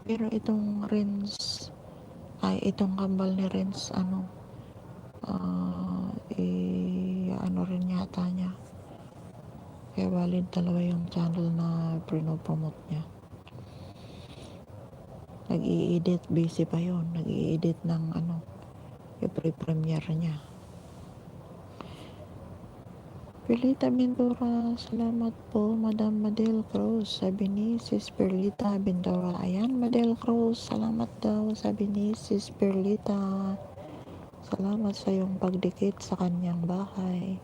Pero itong kambal ni Renz rin yata niya, kaya valid dalawa yung channel na pinopromote niya. Nag-i-edit, busy pa yon, nag-i-edit ng i-premiere niya. Perlita Bintora, salamat po Madam Madel Cruz, sabi ni Sis Perlita Bintora. Ayan, Madel Cruz, salamat daw, sabi ni Sis Perlita. Salamat sa iyong pagdikit sa kanyang bahay.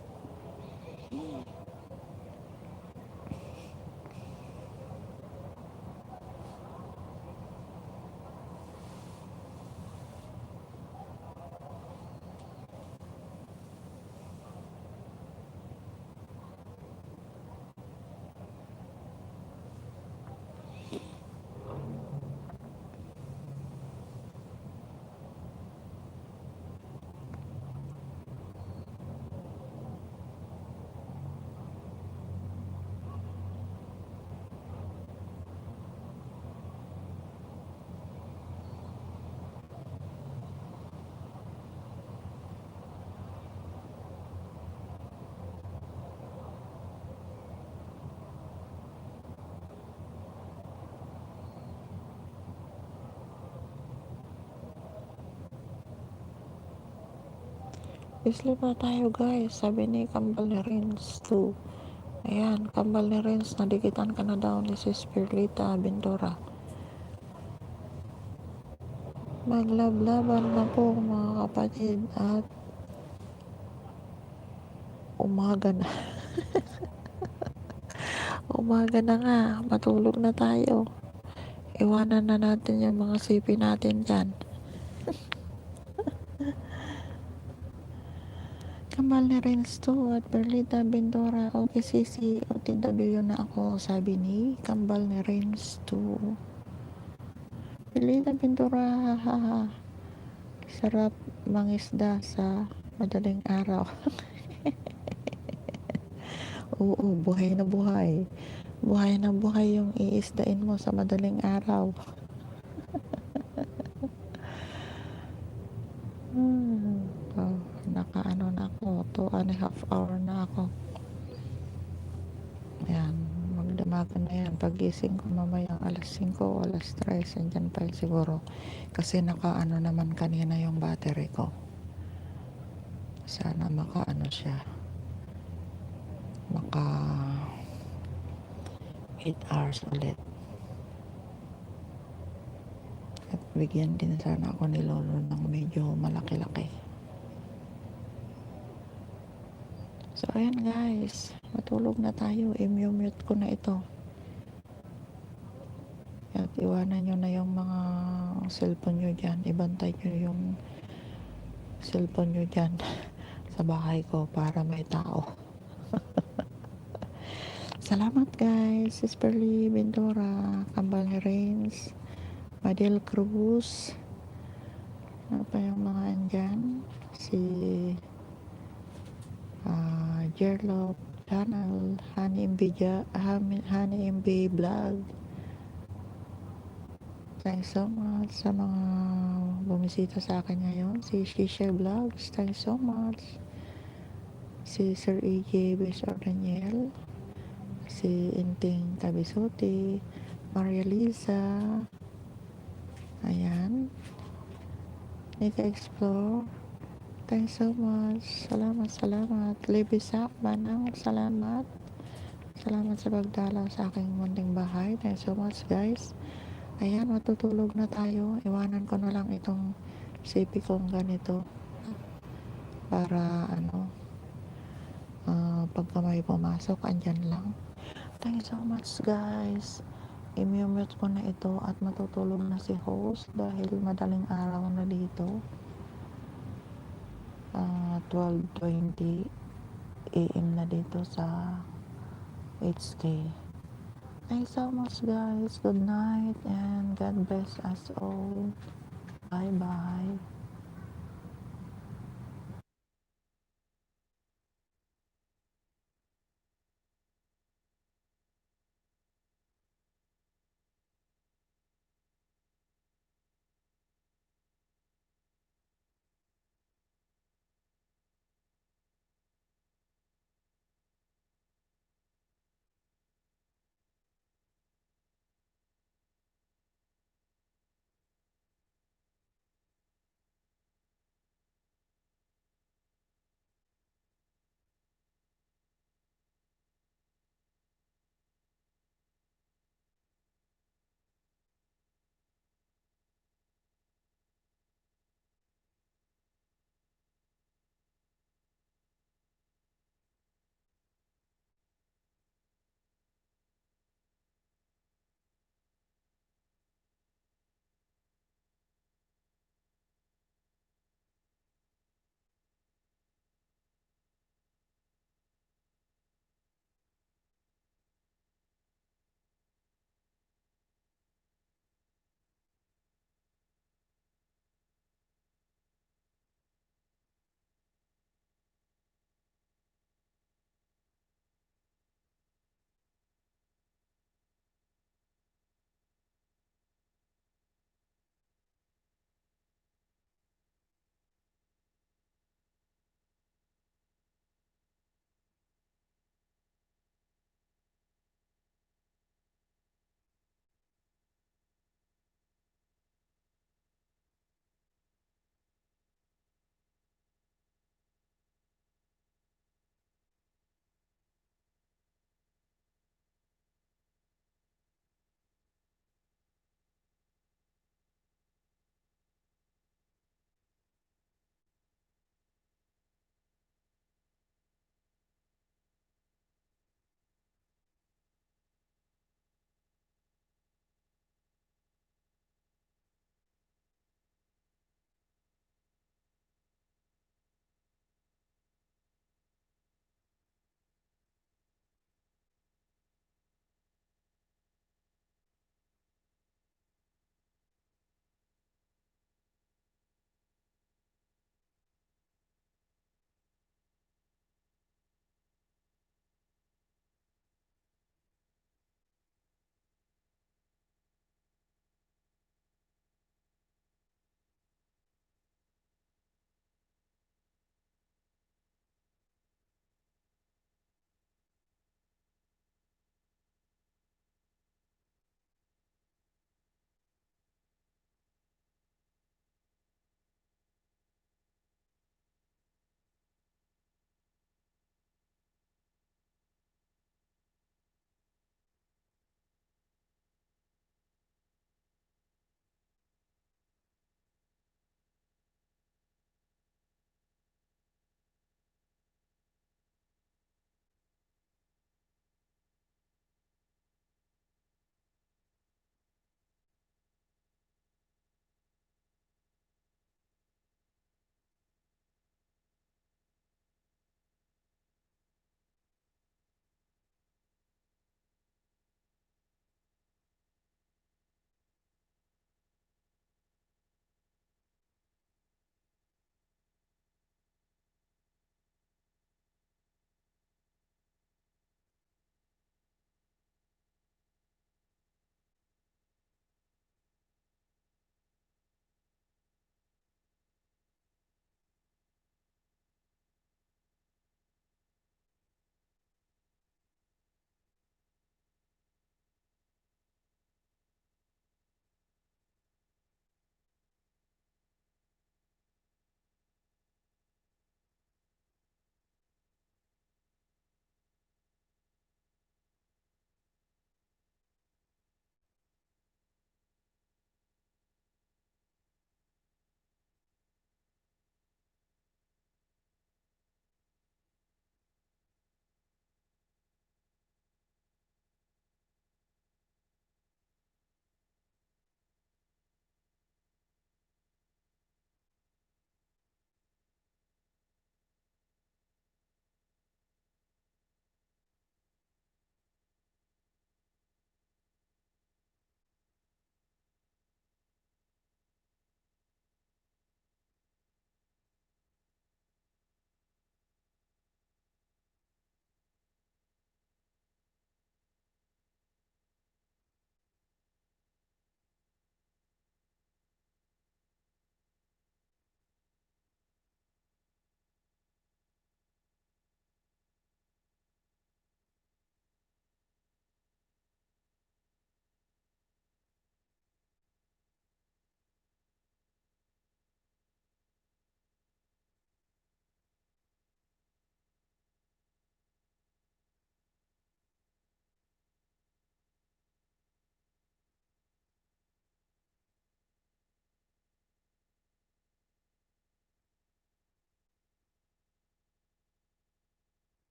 Sleep na tayo guys, sabi ni Kambal ni Renz 2. Ayan, Kambal ni Renz, nadikitan ka na daw ni Sis Perlita Bintora. Maglablaban na po mga kapatid at umaga na. Umaga na nga, matulog na tayo. Iwanan na natin yung mga sipi natin dyan. Kambal ni Renz 2 at Perlita Bintora. Okay, sisi, OTW na ako, sabi ni Kambal ni Renz 2. Perlita Bintora, haha. Sarap mangisda sa madaling araw. Oo, buhay na buhay. Buhay na buhay yung iisdain mo sa madaling araw. Nakaano na ako, 2.5 hours na ako. Ayan, magdamagan na yan. pagising ko mamayang alas 5 o alas 3, andyan pa yun siguro. Kasi nakaano naman kanina yung battery ko. Sana makaano siya. Maka 8 hours ulit. At bigyan din sana ako ni Lolo ng medyo malaki-laki. So ayan guys, matulog na tayo. I-mute ko na ito. At iwanan nyo na yung mga cellphone nyo dyan. Ibantay nyo yung cellphone nyo dyan sa bahay ko para may tao. Salamat guys. Sisperly Ventura, Kambal Rains, Madel Cruz. Ano pa yung mga andyan? Si Jerlop Channel, Honey MB Vlog. Thanks so much sa mga bumisita sa akin ngayon. Si Shisha Vlogs, thanks so much. Si Sir AJ Besor Daniel, si Inting Tabisuti, Maria Lisa, ayan, Nika Explore, thanks so much. Salamat. Libby Sakmanang, salamat sa pagdalaw sa aking munting bahay. Thanks so much guys. Ayan, matutulog na tayo. Iwanan ko na lang itong CP kong ganito para pagka may pumasok andyan lang. Thanks so much guys. I-mute ko na ito at matutulog na si host dahil madaling araw na dito. 12:20 AM na dito sa HK. Thanks so much guys. Good night and God bless us all. Bye bye.